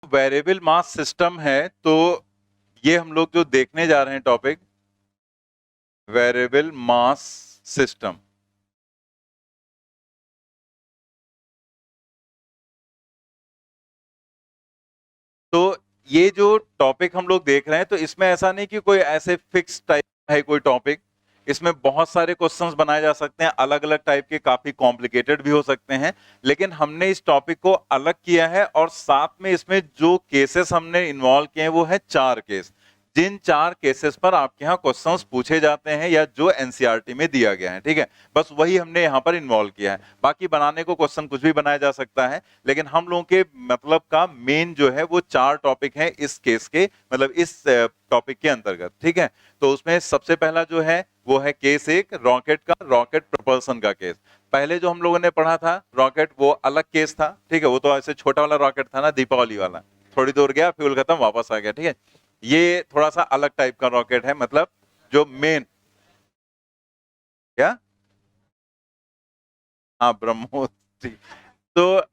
Variable mass system है, तो ये हम लोग जो देखने जा रहे हैं टॉपिक, वेरिएबल मास सिस्टम। तो ये जो टॉपिक हम लोग देख रहे हैं, तो इसमें ऐसा नहीं कि कोई ऐसे फिक्स टाइप है कोई टॉपिक। इसमें बहुत सारे क्वेश्चंस बनाए जा सकते हैं, अलग अलग टाइप के, काफी कॉम्प्लिकेटेड भी हो सकते हैं। लेकिन हमने इस टॉपिक को अलग किया है और साथ में इसमें जो केसेस हमने इन्वॉल्व किए हैं वो है 4 केस। जिन 4 केसेस पर आपके यहाँ क्वेश्चंस पूछे जाते हैं या जो एनसीईआरटी में दिया गया है, ठीक है, बस वही हमने यहाँ पर इन्वॉल्व किया है। बाकी बनाने को क्वेश्चन कुछ भी बनाया जा सकता है, लेकिन हम लोगों के मतलब का मेन जो है वो 4 टॉपिक है इस केस के, मतलब इस टॉपिक के अंतर्गत, ठीक है। तो उसमें सबसे पहला जो है वो है केस 1, रॉकेट का, रॉकेट प्रपल्सन का केस। पहले जो हम लोगों ने पढ़ा था रॉकेट, वो अलग केस था, ठीक है, वो तो ऐसे छोटा वाला रॉकेट था ना, दीपावली वाला, थोड़ी दूर गया, फ्यूल खत्म, वापस आ गया, ठीक है। ये थोड़ा सा अलग टाइप का रॉकेट है, मतलब जो मेन, क्या, हाँ ब्रह्मोस, ठीक। तो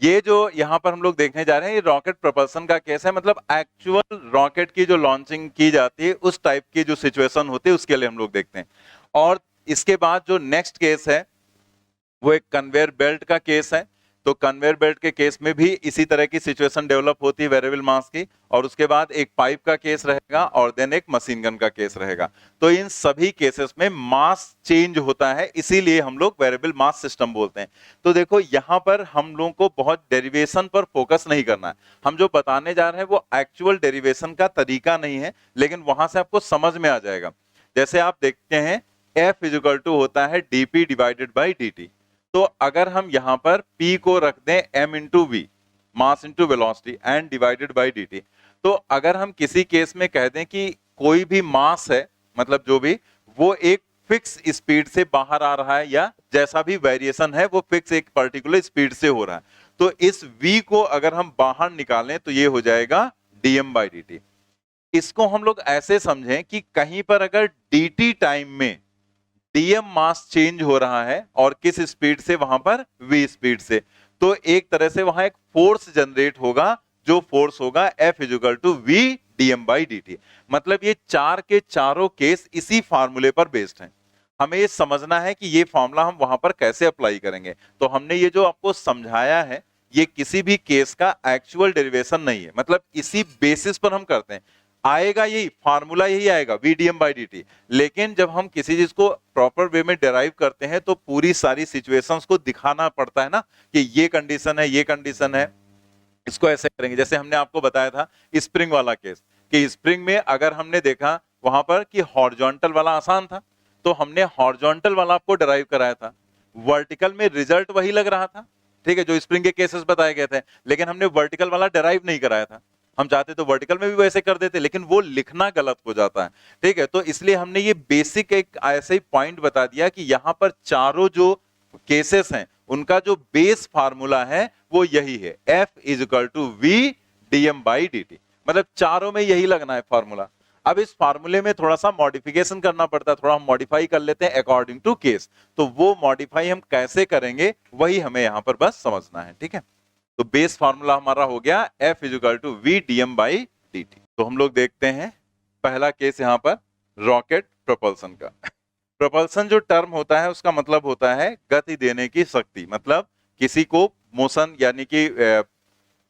ये जो यहाँ पर हम लोग देखने जा रहे हैं, ये रॉकेट प्रपल्सन का केस है, मतलब एक्चुअल रॉकेट की जो लॉन्चिंग की जाती है उस टाइप की जो सिचुएशन होती है उसके लिए हम लोग देखते हैं। और इसके बाद जो नेक्स्ट केस है वो एक कन्वेयर बेल्ट का केस है। तो कन्वेयर बेल्ट के केस में भी इसी तरह की सिचुएशन डेवलप होती है वेरिएबल मास की। और उसके बाद एक पाइप का केस रहेगा और देन एक मशीन गन का केस रहेगा। तो इन सभी केसेस में मास चेंज होता है, इसीलिए हम लोग वेरिएबल मास सिस्टम बोलते हैं। तो देखो यहाँ पर हम लोगों को बहुत डेरिवेशन पर फोकस नहीं करना है। हम जो बताने जा रहे हैं वो एक्चुअल डेरिवेशन का तरीका नहीं है, लेकिन वहां से आपको समझ में आ जाएगा। जैसे आप देखते हैं F इज टू होता है dp डिवाइडेड बाई dt। तो अगर हम यहां पर P को रख दें m into V, mass into velocity, and divided by dt, तो अगर हम किसी केस में कह दें कि कोई भी मास है, मतलब जो भी, वो एक फिक्स स्पीड से बाहर आ रहा है या जैसा भी वेरिएशन है वो फिक्स एक पर्टिकुलर स्पीड से हो रहा है, तो इस v को अगर हम बाहर निकालें तो ये हो जाएगा dm बाई dt। इसको हम लोग ऐसे समझें कि कहीं पर अगर dt टाइम में डीएम मास चेंज हो रहा है, और किस स्पीड से, वहां पर v स्पीड से, तो एक तरह से वहां एक फोर्स जनरेट होगा, जो फोर्स होगा F is equal to V dm by dt। मतलब ये 4 के चारों केस इसी फार्मूले पर बेस्ड हैं। हमें ये समझना है कि ये फॉर्मूला हम वहां पर कैसे अप्लाई करेंगे। तो हमने ये जो आपको समझाया है, ये किसी भी केस का एक्चुअल डेरिवेशन नहीं है, मतलब इसी बेसिस पर हम करते हैं। आएगा यही फार्मूला, यही आएगा V DM by D T. लेकिन जब हम किसी चीज को प्रॉपर वे में डेराइव करते हैं तो पूरी सारी सिचुएशंस को दिखाना पड़ता है ना, कि ये कंडीशन है, ये कंडीशन है, इसको ऐसे करेंगे। जैसे हमने आपको बताया था स्प्रिंग वाला केस, कि स्प्रिंग में अगर हमने देखा वहां पर कि हॉरिजॉन्टल वाला आसान था, तो हमने हॉरिजॉन्टल वाला आपको डराइव कराया था। वर्टिकल में रिजल्ट वही लग रहा था, ठीक है, जो स्प्रिंग के केसेस बताए गए थे, लेकिन हमने वर्टिकल वाला डराइव नहीं कराया था। हम चाहते तो वर्टिकल में भी वैसे कर देते, लेकिन वो लिखना गलत हो जाता है, ठीक है। तो इसलिए हमने ये बेसिक एक ऐसे ही पॉइंट बता दिया कि यहां पर चारों जो केसेस हैं उनका जो बेस फार्मूला है वो यही है, F is equal to V DM by D T. मतलब चारों में यही लगना है फार्मूला। अब इस फार्मूले में थोड़ा सा मॉडिफिकेशन करना पड़ता है, थोड़ा हम मॉडिफाई कर लेते हैं अकॉर्डिंग टू केस। तो वो मॉडिफाई हम कैसे करेंगे वही हमें यहां पर बस समझना है, ठीक है। तो बेस फार्मूला हमारा हो गया F is equal to V DM by D T. तो हम लोग देखते हैं पहला केस यहां पर, रॉकेट प्रपल्सन का। प्रपल्सन जो टर्म होता है उसका मतलब होता है गति देने की शक्ति, मतलब किसी को मोशन यानी कि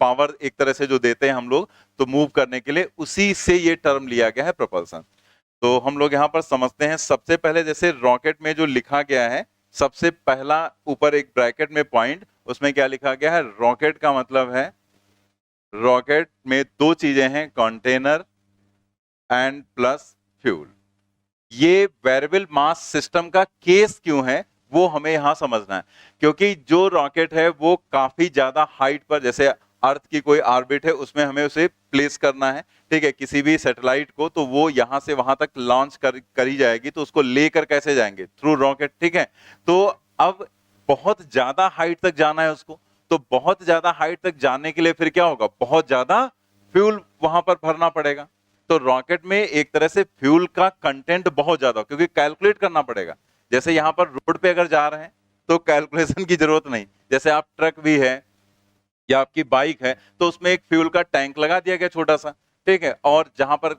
पावर एक तरह से जो देते हैं हम लोग तो मूव करने के लिए, उसी से ये टर्म लिया गया है प्रपल्सन। तो हम लोग यहाँ पर समझते हैं। सबसे पहले जैसे रॉकेट में जो लिखा गया है, सबसे पहला ऊपर एक ब्रैकेट में पॉइंट, उसमें क्या लिखा गया है, रॉकेट का मतलब है, रॉकेट में दो चीजें हैं, कंटेनर एंड प्लस फ्यूल। ये वेरिएबल मास सिस्टम का केस क्यों है वो हमें यहां समझना है, क्योंकि जो रॉकेट है वो काफी ज्यादा हाइट पर, जैसे अर्थ की कोई ऑर्बिट है उसमें हमें उसे प्लेस करना है, ठीक है, किसी भी सैटेलाइट को, तो वो यहां से वहां तक लॉन्च करी जाएगी, तो उसको लेकर कैसे जाएंगे, थ्रू रॉकेट, ठीक है। तो अब बहुत ज्यादा हाइट तक जाना है उसको, तो बहुत ज्यादा हाइट तक जाने के लिए फिर क्या होगा, बहुत ज्यादा फ्यूल वहां पर भरना पड़ेगा। तो रॉकेट में एक तरह से फ्यूल का कंटेंट बहुत ज्यादा, क्योंकि कैलकुलेट करना पड़ेगा। जैसे यहां पर रोड पे अगर जा रहे हैं तो कैलकुलेशन की जरूरत नहीं, जैसे आप ट्रक भी है, या आपकी बाइक है तो उसमें एक फ्यूल का टैंक लगा दिया गया छोटा सा, ठीक है, और जहां पर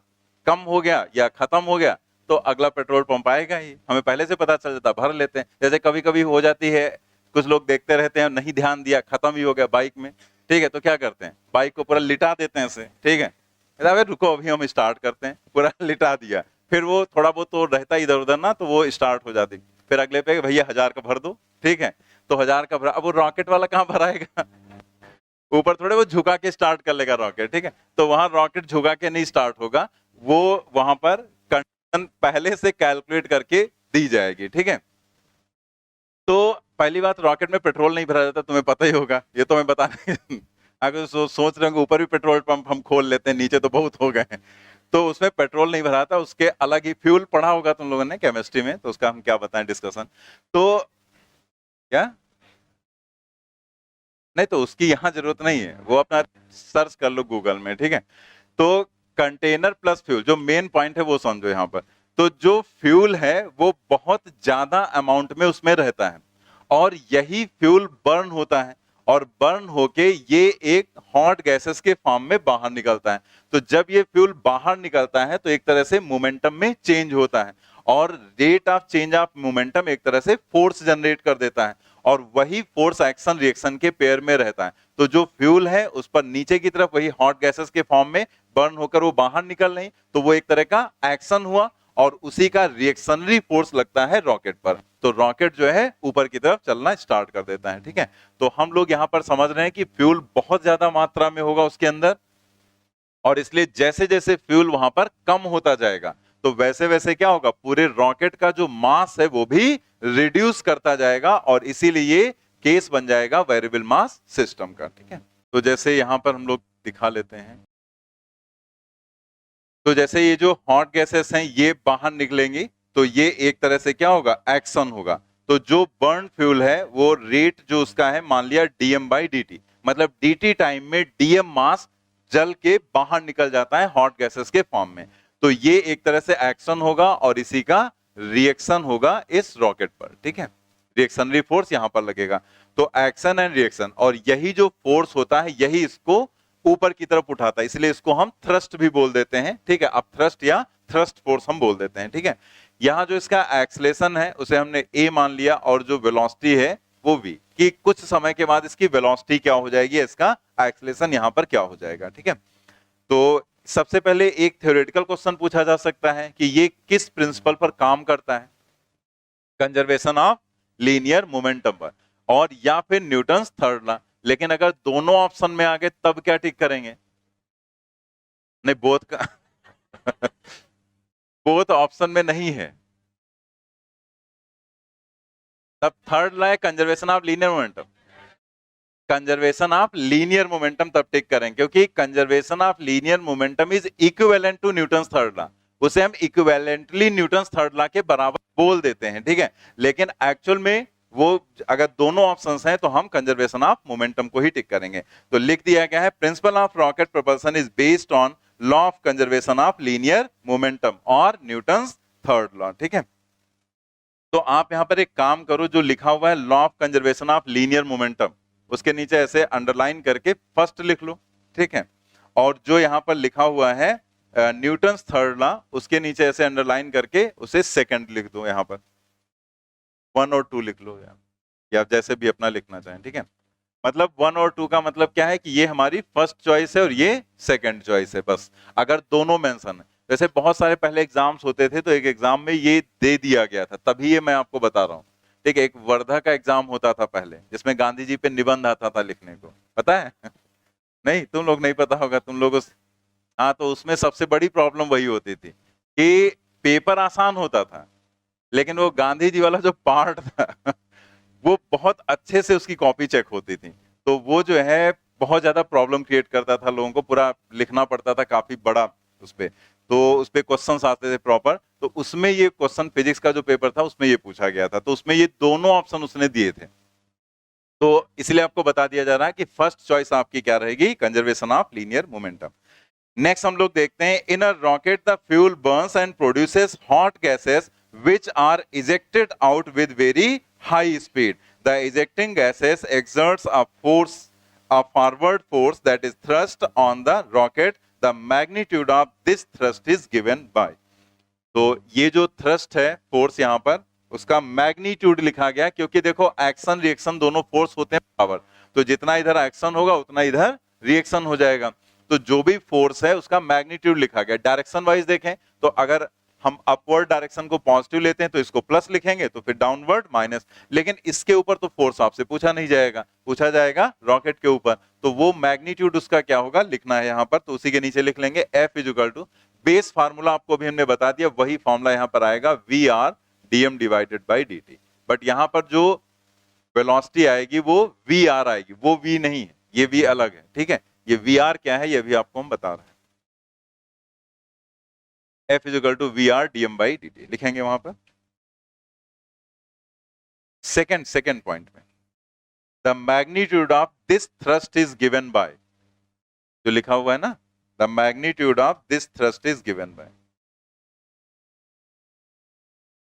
कम हो गया या खत्म हो गया तो अगला पेट्रोल पंप आएगा ही, हमें पहले से पता चल जाता, भर लेते हैं। जैसे कभी कभी हो जाती है, कुछ लोग देखते रहते हैं, नहीं ध्यान दिया, खत्म ही हो गया बाइक में, ठीक है, तो क्या करते हैं, बाइक को पूरा लिटा देते हैं ऐसे, ठीक है, अरे रुको अभी हम स्टार्ट करते हैं, पूरा लिटा दिया, फिर वो थोड़ा बहुत तो रहता इधर उधर ना, तो वो स्टार्ट हो जाती, फिर अगले पे भैया 1000 का भर दो, ठीक है, तो 1000 का भरा, अब वो रॉकेट वाला कहाँ भराएगा, ऊपर थोड़े वो झुका के स्टार्ट कर लेगा रॉकेट, ठीक है, तो वहां रॉकेट झुका के नहीं स्टार्ट होगा, वो वहां पर कंडीशन पहले से कैलकुलेट करके दी जाएगी, ठीक है। तो पहली बात, रॉकेट में पेट्रोल नहीं भरा जाता, तुम्हें पता ही होगा, ये तो मैं बताने अगर सोच रहे होंगे ऊपर भी पेट्रोल पंप हम खोल लेते हैं, नीचे तो बहुत हो गए, तो उसमें पेट्रोल नहीं भरा था, उसके अलग ही फ्यूल पढ़ा होगा तुम लोगों ने केमिस्ट्री में, तो उसका हम क्या बताएं डिस्कशन, तो क्या नहीं, तो उसकी यहाँ जरूरत नहीं है, वो अपना सर्च कर लो गूगल में, ठीक है। तो कंटेनर प्लस फ्यूल, जो मेन पॉइंट है वो समझो यहाँ पर, तो जो फ्यूल है वो बहुत ज्यादा अमाउंट में उसमें रहता है, और यही फ्यूल बर्न होता है, और बर्न होके ये एक हॉट गैसेस के फॉर्म में बाहर निकलता है। तो जब ये फ्यूल बाहर निकलता है तो एक तरह से मोमेंटम में चेंज होता है, और rate of change of momentum एक तरह से फोर्स जनरेट कर देता है, और वही फोर्स एक्शन रिएक्शन के पेयर में रहता है। तो जो फ्यूल है उस पर नीचे की तरफ वही हॉट गैसेस के फॉर्म में बर्न होकर वो बाहर निकल रही, तो वो एक तरह का एक्शन हुआ, और उसी का रिएक्शनरी फोर्स लगता है रॉकेट पर, तो रॉकेट जो है ऊपर की तरफ चलना स्टार्ट कर देता है, ठीक है। तो हम लोग यहां पर समझ रहे हैं कि फ्यूल बहुत ज्यादा मात्रा में होगा उसके अंदर, और इसलिए जैसे जैसे फ्यूल वहां पर कम होता जाएगा तो वैसे वैसे क्या होगा, पूरे रॉकेट का जो मास है वो भी रिड्यूस करता जाएगा, और इसीलिए केस बन जाएगा वेरिएबल मास सिस्टम का, ठीक है। तो जैसे यहां पर हम लोग दिखा लेते हैं, तो जैसे ये जो हॉट गैसेस हैं ये बाहर निकलेंगी, तो ये एक तरह से क्या होगा, एक्शन होगा। तो जो बर्न फ्यूल है वो रेट जो उसका है, मान लिया डीएम बाई डी, मतलब dt टाइम में डीएम मास जल के बाहर निकल जाता है हॉट गैसेस के फॉर्म में, तो ये एक तरह से एक्शन होगा, और इसी का रिएक्शन होगा इस रॉकेट पर, ठीक है, रिएक्शनरी फोर्स यहां पर लगेगा। तो एक्शन एंड रिएक्शन, और यही जो फोर्स होता है यही इसको ऊपर की तरफ उठाता है, इसलिए इसको हम थ्रस्ट भी बोल देते हैं, ठीक है, अब थ्रस्ट या थ्रस्ट फोर्स हम बोल देते हैं, ठीक है। यहां जो इसका एक्सलेशन है उसे हमने a मान लिया, और जो वेलोसिटी है वो v, कि कुछ समय के बाद इसकी वेलोसिटी क्या हो जाएगी, इसका एक्सलेशन यहां पर क्या हो जाएगा, ठीक है। तो सबसे पहले एक थ्योरेटिकल क्वेश्चन पूछा जा सकता है कि ये किस प्रिंसिपल पर काम करता है, कंजर्वेशन ऑफ लीनियर मोमेंटम पर, और या फिर न्यूटन्स थर्ड लॉ। लेकिन अगर दोनों ऑप्शन में आ गए तब क्या टिक करेंगे, नहीं बोथ का बोथ ऑप्शन में नहीं है, तब थर्ड लॉ है conservation of linear momentum, conservation of linear momentum तब टिक करें, क्योंकि conservation of linear momentum is equivalent to Newton's third law, उसे हम इक्विवेलेंटली न्यूटन्स थर्ड लॉ के बराबर बोल देते हैं, ठीक है। लेकिन एक्चुअल में वो अगर दोनों ऑप्शंस हैं तो हम कंजर्वेशन ऑफ मोमेंटम को ही टिक करेंगे। तो लिख दिया गया है, principle of rocket propulsion is based on law of conservation of linear momentum और न्यूटन्स थर्ड लॉ, ठीक है। तो आप यहां पर एक काम करो, जो लिखा हुआ है law of conservation of linear momentum, उसके नीचे ऐसे अंडरलाइन करके फर्स्ट लिख लो, ठीक है, और जो यहां पर लिखा हुआ है न्यूटन्स थर्ड लॉ, उसके नीचे ऐसे अंडरलाइन करके उसे सेकंड लिख दो, यहां पर 1 और 2 लिख लो, या आप जैसे भी अपना लिखना चाहें, ठीक है। मतलब 1 और 2 का मतलब क्या है कि ये हमारी फर्स्ट चॉइस है और ये सेकंड चॉइस है, बस अगर दोनों मेंशन है। वैसे बहुत सारे पहले एग्जाम्स होते थे तो एक एग्जाम में ये दे दिया गया था, तभी ये मैं आपको बता रहा हूँ, ठीक है। एक वर्धा का एग्जाम होता था पहले, जिसमें गांधी जी पे निबंध आता था लिखने को, पता है नहीं, तुम लोग नहीं पता होगा, तुम लोग हाँ, तो उसमें सबसे बड़ी प्रॉब्लम वही होती थी कि पेपर आसान होता था, लेकिन वो गांधी जी वाला जो पार्ट था वो बहुत अच्छे से उसकी कॉपी चेक होती थी, तो वो जो है बहुत ज्यादा प्रॉब्लम क्रिएट करता था, लोगों को पूरा लिखना पड़ता था काफी बड़ा उस पे, तो उस पे क्वेश्चंस आते थे प्रॉपर। तो उसमें ये क्वेश्चन फिजिक्स का जो पेपर था उसमें ये पूछा गया था, तो उसमें ये दोनों ऑप्शन उसने दिए थे, तो इसलिए आपको बता दिया जा रहा है कि फर्स्ट चॉइस आपकी क्या रहेगी, conservation of linear momentum. Next हम लोग देखते हैं, in a rocket the fuel burns and produces hot gases which are ejected out with very high speed. The ejecting gases exerts a force a forward force that is thrust on the rocket, the magnitude of this thrust is given by. तो ये जो thrust है force यहाँ पर, उसका magnitude लिखा गया, क्योंकि देखो एक्शन रिएक्शन दोनों फोर्स होते हैं पावर, तो जितना इधर एक्शन होगा उतना इधर रिएक्शन हो जाएगा। तो जो भी फोर्स है उसका मैग्नीट्यूड लिखा गया। डायरेक्शन वाइज देखें तो अगर हम अपवर्ड डायरेक्शन को पॉजिटिव लेते हैं तो इसको प्लस लिखेंगे, तो फिर डाउनवर्ड माइनस। लेकिन इसके ऊपर तो फोर्स आपसे पूछा नहीं जाएगा, पूछा जाएगा रॉकेट के ऊपर, तो वो मैग्नीट्यूड उसका क्या होगा लिखना है यहाँ पर, तो उसी के नीचे लिख लेंगे F equal to, base formula आपको भी हमने बता दिया, वही फॉर्मूला यहाँ पर आएगा VR dm divided by dt। But यहाँ पर जो वेलोसिटी आएगी वो VR आएगी, वो V नहीं है, ये V अलग है, ठीक है। ये VR क्या है ये भी आपको हम बता रहे हैं। F is equal to VR dm by dt लिखेंगे वहां पर। सेकंड पॉइंट में the magnitude of this thrust is given by, जो लिखा हुआ है ना, the magnitude of this thrust is given by.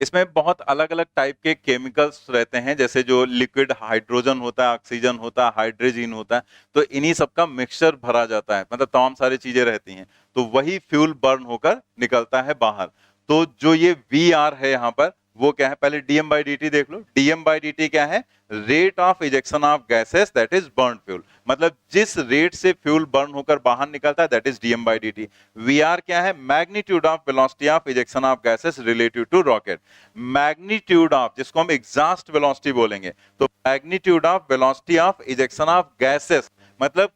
इसमें बहुत अलग अलग टाइप के केमिकल्स रहते हैं, जैसे जो लिक्विड हाइड्रोजन होता है, ऑक्सीजन होता है, हाइड्रोजन होता है, तो इन्हीं सबका मिक्सचर भरा जाता है, मतलब तमाम सारी चीजें रहती हैं, तो वही फ्यूल बर्न होकर निकलता है बाहर। तो जो ये VR है यहाँ पर, वो क्या है, पहले dm बाई dt देख लो। dm बाई dt क्या है, rate of ejection of gases that is burn fuel, मतलब जिस रेट से फ्यूल बर्न होकर बाहर निकलता है that is dm by dt। VR क्या है, magnitude of velocity of ejection of gases relative to rocket. Magnitude of, जिसको हम एग्जॉस्ट वेलोसिटी बोलेंगे, तो magnitude of velocity of ejection of gases, मतलब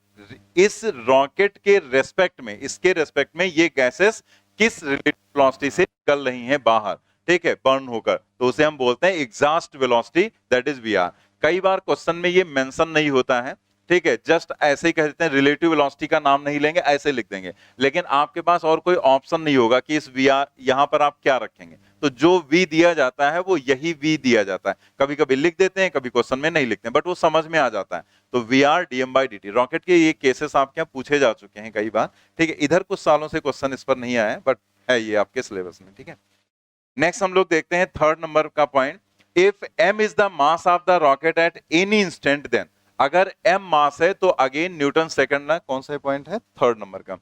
इस रॉकेट के रेस्पेक्ट में, इसके रेस्पेक्ट में ये गैसेस किस रिलेटिव वेलोसिटी से निकल रही हैं बाहर, ठीक है, बर्न होकर, तो उसे हम बोलते हैं exhaust velocity that is VR। कई बार क्वेश्चन में ये मेंशन नहीं होता है, ठीक है, जस्ट ऐसे ही कह देते हैं, रिलेटिव वेलोसिटी का नाम नहीं लेंगे, ऐसे लिख देंगे, लेकिन आपके पास और कोई ऑप्शन नहीं होगा कि इस VR यहां पर आप क्या रखेंगे, तो जो V दिया जाता है वो यही V दिया जाता है। कभी कभी लिख देते हैं, कभी क्वेश्चन में नहीं लिखते हैं, बट वो समझ में आ जाता है। तो VR dm by dt, rocket के ये केसेस आपके यहाँ पूछे जा चुके हैं कई बार, ठीक है, इधर कुछ सालों से क्वेश्चन इस पर नहीं आया है, बट है ये आपके सिलेबस में, ठीक है। नेक्स्ट हम लोग देखते हैं थर्ड नंबर का point, if m is the mass of the rocket at any instant then, अगर m मास है तो अगेन न्यूटन सेकंड लॉ, कौन सा पॉइंट है, थर्ड नंबर का,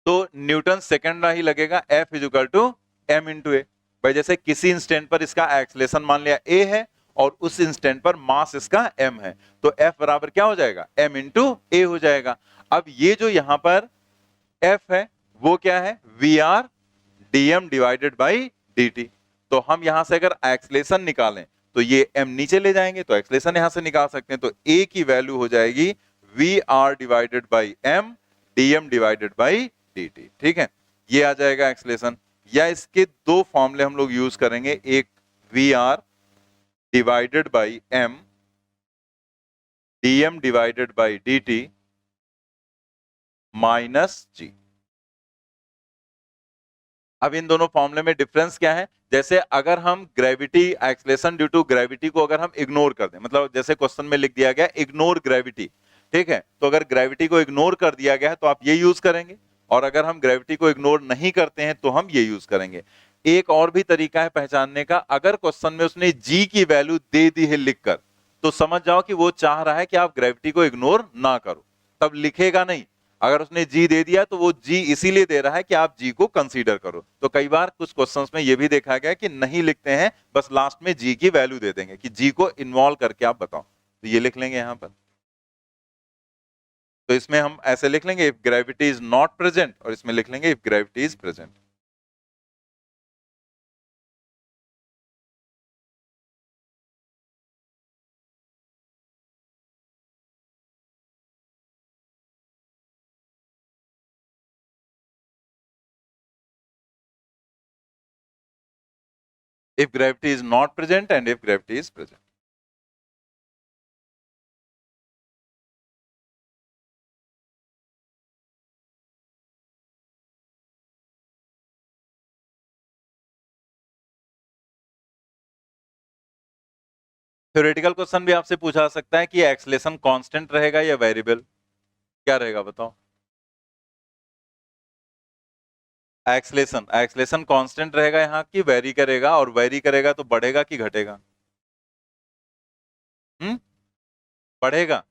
तो न्यूटन सेकंड लॉ ही लगेगा, F is equal to m into a. भाई जैसे किसी इंस्टेंट पर इसका एक्सेलरेशन मान लिया a है और उस इंस्टेंट पर मास इसका m है, तो F बराबर क्या हो जाएगा, m इंटू ए हो जाएगा। अब ये जो यहां पर F है वो क्या है, VR dm divided by dt। तो हम यहां से अगर एक्सेलरेशन निकालें तो ये m नीचे ले जाएंगे तो एक्सेलरेशन यहां से निकाल सकते हैं, तो a की वैल्यू हो जाएगी VR divided by m dm divided by dt, ठीक है, ये आ जाएगा एक्सेलरेशन। या इसके दो फॉर्मूले हम लोग यूज करेंगे, एक VR divided by m dm divided by dt minus g। अब इन दोनों फॉर्मूले में डिफरेंस क्या है, जैसे अगर हम gravity, acceleration due to gravity को अगर हम इग्नोर कर दें, मतलब जैसे क्वेश्चन में लिख दिया गया इग्नोर ग्रेविटी, ठीक है, तो अगर ग्रेविटी को इग्नोर कर दिया गया है तो आप ये यूज करेंगे, और अगर हम ग्रेविटी को इग्नोर नहीं करते हैं तो हम ये यूज करेंगे। एक और भी तरीका है पहचानने का, अगर क्वेश्चन में उसने जी की वैल्यू दे दी है लिखकर, तो समझ जाओ कि वो चाह रहा है कि आप ग्रेविटी को इग्नोर ना करो, तब लिखेगा नहीं। अगर उसने जी दे दिया तो वो जी इसीलिए दे रहा है कि आप जी को कंसीडर करो। तो कई बार कुछ क्वेश्चंस में ये भी देखा गया कि नहीं लिखते हैं, बस लास्ट में जी की वैल्यू दे देंगे कि जी को इन्वॉल्व करके आप बताओ, तो ये लिख लेंगे यहां पर। तो इसमें हम ऐसे लिख लेंगे if gravity is not present, और इसमें लिख लेंगे if gravity is present. if gravity is not present and if gravity is present. Theoretical question भी आपसे पूछा सकता है कि एक्सेलरेशन कांस्टेंट रहेगा या वेरिएबल, क्या रहेगा बताओ। एक्सेलरेशन, एक्सेलरेशन कांस्टेंट रहेगा यहाँ की वेरी करेगा, और वेरी करेगा तो बढ़ेगा कि घटेगा, बढ़ेगा,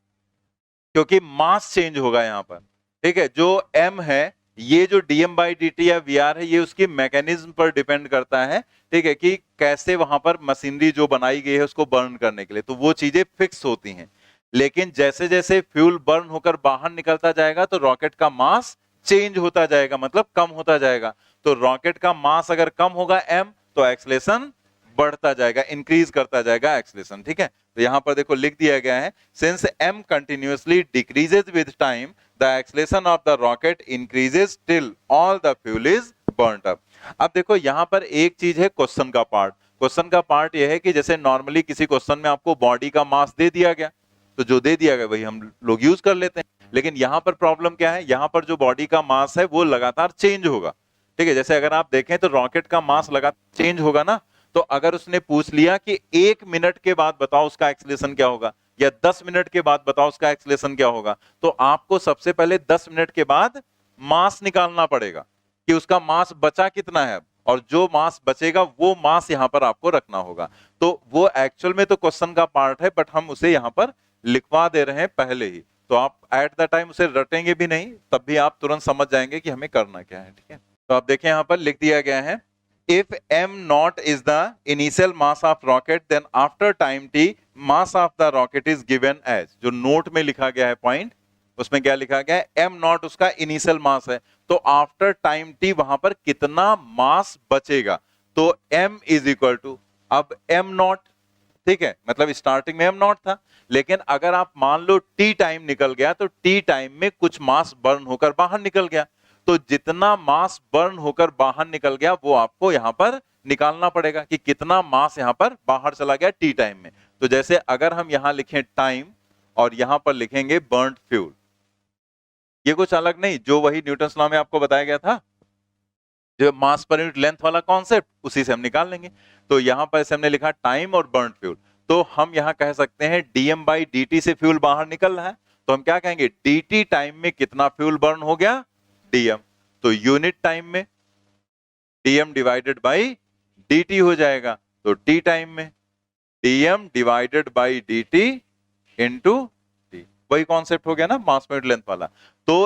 क्योंकि मास चेंज होगा यहाँ पर, ठीक है। जो m है, ये जो dm बाई dt या vr है, ये उसकी मैकेनिज्म पर डिपेंड करता है, ठीक है, कि कैसे वहां पर मशीनरी जो बनाई गई है उसको बर्न करने के लिए, तो वो चीजें फिक्स होती हैं। लेकिन जैसे जैसे फ्यूल बर्न होकर बाहर निकलता जाएगा तो रॉकेट का मास चेंज होता जाएगा, मतलब कम होता जाएगा। तो रॉकेट का मास अगर कम होगा m, तो एक्सलेशन बढ़ता जाएगा, इंक्रीज करता जाएगा एक्सलेशन, ठीक है। तो यहां पर देखो लिख दिया गया है, since m continuously decreases with time, the acceleration of the rocket increases till all the fuel is burnt up। अब देखो यहां पर एक चीज है क्वेश्चन का पार्ट। क्वेश्चन का पार्ट यह है कि जैसे नॉर्मली किसी क्वेश्चन में आपको बॉडी का मास दे दिया गया, तो जो दे दिया गया वही हम लोग यूज कर लेते हैं। लेकिन यहां पर प्रॉब्लम क्या है, यहां पर जो बॉडी का मास है वो लगातार चेंज होगा, ठीक है। जैसे अगर आप देखें तो रॉकेट का मास लगातार चेंज होगा ना, तो अगर उसने पूछ लिया कि 1 मिनट के बाद बताओ उसका एक्सीलरेशन क्या होगा, या 10 मिनट के बाद बताओ उसका एक्सीलरेशन क्या होगा, तो आपको सबसे पहले 10 मिनट के बाद मास निकालना पड़ेगा कि उसका मास बचा कितना है, और जो मास बचेगा वो मास यहां पर आपको रखना होगा। तो वो एक्चुअल में तो क्वेश्चन का पार्ट है, बट हम उसे यहां पर लिखवा दे रहे हैं पहले ही, तो आप एट द टाइम उसे रटेंगे भी नहीं, तब भी आप तुरंत समझ जाएंगे कि हमें करना क्या है, ठीक है। तो आप देखें यहां पर लिख दिया गया है, if m naught is the initial mass of rocket, then after time t mass of the rocket is given as, जो नोट में लिखा गया है पॉइंट, उसमें क्या लिखा गया है, m नॉट उसका इनिशियल मास है, तो आफ्टर टाइम t वहां पर कितना मास बचेगा, तो m इज इक्वल टू, अब m नॉट, ठीक है, मतलब स्टार्टिंग में m नॉट था, लेकिन अगर आप मान लो t टाइम निकल गया, तो t टाइम में कुछ मास बर्न होकर बाहर निकल गया, तो जितना मास बर्न होकर बाहर निकल गया वो आपको यहां पर निकालना पड़ेगा कि कितना मास यहां पर बाहर चला गया टी टाइम में। तो जैसे अगर हम यहां लिखें टाइम और यहां पर लिखेंगे बर्न्ड फ्यूल, ये कुछ अलग नहीं, जो वही न्यूटन लॉ में आपको बताया गया था, जो मास पर यूनिट लेंथ वाला कॉन्सेप्ट, उसी से हम निकाल लेंगे। तो यहां पर से हमने लिखा टाइम और बर्न्ड फ्यूल, तो हम यहां कह सकते हैं डीएम बाई dt से फ्यूल बाहर निकल रहा है, तो हम क्या कहेंगे, dt टाइम में कितना फ्यूल बर्न हो गया, डीएम, तो यूनिट टाइम में dm डिवाइडेड बाई dt हो जाएगा, तो t टाइम में dm divided by dt into t, वही कॉन्सेप्ट हो गया ना मास पर यूनिट लेंथ वाला। तो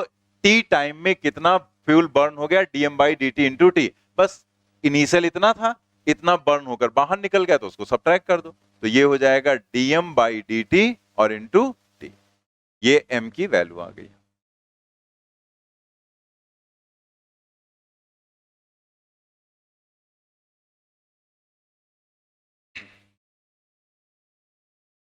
t टाइम में कितना फ्यूल बर्न हो गया, dm by dt into t, बस इनिशियल इतना था, इतना बर्न होकर बाहर निकल गया, तो उसको सब्ट्रैक्ट कर दो, तो ये हो जाएगा dm बाई dt और इंटू t, ये m की वैल्यू आ गई।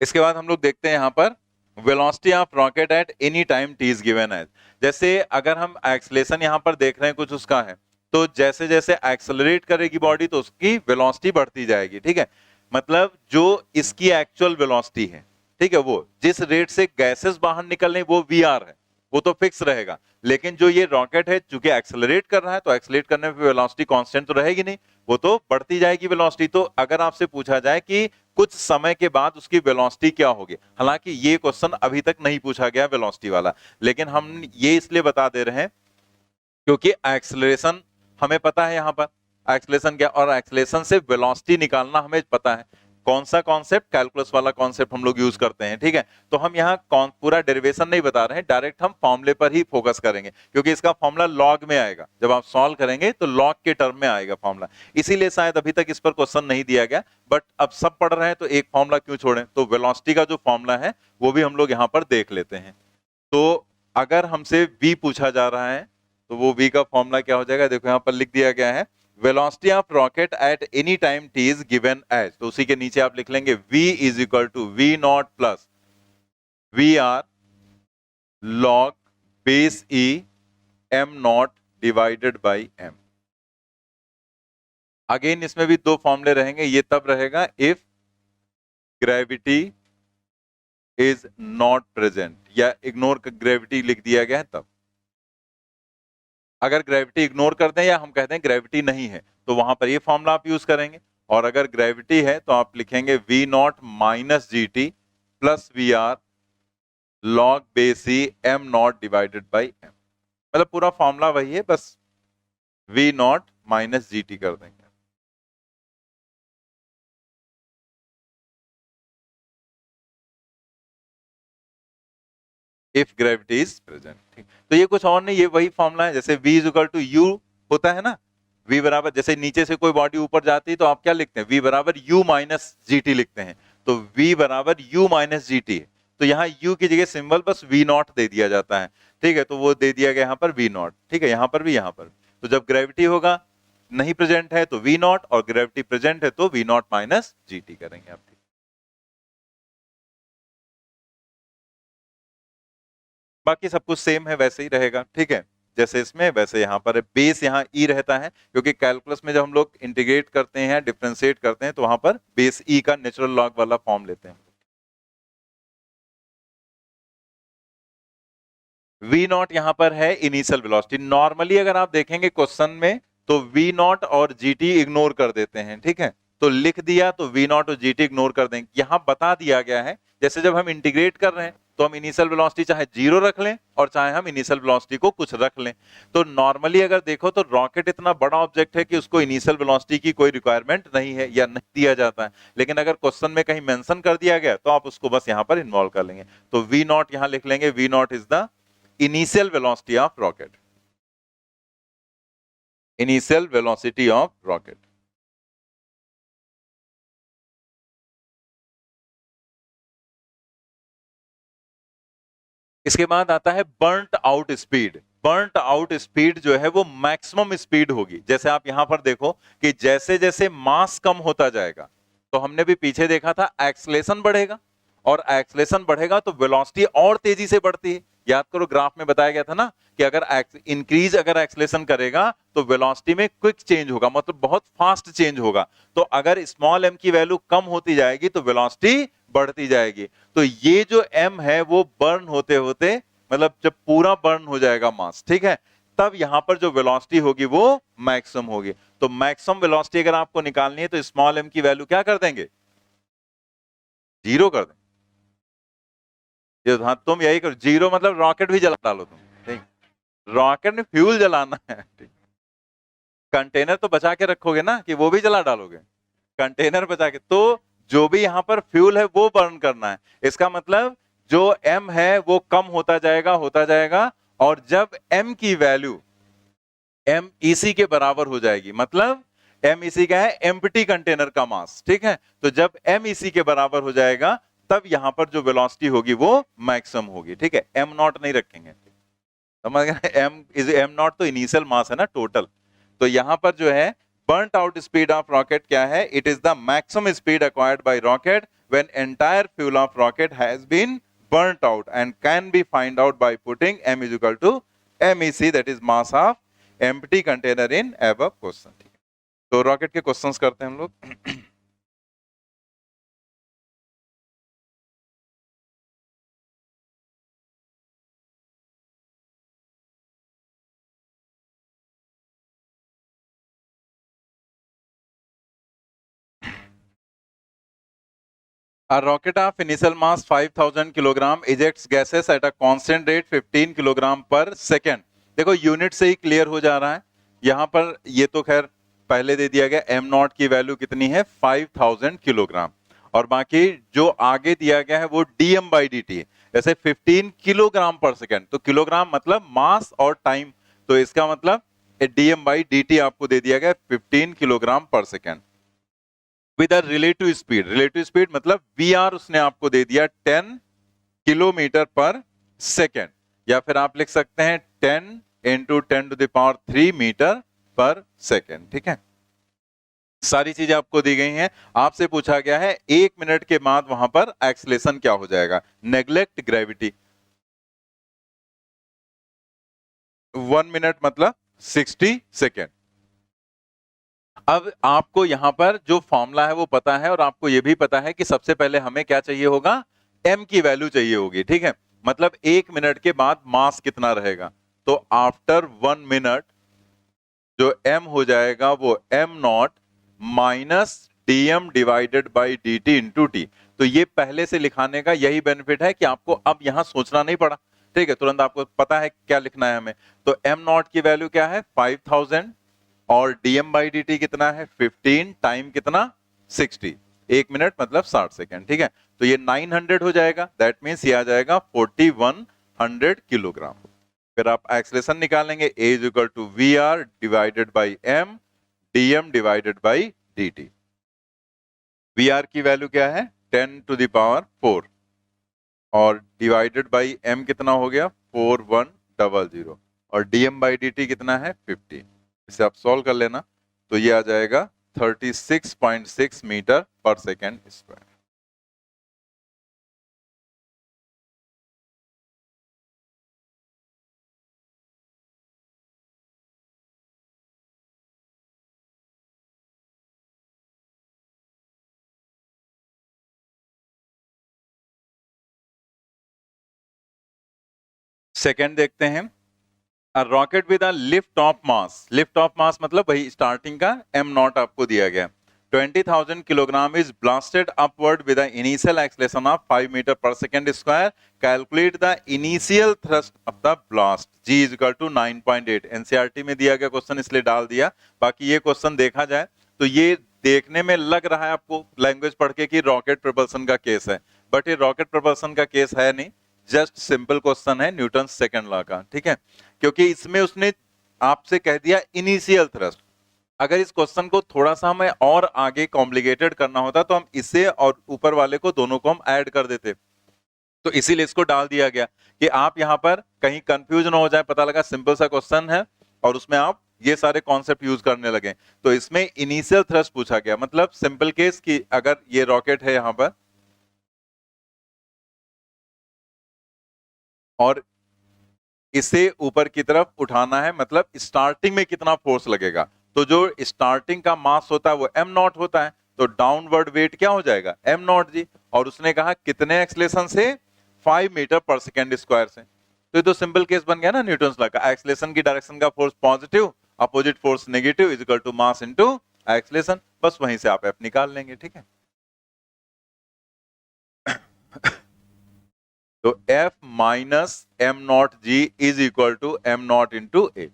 इसके बाद हम लोग देखते हैं यहां पर velocity of rocket at any time t is given as, जैसे अगर हम एक्सलेशन यहां पर देख रहे हैं कुछ उसका है, तो जैसे जैसे एक्सेलरेट करेगी बॉडी तो उसकी वेलोसिटी बढ़ती जाएगी, ठीक है। मतलब जो इसकी एक्चुअल वेलोसिटी है, ठीक है, वो जिस रेट से गैसेस बाहर निकल रही वो वी आर है, वो तो फिक्स रहेगा। लेकिन जो ये रॉकेट है चूंकि एक्सेलरेट कर रहा है, तो एक्सेलरेट करने पे वेलोसिटी कांस्टेंट तो रहेगी नहीं, वो तो बढ़ती जाएगी वेलोसिटी। तो अगर आपसे पूछा जाए कि कुछ समय के बाद उसकी वेलोसिटी क्या होगी, हालांकि ये क्वेश्चन अभी तक नहीं पूछा गया वेलोसिटी वाला, लेकिन हम ये इसलिए बता दे रहे हैं क्योंकि एक्सेलरेशन हमें पता है, यहां पर एक्सेलरेशन क्या, और एक्सेलरेशन से वेलोसिटी निकालना हमें पता है। कौन सा कॉन्सेप्ट, कैलकुलस वाला कॉन्सेप्ट हम लोग यूज करते हैं, ठीक है। तो हम यहाँ पूरा डेरिवेशन नहीं बता रहे हैं, डायरेक्ट हम फॉर्मूले पर ही फोकस करेंगे, क्योंकि इसका फॉर्मूला लॉग में आएगा, जब आप सॉल्व करेंगे तो लॉग के टर्म में आएगा फॉर्मूला, इसीलिए शायद अभी तक इस पर क्वेश्चन नहीं दिया गया। बट अब सब पढ़ रहे हैं तो एक फॉर्मूला क्यों छोड़ें, तो वेलोसिटी का जो फॉर्मूला है वो भी हम लोग यहाँ पर देख लेते हैं। तो अगर हमसे v पूछा जा रहा है, तो वो v का फॉर्मूला क्या हो जाएगा, देखो यहां पर लिख दिया गया है, velocity of rocket at any time t is given as, तो उसी के नीचे आप लिख लेंगे v is equal to v not plus v r log base e m not divided by m। Again इसमें भी दो फॉर्मूले रहेंगे, ये तब रहेगा if gravity is not present, या इग्नोर ग्रेविटी लिख दिया गया है तब। अगर ग्रेविटी इग्नोर कर दें या हम कहते हैं ग्रेविटी नहीं है, तो वहां पर ये फॉर्मूला आप यूज करेंगे, और अगर ग्रेविटी है तो आप लिखेंगे v not minus g t plus v r log base e m not divided by m, मतलब पूरा फॉर्मूला वही है, बस v not minus g t कर देंगे। If gravity is present. ठीक, तो ये कुछ और नहीं, ये वही फॉर्मूला है जैसे v is equal to u होता है ना, v बराबर, जैसे नीचे से कोई बॉडी ऊपर जाती है तो आप क्या लिखते हैं, v बराबर u माइनस जी टी लिखते हैं, तो v बराबर u माइनस जी टी है, तो यहाँ u की जगह सिंबल बस v नॉट दे दिया जाता है। ठीक है, तो वो दे दिया गया यहाँ पर v नॉट। ठीक है, यहाँ पर भी, यहाँ पर, तो जब ग्रेविटी होगा नहीं प्रेजेंट है तो v नॉट, और ग्रेविटी प्रेजेंट है तो v not minus g T करेंगे आप। बाकी सब कुछ सेम है, वैसे ही रहेगा। ठीक है, जैसे इसमें वैसे यहाँ पर बेस यहाँ ई रहता है, क्योंकि कैलकुलस में जब हम लोग इंटीग्रेट करते हैं, डिफरेंशिएट करते हैं, तो वहां पर बेस ई का नेचुरल लॉग वाला फॉर्म लेते हैं। वी नॉट यहाँ पर है इनिशियल वेलोसिटी। नॉर्मली अगर आप देखेंगे क्वेश्चन में तो वी नॉट और जीटी इग्नोर कर देते हैं। ठीक है, तो लिख दिया तो वी नॉट और जीटी इग्नोर कर देंगे। यहाँ बता दिया गया है जैसे जब हम इंटीग्रेट कर रहे हैं तो हम इनिशियल वेलोसिटी चाहे जीरो रख लें और चाहे हम इनिशियल वेलोसिटी को कुछ रख लें। तो नॉर्मली अगर देखो तो रॉकेट इतना बड़ा ऑब्जेक्ट है कि उसको इनिशियल वेलोसिटी की कोई रिक्वायरमेंट नहीं है या नहीं दिया जाता है, लेकिन अगर क्वेश्चन में कहीं मेंशन कर दिया गया तो आप उसको बस यहाँ पर इन्वॉल्व कर लेंगे। तो वी नॉट यहाँ लिख लेंगे, v not is the initial velocity of rocket, initial velocity of rocket। इसके बाद आता है burnt out speed. बर्nt out speed जो है वो मैक्सिमम स्पीड होगी। जैसे आप यहां पर देखो कि जैसे जैसे मास कम होता जाएगा, तो हमने भी पीछे देखा था एक्सलेशन बढ़ेगा, और एक्सलेशन बढ़ेगा तो वेलोसिटी और तेजी से बढ़ती है। याद करो ग्राफ में बताया गया था ना कि अगर इंक्रीज अगर एक्सलेशन करेगा तो वेलोसिटी में क्विक चेंज होगा, मतलब बहुत फास्ट चेंज होगा। तो अगर स्मॉल m की वैल्यू कम होती जाएगी तो वेलोसिटी बढ़ती जाएगी। तो ये जो m है वो बर्न होते होते, मतलब जब पूरा बर्न हो जाएगा मास, ठीक है, तब यहां पर जो वेलोसिटी होगी वो मैक्सिमम होगी। तो मैक्सिमम वेलोसिटी अगर आपको निकालनी है तो स्मॉल m की वैल्यू क्या कर देंगे, जीरो कर देंगे। हाँ, तुम यही करो, जीरो मतलब रॉकेट भी जला डालो तुम। ठीक, रॉकेट में फ्यूल जलाना है। ठीक, कंटेनर तो बचा के रखोगे ना कि वो भी जला डालोगे, कंटेनर बचा के। तो जो भी यहाँ पर फ्यूल है वो बर्न करना है। इसका मतलब जो m है वो कम होता जाएगा, होता जाएगा, और जब m की वैल्यू m इसी के बराबर हो जाएगी, मतलब m इसी का है एम्प्टी कंटेनर का मास। ठीक है, तो जब m इसी के बराबर हो जाएगा तब यहां पर जो वेलोसिटी होगी वो मैक्सिमम होगी। ठीक है, m नॉट नहीं रखेंगे, समझ गए, m नॉट तो इनिशियल मास है ना टोटल। तो यहां पर जो है burnt out speed of rocket क्या है, it is the maximum speed acquired by rocket when entire fuel of rocket has been burnt out and can be find out by putting m is equal to MEC, that is mass of empty container in above question। तो rocket के questions करते हैं हम लोग। A rocket of initial mass 5000 kilogram ejects gases at a constant rate 15 kilogram पर second. देखो unit से ही clear हो जा रहा है। यहां पर ये तो खैर पहले दे दिया गया, m नॉट की वैल्यू कितनी है 5000 किलोग्राम, और बाकी जो आगे दिया गया है वो dm by dt है। जैसे 15 किलोग्राम पर सेकेंड, तो किलोग्राम मतलब मास और टाइम, तो इसका मतलब dm by dt आपको दे दिया गया 15 किलोग्राम पर second with a relative speed. Relative speed मतलब वी उसने आपको दे दिया 10 किलोमीटर पर सेकेंड, या फिर आप लिख सकते हैं 10 इंटू 10⁻³ मीटर पर सेकेंड। ठीक है, सारी चीजें आपको दी गई हैं। आपसे पूछा गया है 1 मिनट के बाद वहां पर एक्सलेशन क्या हो जाएगा, नेग्लेक्ट ग्रेविटी। 1 मिनट मतलब 60 सेकेंड। अब आपको यहां पर जो फॉर्मूला है वो पता है, और आपको यह भी पता है कि सबसे पहले हमें क्या चाहिए होगा, m की वैल्यू चाहिए होगी। ठीक है, मतलब 1 मिनट के बाद मास कितना रहेगा, तो आफ्टर 1 मिनट जो m हो जाएगा वो m not minus dm divided by dt into T. तो ये पहले से लिखाने का यही बेनिफिट है कि आपको अब यहां सोचना नहीं पड़ा। ठीक है, तुरंत आपको पता है क्या लिखना है हमें। तो m नॉट की वैल्यू क्या है 5000, और dm by dt कितना है 15, टाइम कितना 60, 1 मिनट मतलब 60 सेकेंड। ठीक है, तो ये 900 हो जाएगा, दैट मीन्स ये आ जाएगा 41 100 किलोग्राम। फिर आप एक्सेलरेशन निकालेंगे, a is equal to v r divided by m dm divided by dt। V r की वैल्यू क्या है 10 टू द पावर 4 और डिवाइडेड बाई m कितना हो गया 4100 और dm बाई dt कितना है 50। इसे आप सॉल्व कर लेना तो ये आ जाएगा 36.6 metre per second square. Second देखते हैं, A rocket with a lift off mass मतलब वही स्टार्टिंग का m नॉट आपको दिया गया 20,000 kilogram is blasted upward with the initial acceleration of 5 metre per second square. Calculate the initial thrust of the blast g is equal to 9.8। NCERT में दिया गया question इसलिए डाल दिया। बाकी ये क्वेश्चन देखा जाए तो ये देखने में लग रहा है आपको लैंग्वेज पढ़ के कि रॉकेट प्रपल्सन का केस है, बट ये रॉकेट प्रपल्सन का केस है नहीं, जस्ट सिंपल क्वेश्चन है न्यूटन सेकंड लॉ का। ठीक है, क्योंकि इसमें उसने आपसे कह दिया इनिशियल थ्रस्ट। अगर इस क्वेश्चन को थोड़ा सा हमें और आगे कॉम्प्लिकेटेड करना होता तो हम इसे और ऊपर वाले को दोनों को हम ऐड कर देते, तो इसीलिए इसको डाल दिया गया कि आप यहां पर कहीं कंफ्यूजन हो जाए। पता लगा सिंपल सा क्वेश्चन है और उसमें आप ये सारे कॉन्सेप्ट यूज करने लगे, तो इसमें इनिशियल थ्रस्ट पूछा गया। मतलब सिंपल केस कि अगर ये रॉकेट है यहां पर और इसे ऊपर की तरफ उठाना है, मतलब स्टार्टिंग में कितना फोर्स लगेगा, तो जो स्टार्टिंग का मास होता है वो m नॉट होता है, तो डाउनवर्ड वेट क्या हो जाएगा m नॉट जी। और उसने कहा कितने एक्सलेशन से 5 मीटर पर सेकेंड स्क्वायर से, तो ये तो सिंपल केस बन गया ना न्यूटन लॉ का। एक्सलेशन की डायरेक्शन का force positive, opposite force negative is equal to mass into acceleration. बस वहीं से आप f निकाल लेंगे। ठीक है, तो F minus m not g is equal to m not into a.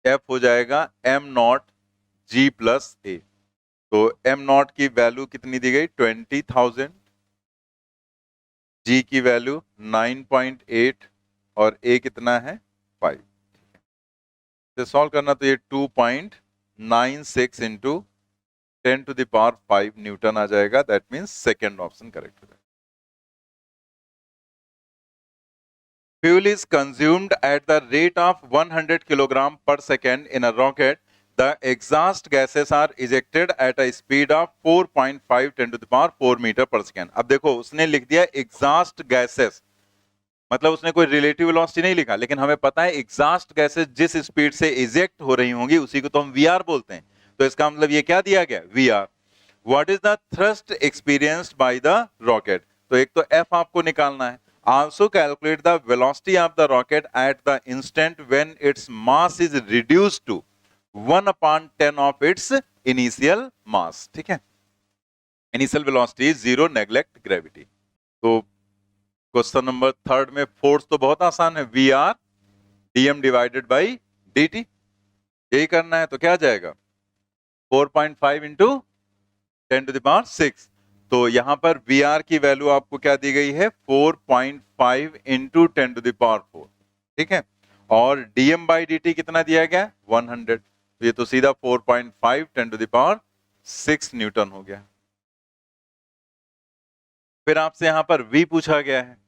F हो जाएगा m not g plus a. तो m नॉट की वैल्यू कितनी दी गई 20,000, g की वैल्यू 9.8 और a कितना है 5। तो सॉल्व करना तो ये 2.96 into 10 to the power 5 newton आ जाएगा। That means second option correct है। Fuel is consumed at the rate of 100 kilogram per second in a rocket. The exhaust gases are ejected at a speed of 4.5 10 to the power 4 metre per second. अब देखो उसने लिख दिया exhaust gases, मतलब उसने कोई relative velocity नहीं लिखा, लेकिन हमें पता है एग्जॉस्ट गैसेस जिस स्पीड से इजेक्ट हो रही होंगी उसी को तो हम वीआर बोलते हैं। तो इसका मतलब ये क्या दिया गया VR. What is the thrust experienced by the rocket, तो एक तो एफ आपको निकालना है। Also calculate the velocity of the rocket at the instant when its mass is reduced to 1/10 of its initial mass। ठीक है, initial velocity is 0, neglect gravity। तो question number third में फोर्स तो बहुत आसान है, v r dm divided by dt, यही करना है। तो क्या आ जाएगा 4.5 इंटू 10 टू द पावर 6। तो यहां पर Vr की वैल्यू आपको क्या दी गई है 4.5 इंटू 10 टू द पावर 4। ठीक है, और dm बाई dt कितना दिया गया 100, तो ये तो सीधा 4.5 10 टू द पावर 6 न्यूटन हो गया। फिर आपसे यहां पर v पूछा गया है।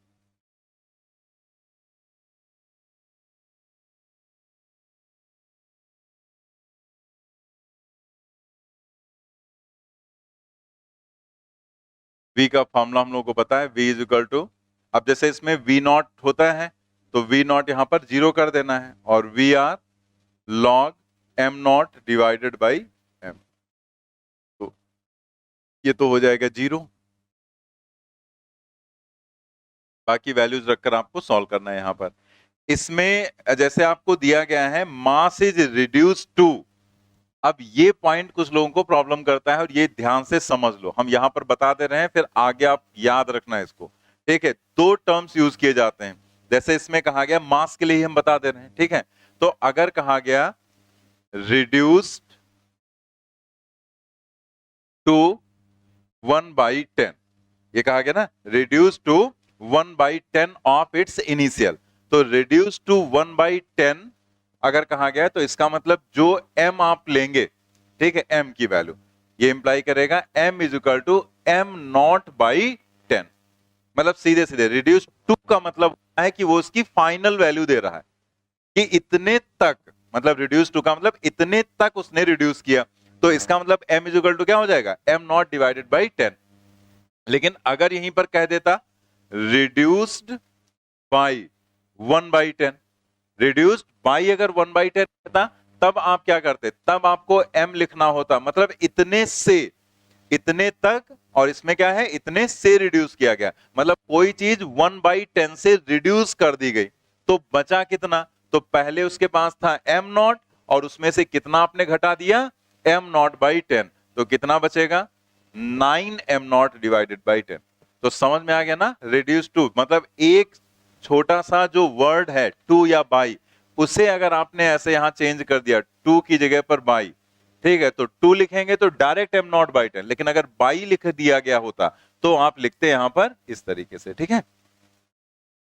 v का फॉर्मूला हम लोगों को पता है, v इज इक्वल टू, अब जैसे इसमें v नॉट होता है तो v नॉट यहां पर 0 कर देना है, और v r log m not divided by m, तो ये तो हो जाएगा 0। बाकी वैल्यूज रखकर आपको सॉल्व करना है। यहां पर इसमें जैसे आपको दिया गया है मास इज रिड्यूस टू, अब ये पॉइंट कुछ लोगों को प्रॉब्लम करता है और ये ध्यान से समझ लो, हम यहां पर बता दे रहे हैं, फिर आगे आप याद रखना है इसको। ठीक है, दो टर्म्स यूज किए जाते हैं, जैसे इसमें कहा गया मास के लिए ही हम बता दे रहे हैं। ठीक है, तो अगर कहा गया रिड्यूस्ड टू 1/10, ये कहा गया ना reduce to 1/10 of its initial. तो रिड्यूस टू 1/10 अगर कहा गया है तो इसका मतलब जो m आप लेंगे, ठीक है, m की वैल्यू ये इंप्लाई करेगा m is equal to m0/10। मतलब सीधे सीधे रिड्यूस टू का मतलब है कि वो उसकी फाइनल वैल्यू दे रहा है कि इतने तक, मतलब रिड्यूस टू का मतलब इतने तक उसने रिड्यूस किया। तो इसका मतलब m इज इक्वल टू क्या हो जाएगा, m0 डिवाइडेड बाई 10। लेकिन अगर यहीं पर कह देता रिड्यूस्ड बाई 1/10, रिड्यूस्ड बाई अगर 1/10 था तब आप क्या करते, तब आपको m लिखना होता, मतलब इतने से इतने तक, और इसमें क्या है, इतने से रिड्यूस किया गया, मतलब कोई चीज 1/10 से रिड्यूस कर दी गई तो बचा कितना। तो पहले उसके पास था m0 और उसमें से कितना आपने घटा दिया, m0/10, तो कितना बचेगा 9m0 डिवाइडेड बाई 10। तो समझ में आ गया ना, रिड्यूस टू मतलब एक छोटा सा जो वर्ड है टू या बाई, उसे अगर आपने ऐसे यहां चेंज कर दिया टू की जगह पर बाई, ठीक है, तो टू लिखेंगे तो डायरेक्ट m0/10, लेकिन अगर बाई लिख दिया गया होता तो आप लिखते यहां पर इस तरीके से, ठीक है।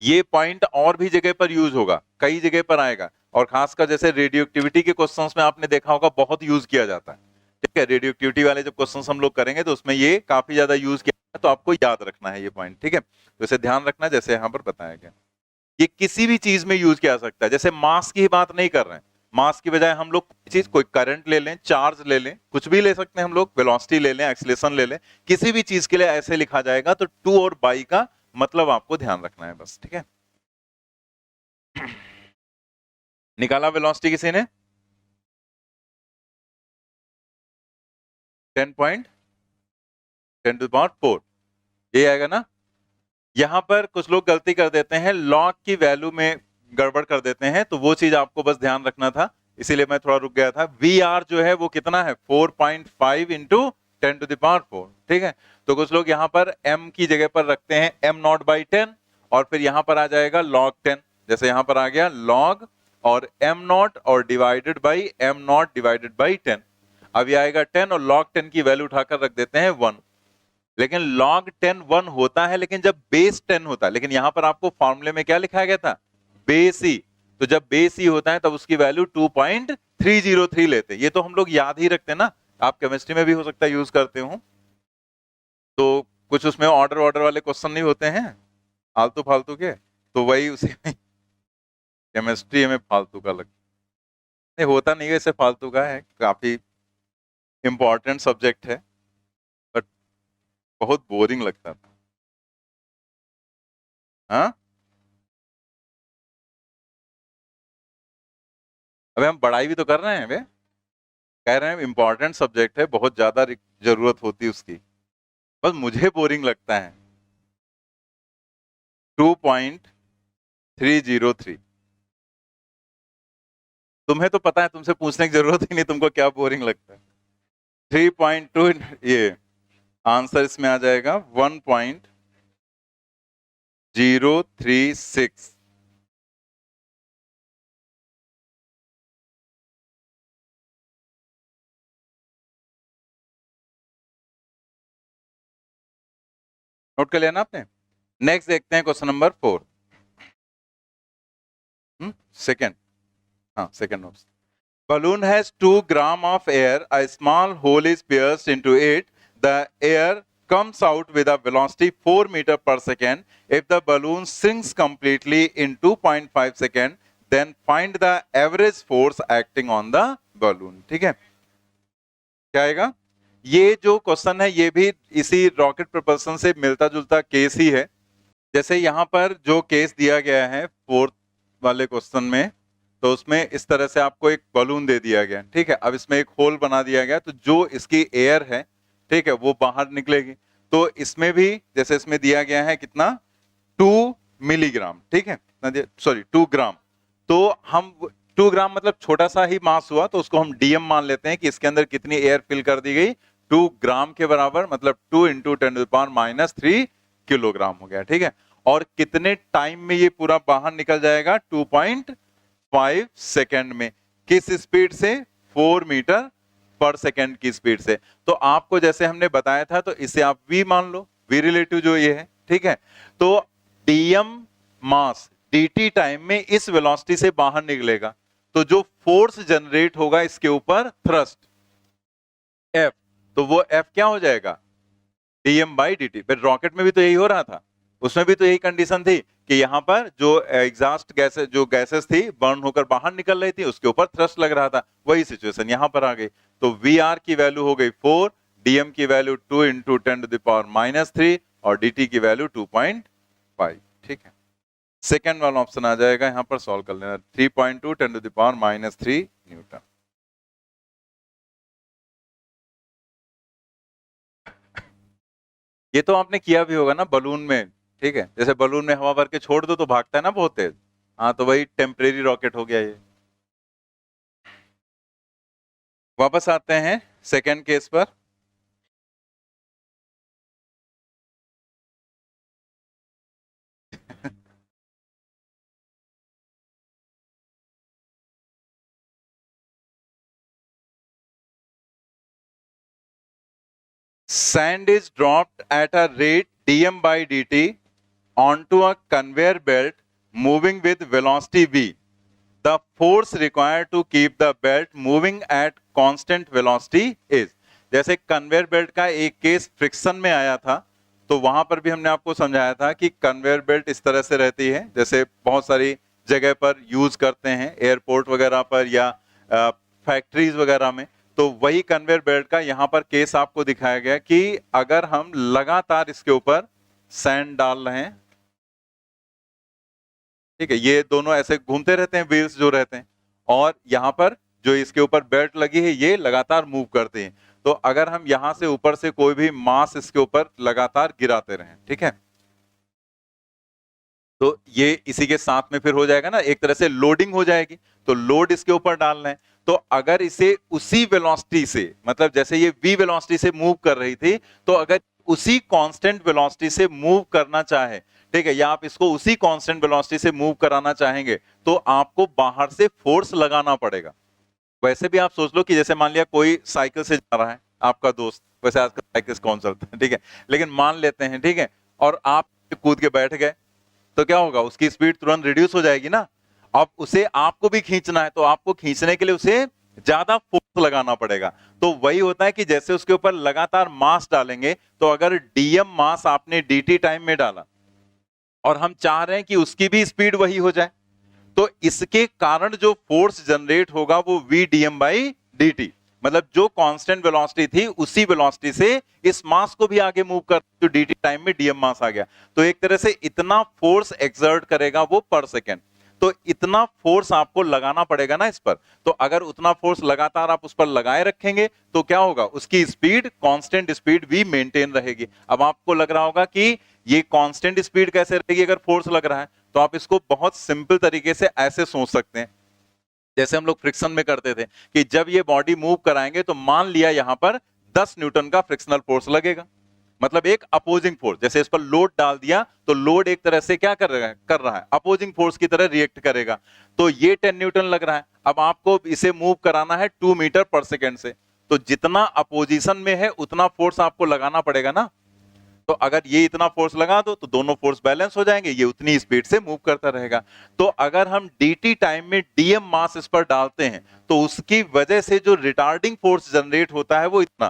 ये पॉइंट और भी जगह पर यूज होगा, कई जगह पर आएगा, और खासकर जैसे रेडियो एक्टिविटी के क्वेश्चंस में आपने देखा होगा बहुत यूज किया जाता है, ठीक है। रेडियो एक्टिविटी वाले जब क्वेश्चंस हम लोग करेंगे तो उसमें ये काफी ज्यादा यूज किया है, तो आपको याद रखना है ये पॉइंट, ठीक है। तो इसे ध्यान रखना जैसे यहां पर बताया गया। ये किसी भी चीज में यूज किया जा सकता है, जैसे मास की बात नहीं कर रहे हैं, मास की बजाय हम लोग चीज कोई करंट ले लें, चार्ज ले लें, कुछ भी ले सकते हैं हम लोग, वेलोसिटी ले लें, एक्सीलरेशन ले लें, किसी भी चीज के लिए ऐसे लिखा जाएगा। तो टू और बाई का मतलब आपको ध्यान रखना है बस, ठीक है। निकाला वेलोसिटी किसी ने 10.10⁴ ये आएगा ना। यहां पर कुछ लोग गलती कर देते हैं, लॉग की वैल्यू में गड़बड़ कर देते हैं, तो वो चीज आपको बस ध्यान रखना था, इसीलिए मैं थोड़ा रुक गया था। VR जो है वो कितना है 4.5 इंटू 10⁴, ठीक है। तो कुछ लोग यहां पर m की जगह पर रखते हैं m0/10 और फिर यहां पर आ जाएगा log 10, जैसे यहां पर आ गया log और m0 और divided by m0 divided by 10। अब ये आएगा 10 और log 10 की वैल्यू उठाकर रख देते हैं 1। लेकिन log 10 1 होता है लेकिन जब बेस 10 होता है, लेकिन यहां पर आपको फॉर्मूले में क्या लिखा गया था, बेस ही। तो जब बेस ही होता है तब उसकी वैल्यू 2.303 लेते हैं। ये तो हम लोग याद ही रखते हैं ना, आप केमिस्ट्री में भी हो सकता है यूज करते हो। तो कुछ उसमें ऑर्डर ऑर्डर वाले क्वेश्चन नहीं होते हैं फालतू फालतू के, तो वही उसी में केमिस्ट्री में फालतू का लगता नहीं, होता नहीं है ऐसे फालतू का, है काफी इंपॉर्टेंट सब्जेक्ट है, बट बहुत बोरिंग लगता था। हाँ, अबे हम पढ़ाई भी तो कर रहे हैं, वे कह रहे हैं इंपॉर्टेंट सब्जेक्ट है, बहुत ज्यादा जरूरत होती है उसकी, बस मुझे बोरिंग लगता है। 2.303 तुम्हें तो पता है, तुमसे पूछने की जरूरत ही नहीं तुमको क्या बोरिंग लगता है। 3.2 ये आंसर इसमें आ जाएगा 1.036। नोट कर लिया ना आपने। नेक्स्ट देखते हैं क्वेश्चन नंबर 4, सेकेंड, हाँ second notes. Balloon has 2 grams of air. A small hole is pierced into it. The air comes out with a velocity 4 meters per second. If the balloon sinks completely in 2.5 seconds, then find the average force acting on the balloon. ठीक है, क्या आएगा? ये जो question है ये भी इसी रॉकेट प्रपल्सन से मिलता जुलता केस ही है। जैसे यहाँ पर जो केस दिया गया है फोर्थ वाले क्वेश्चन में, तो उसमें इस तरह से आपको एक बलून दे दिया गया, ठीक है। अब इसमें एक होल बना दिया गया, तो जो इसकी एयर है, ठीक है, वो बाहर निकलेगी। तो इसमें भी जैसे इसमें दिया गया है कितना 2 मिलीग्राम, ठीक है, सॉरी 2 ग्राम। तो हम 2 ग्राम मतलब छोटा सा ही मास हुआ, तो उसको हम डीएम मान लेते हैं कि इसके अंदर कितनी एयर फिल कर दी गई 2 ग्राम के बराबर, मतलब 2 इंटू 10⁻³ किलोग्राम हो गया, ठीक है। और कितने टाइम में ये पूरा बाहर निकल जाएगा 2.5 सेकेंड में, किस स्पीड से 4 मीटर पर सेकेंड की स्पीड से। तो आपको जैसे हमने बताया था, तो इसे आप v मान लो, v रिलेटिव जो ये है, ठीक है। तो dm मास dt टाइम में इस वेलोसिटी से बाहर निकलेगा, तो जो फोर्स जनरेट होगा इसके ऊपर थ्रस्ट F, तो वो F क्या हो जाएगा, dm बाई dt। फिर रॉकेट में भी तो यही हो रहा था, उसमें भी तो यही कंडीशन थी कि यहां पर जो एग्जॉस्ट गैसेस, जो गैसेस थी बर्न होकर बाहर निकल रही थी, उसके ऊपर थ्रस्ट लग रहा था। वही सिचुएशन यहां पर आ गई। तो Vr की वैल्यू हो गई 4, dm की वैल्यू 2 इंटू 10⁻³ और dt की वैल्यू 2.5। ठीक है, सेकेंड वाला ऑप्शन आ जाएगा, यहां पर सॉल्व कर लेना। 3.2 10⁻³ न्यूटन। ये तो आपने किया भी होगा ना बलून में, ठीक है, जैसे बलून में हवा भर के छोड़ दो तो भागता है ना बहुत तेज, हाँ, तो वही टेम्परेरी रॉकेट हो गया ये। वापस आते हैं सेकेंड केस पर। Sand is dropped at a rate dm by dt onto a conveyor belt moving with velocity v. The force required to keep the belt moving at constant velocity is। जैसे conveyor belt का एक case friction में आया था, तो वहां पर भी हमने आपको समझाया था कि कन्वेयर बेल्ट इस तरह से रहती है, जैसे बहुत सारी जगह पर यूज करते हैं, एयरपोर्ट वगैरह पर या फैक्ट्रीज वगैरह में। तो वही कन्वेयर बेल्ट का यहाँ पर केस आपको दिखाया गया कि अगर हम लगातार इसके ऊपर सैंड डाल रहे हैं, ठीक है, ये दोनों ऐसे घूमते रहते हैं, व्हील्स जो रहते हैं, और यहाँ पर जो इसके ऊपर बेल्ट लगी है ये लगातार मूव करते हैं। तो अगर हम यहां से ऊपर से कोई भी मास इसके ऊपर लगातार गिराते रहें, ठीक है, तो ये इसी के साथ में फिर हो जाएगा ना, एक तरह से लोडिंग हो जाएगी। तो लोड इसके ऊपर डालना है, तो अगर इसे उसी वेलोसिटी से, मतलब जैसे ये v वेलोसिटी से मूव कर रही थी, तो अगर उसी कांस्टेंट वेलोसिटी से मूव करना चाहे, ठीक है, या आप इसको उसी कांस्टेंट वेलोसिटी से मूव कराना चाहेंगे, तो आपको बाहर से फोर्स लगाना पड़ेगा। वैसे भी आप सोच लो कि जैसे मान लिया कोई साइकिल से जा रहा है, आपका दोस्त, वैसे आजकल साइकिल कौन चलता है, ठीक है, लेकिन मान लेते हैं, ठीक है, और आप कूद के बैठ गए, तो क्या होगा, उसकी स्पीड तुरंत रिड्यूस हो जाएगी ना। अब उसे आपको भी खींचना है, तो आपको खींचने के लिए उसे ज्यादा फोर्स लगाना पड़ेगा। तो वही होता है कि जैसे उसके ऊपर लगातार मास डालेंगे, तो अगर डीएम मास आपने डीटी टाइम में डाला और हम चाह रहे हैं कि उसकी भी स्पीड वही हो जाए, तो इसके कारण जो फोर्स जनरेट होगा वो v dm बाई dt, मतलब जो कांस्टेंट वेलोसिटी थी उसी वेलोसिटी से इस मास को भी आगे मूव कर, तो dt टाइम में dm मास आ गया। तो एक तरह से इतना फोर्स एक्सर्ट करेगा वो पर सेकेंड, तो इतना फोर्स आपको लगाना पड़ेगा ना इस पर। तो अगर उतना फोर्स लगातार आप उस पर लगाए रखेंगे तो क्या होगा, उसकी स्पीड, कांस्टेंट स्पीड भी मेंटेन रहेगी। अब आपको लग रहा होगा कि ये कांस्टेंट स्पीड कैसे रहेगी अगर फोर्स लग रहा है, तो आप इसको बहुत सिंपल तरीके से ऐसे सोच सकते हैं, जैसे हम लोग फ्रिक्शन में करते थे कि जब ये बॉडी मूव कराएंगे तो मान लिया यहां पर 10 न्यूटन का फ्रिक्शनल फोर्स लगेगा, मतलब एक अपोजिंग फोर्स, जैसे इस पर लोड डाल दिया तो लोड एक तरह से क्या कर रहा है, अपोजिंग फोर्स की तरह रिएक्ट करेगा। तो ये 10 न्यूटन लग रहा है, अब आपको इसे मूव कराना है 2 मीटर पर सेकेंड से, तो जितना अपोजिशन में है उतना फोर्स आपको लगाना पड़ेगा ना। तो अगर ये इतना फोर्स लगा दो तो दोनों फोर्स बैलेंस हो जाएंगे, ये उतनी स्पीड से मूव करता रहेगा। तो अगर हम dt टाइम में dm मास इस पर डालते हैं तो उसकी वजह से जो रिटार्डिंग फोर्स जनरेट होता है वो इतना,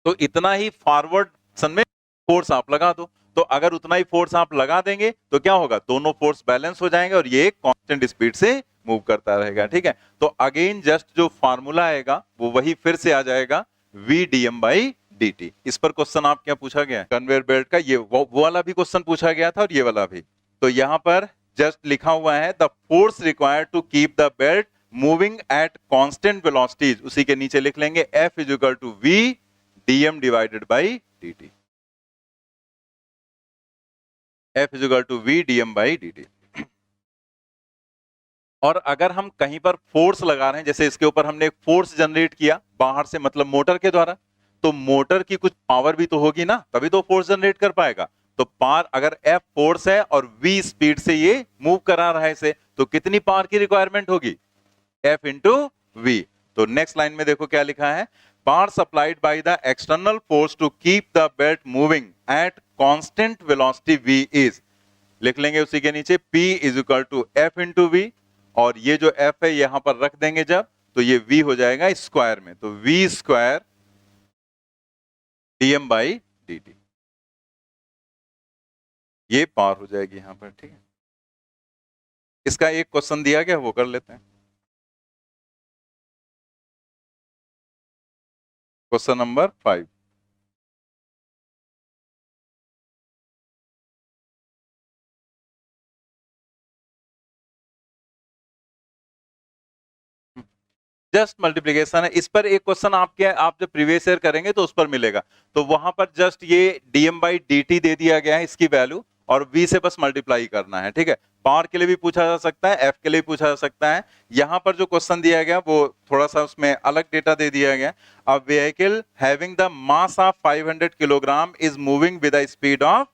तो इतना ही फॉरवर्ड में फोर्स आप लगा दो। तो अगर उतना ही फोर्स आप लगा देंगे तो क्या होगा, दोनों फोर्स बैलेंस हो जाएंगे और ये कांस्टेंट स्पीड से मूव करता रहेगा। ठीक है, तो अगेन जस्ट जो फार्मूला आएगा वो वही फिर से आ जाएगा v dm बाई dt। इस पर क्वेश्चन आप क्या पूछा गया, कन्वेयर बेल्ट का ये वो वाला भी क्वेश्चन पूछा गया था और ये वाला भी। तो यहां पर जस्ट लिखा हुआ है the force required to keep the belt moving at constant velocities, उसी के नीचे लिख लेंगे F is equal to v dm divided by dt। F is equal to v dm by dt। और अगर हम कहीं पर फोर्स लगा रहे हैं, जैसे इसके ऊपर हमने एक फोर्स जनरेट किया बाहर से, मतलब मोटर के द्वारा, तो मोटर की कुछ पावर भी तो होगी ना, तभी तो फोर्स जनरेट कर पाएगा। तो पावर, अगर F फोर्स है और V स्पीड से ये मूव करा रहा है इसे, तो कितनी पावर की रिक्वायरमेंट होगी, F इंटू V। तो नेक्स्ट लाइन में देखो क्या लिखा है, power supplied by the external force to keep the belt moving at constant velocity V is, लिख लेंगे उसी के नीचे P is equal to f into v, और ये जो F है यहां पर रख देंगे जब, तो ये V हो जाएगा स्क्वायर में, तो V square dm by dt, ये पावर हो जाएगी यहां पर। ठीक है, इसका एक क्वेश्चन दिया गया, वो कर लेते हैं। क्वेश्चन नंबर 5, जस्ट मल्टीप्लीकेशन है। इस पर एक क्वेश्चन आपके, आप जब प्रीवियस ईयर करेंगे तो उस पर मिलेगा, तो वहां पर जस्ट ये dm बाई dt दे दिया गया है इसकी वैल्यू, और v से बस मल्टीप्लाई करना है। ठीक है, पावर के लिए भी पूछा जा सकता है, f के लिए भी पूछा जा सकता है। यहां पर जो क्वेश्चन दिया गया वो थोड़ा सा उसमें अलग डेटा दे दिया गया। A vehicle having the mass of 500 kilogram is moving with a speed of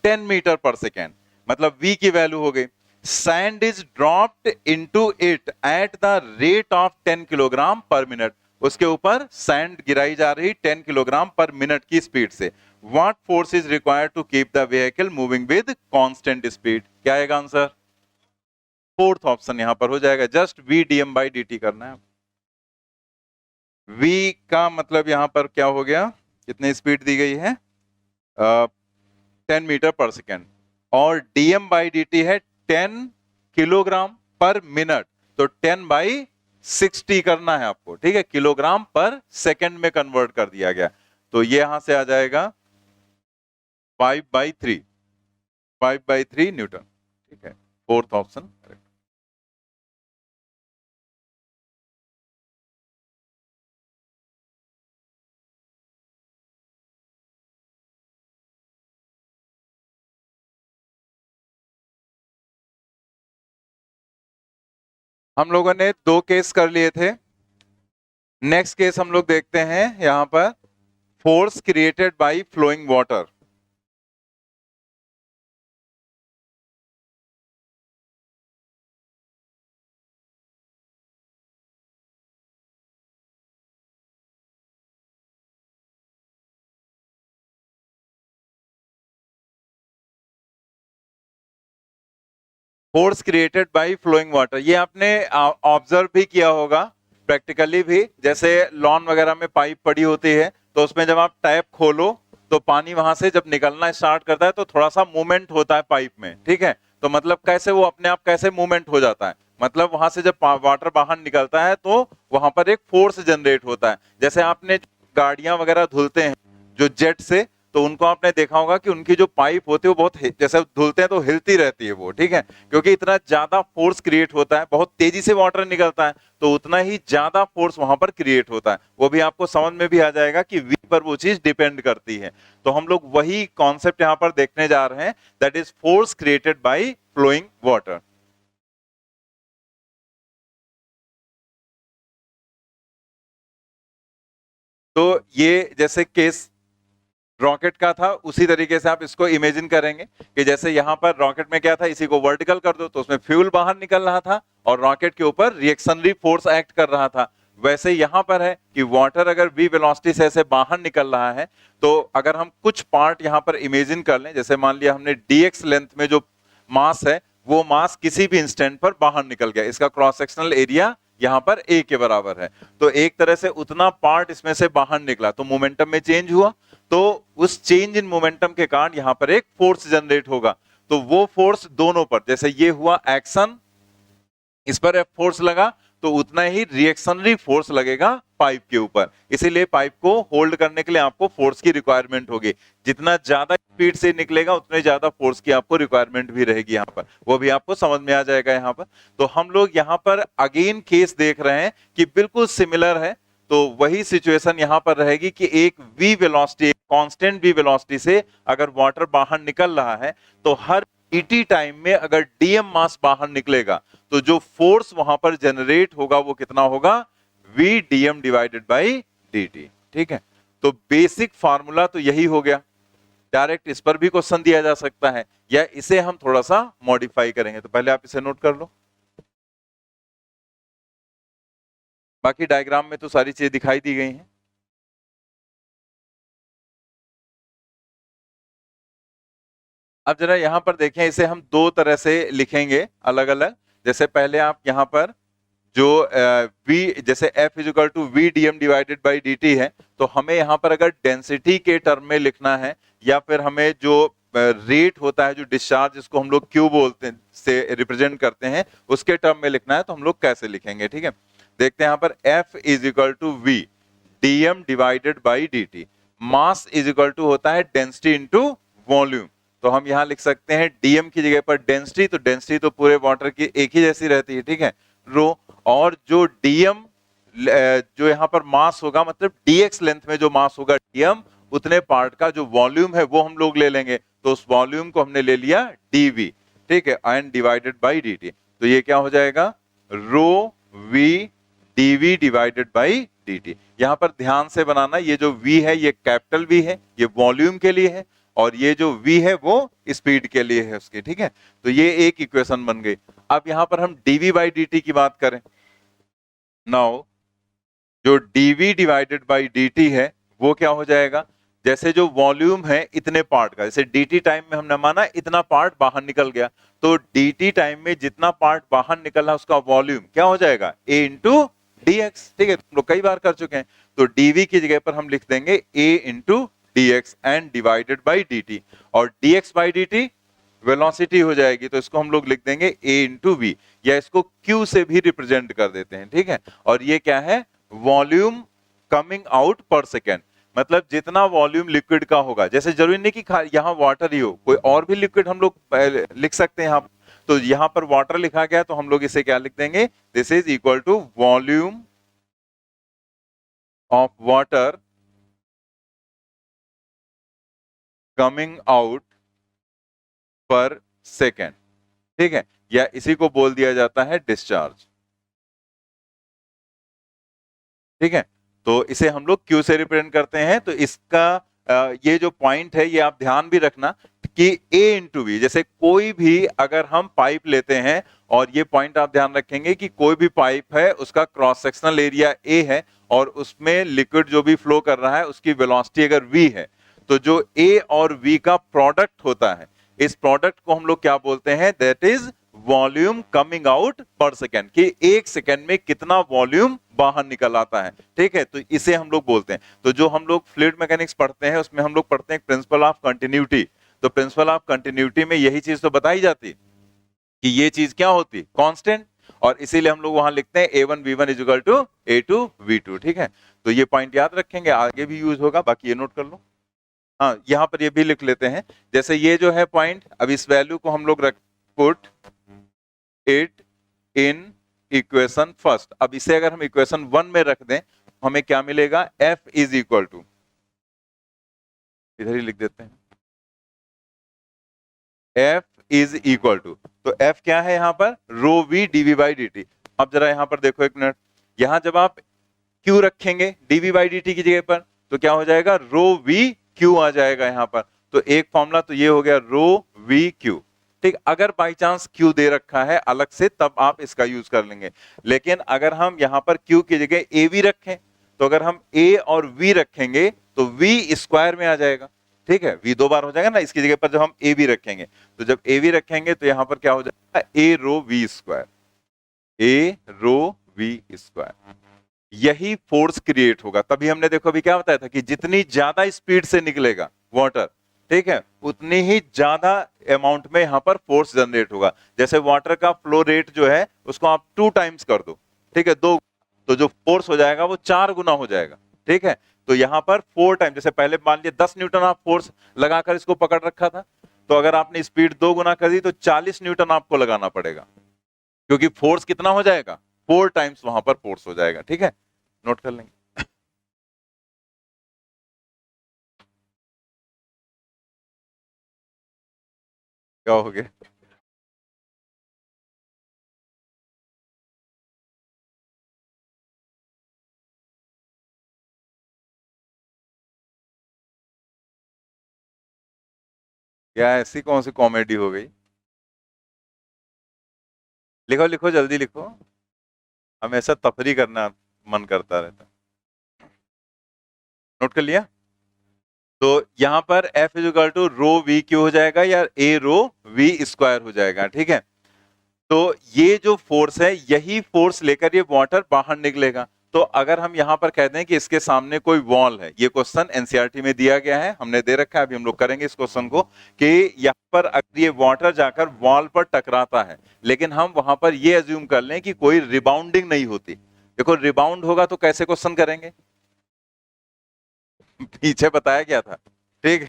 10 metre per second, मतलब v की वैल्यू हो गई। sand is dropped into it at the rate of 10 kilogram पर मिनट, उसके ऊपर सैंड गिराई जा रही 10 किलोग्राम पर मिनट की स्पीड से। What force is required to keep the vehicle moving with constant speed? क्या आएगा आंसर? फोर्थ ऑप्शन यहां पर हो जाएगा, just v dm by dt करना है। v का मतलब यहां पर क्या हो गया, कितनी स्पीड दी गई है, 10 मीटर पर सेकेंड, और dm by dt है 10 किलोग्राम पर मिनट, तो 10 बाई 60 करना है आपको। ठीक है, किलोग्राम पर सेकंड में कन्वर्ट कर दिया गया, तो ये यहां से आ जाएगा 5/3, 5/3 न्यूटन। ठीक है, फोर्थ ऑप्शन करेक्ट। हम लोगों ने 2 केस कर लिए थे, नेक्स्ट केस हम लोग देखते हैं यहां पर, force created by flowing water. Force created by flowing water, ये आपने ऑब्जर्व भी किया होगा प्रैक्टिकली भी, जैसे लॉन वगैरह में पाइप पड़ी होती है, तो उसमें जब आप टैप खोलो तो पानी वहां से जब निकलना स्टार्ट करता है तो थोड़ा सा मूवमेंट होता है पाइप में। ठीक है, तो मतलब कैसे वो अपने आप कैसे मूवमेंट हो जाता है, मतलब वहां से जब वाटर बाहर निकलता है तो वहां पर एक फोर्स जनरेट होता है। जैसे आपने गाड़ियां वगैरह धुलते हैं जो जेट से, तो उनको आपने देखा होगा कि उनकी जो पाइप होती है वो बहुत जैसे धुलते हैं तो हिलती रहती है वो। ठीक है, क्योंकि इतना ज्यादा फोर्स क्रिएट होता है, बहुत तेजी से वाटर निकलता है, तो उतना ही ज्यादा फोर्स वहां पर क्रिएट होता है। वो भी आपको समझ में भी आ जाएगा कि वी पर वो चीज डिपेंड करती है। तो हम लोग वही कॉन्सेप्ट यहां पर देखने जा रहे हैं, that is force created by flowing water. तो ये जैसे केस रॉकेट का था, उसी तरीके से आप इसको इमेजिन करेंगे कि जैसे यहां पर रॉकेट में क्या था, इसी को वर्टिकल कर दो तो उसमें फ्यूल बाहर निकल रहा था और रॉकेट के ऊपर रिएक्शनरी फोर्स एक्ट कर रहा था। वैसे यहां पर है कि वाटर अगर v वेलोसिटी से ऐसे बाहर निकल रहा है, तो अगर हम कुछ पार्ट यहां पर इमेजिन कर लें, जैसे मान लिया हमने dx लेंथ में जो मास है, वो मास किसी भी इंस्टेंट पर बाहर निकल गया, इसका क्रॉस सेक्शनल एरिया यहां पर a के बराबर है, तो एक तरह से उतना पार्ट इसमें से बाहर निकला, तो मोमेंटम में चेंज हुआ, तो उस चेंज इन मोमेंटम के कारण यहां पर एक फोर्स जनरेट होगा। तो वो फोर्स दोनों पर, जैसे ये हुआ एक्शन, इस पर F फोर्स लगा, तो उतना ही रिएक्शनरी फोर्स लगेगा पाइप के ऊपर, इसीलिए पाइप को होल्ड करने के लिए आपको फोर्स की रिक्वायरमेंट होगी। जितना ज्यादा स्पीड से निकलेगा उतने ज्यादा फोर्स की आपको रिक्वायरमेंट भी रहेगी यहां पर, वो भी आपको समझ में आ जाएगा यहां पर। तो हम लोग यहां पर अगेन केस देख रहे हैं कि बिल्कुल सिमिलर है, तो वही सिचुएशन यहां पर रहेगी कि एक v velocity, constant v velocity से अगर वाटर बाहर निकल रहा है, तो हर dt टाइम में अगर dm मास बाहर निकलेगा, तो जो फोर्स वहां पर जनरेट होगा वो कितना होगा, v dm divided by dt। ठीक है, तो बेसिक फार्मूला तो यही हो गया। डायरेक्ट इस पर भी क्वेश्चन दिया जा सकता है, या इसे हम थोड़ा सा मॉडिफाई करेंगे, तो पहले आप इसे नोट कर लो। बाकी डायग्राम में तो सारी चीजें दिखाई दी गई हैं। अब जरा यहाँ पर देखें, इसे हम दो तरह से लिखेंगे अलग अलग। जैसे पहले आप यहाँ पर जो v, जैसे f is equal to v d m divided by D t है, तो हमें यहाँ पर अगर डेंसिटी के टर्म में लिखना है, या फिर हमें जो रेट होता है, जो डिस्चार्ज, जिसको हम लोग क्यू बोलते हैं, से रिप्रेजेंट करते हैं, उसके टर्म में लिखना है, तो हम लोग कैसे लिखेंगे। ठीक है, देखते हैं यहाँ पर f is equal to v d m divided by D t. Mass is equal to होता है डेंसिटी इंटू वॉल्यूम, तो हम यहाँ लिख सकते हैं डीएम की जगह पर डेंसिटी, तो डेंसिटी तो पूरे वाटर की एक ही जैसी रहती है, ठीक है, रो। और जो डीएम जो यहाँ पर मास होगा, मतलब डीएक्स लेंथ में जो मास होगा डीएम, उतने पार्ट का जो वॉल्यूम है वो हम लोग ले लेंगे, तो उस वॉल्यूम को हमने ले लिया डीवी, ठीक है, एंड डिवाइडेड बाई डी। तो ये क्या हो जाएगा, rho v dv divided by d. यहां पर ध्यान से बनाना, ये जो v है ये कैपिटल V है, ये वॉल्यूम के लिए है, और ये जो v है वो स्पीड के लिए है उसके, ठीक है। तो ये एक इक्वेशन बन गई। अब यहां पर हम dv बाई dt की बात करें, नाउ जो dv डिवाइडेड बाई dt है वो क्या हो जाएगा, जैसे जो वॉल्यूम है इतने पार्ट का, जैसे dt टाइम में हमने माना इतना पार्ट बाहर निकल गया, तो dt टाइम में जितना पार्ट बाहर निकला उसका वॉल्यूम क्या हो जाएगा, a इंटू dx, ठीक है, तुम लोग कई बार कर चुके हैं। तो dv की जगह पर हम लिख देंगे a into dx and divided by dt, और dx बाई dt वेलोसिटी हो जाएगी, तो इसको हम लोग लिख देंगे a इंटू वी, या इसको q से भी रिप्रेजेंट कर देते हैं, ठीक है। और ये क्या है, volume coming out per second, मतलब जितना वॉल्यूम लिक्विड का होगा, जैसे जरूरी नहीं कि यहाँ वाटर ही हो, कोई और भी लिक्विड हम लोग लिख सकते हैं यहाँ। तो यहाँ पर वाटर लिखा गया, तो हम लोग इसे क्या लिख देंगे, this is equal to volume of water coming out per second, ठीक है, या इसी को बोल दिया जाता है डिस्चार्ज, ठीक है। तो इसे हम लोग क्यू से रिप्रेजेंट करते हैं। तो इसका ये जो पॉइंट है ये आप ध्यान भी रखना कि A इंटू वी, जैसे कोई भी अगर हम पाइप लेते हैं, और ये पॉइंट आप ध्यान रखेंगे कि कोई भी पाइप है उसका क्रॉस सेक्शनल एरिया A है, और उसमें लिक्विड जो भी फ्लो कर रहा है उसकी वेलोसिटी अगर V है, तो जो A और V का प्रोडक्ट होता है, इस प्रोडक्ट को हम लोग क्या बोलते हैं, that is volume coming out per second, कि एक सेकेंड में कितना वॉल्यूम बाहर निकल आता है, ठीक है। तो इसे हम लोग बोलते हैं। तो जो हम लोग फ्लूइड मैकेनिक्स पढ़ते हैं उसमें हम लोग पढ़ते हैं प्रिंसिपल ऑफ कंटिन्यूटी। तो प्रिंसिपल ऑफ कंटिन्यूटी में यही चीज तो बताई जाती कि ये चीज क्या होती, कांस्टेंट, और इसीलिए हम लोग वहां लिखते हैं a1 v1 is equal to a2 v2, ठीक है। तो ये पॉइंट याद रखेंगे, आगे भी यूज होगा, बाकी ये नोट कर लो। हाँ, यहां पर ये भी लिख लेते हैं, जैसे ये जो है पॉइंट, अब इस वैल्यू को हम लोग put it in equation first. अब इसे अगर हम इक्वेशन 1 में रख दें, हमें क्या मिलेगा, f इज इक्वल टू, इधर ही लिख देते हैं, f इज इक्वल टू, तो f क्या है यहाँ पर, रो v dv बाई dt। अब जरा यहाँ पर देखो एक मिनट, यहां जब आप q रखेंगे dv बाई dt की जगह पर, तो क्या हो जाएगा, रो v q आ जाएगा यहाँ पर। तो एक फॉर्मूला तो ये हो गया, रो v q, ठीक। अगर बाई चांस Q दे रखा है अलग से, तब आप इसका यूज कर लेंगे, लेकिन अगर हम यहां पर Q की जगह AV रखें, तो अगर हम A और V रखेंगे तो V स्क्वायर में आ जाएगा, ठीक है, V दो बार हो जाएगा ना इसकी जगह पर जब हम AV रखेंगे। तो जब AV रखेंगे तो यहां पर क्या हो जाएगा, A rho V square, A rho V square, यही फोर्स क्रिएट होगा। तभी हमने देखो अभी क्या बताया था कि जितनी ज्यादा स्पीड से निकलेगा वाटर, ठीक है, उतनी ही ज्यादा अमाउंट में यहां पर फोर्स जनरेट होगा। जैसे वाटर का फ्लो रेट जो है उसको आप 2 टाइम्स कर दो, ठीक है, 2, तो जो फोर्स हो जाएगा वो 4 गुना हो जाएगा, ठीक है। तो यहां पर 4 टाइम, जैसे पहले मान लिया 10 न्यूटन आप फोर्स लगाकर इसको पकड़ रखा था, तो अगर आपने स्पीड 2 गुना कर दी तो 40 न्यूटन आपको लगाना पड़ेगा, क्योंकि फोर्स कितना हो जाएगा, 4 टाइम्स वहां पर फोर्स हो जाएगा, ठीक है, नोट कर लेंगे। क्या हो गया, क्या ऐसी कौन सी कॉमेडी हो गई, लिखो लिखो जल्दी लिखो, हमेशा तफरी करना मन करता रहता। नोट कर लिया। तो यहां पर F is equal to rho v q हो जाएगा या A रो वी स्क्वायर हो जाएगा, ठीक है। तो ये जो फोर्स है यही फोर्स लेकर ये वाटर बाहर निकलेगा। तो अगर हम यहां पर कहते हैं कि इसके सामने कोई वॉल है, ये क्वेश्चन एनसीईआरटी में दिया गया है, हमने दे रखा है, अभी हम लोग करेंगे इस क्वेश्चन को कि यहां पर अगर ये वाटर जाकर वॉल पर टकराता है, लेकिन हम वहां पर ये अज्यूम कर लें कि कोई रिबाउंडिंग नहीं होती। देखो रिबाउंड होगा तो कैसे क्वेश्चन करेंगे, पीछे बताया गया था, ठीक है।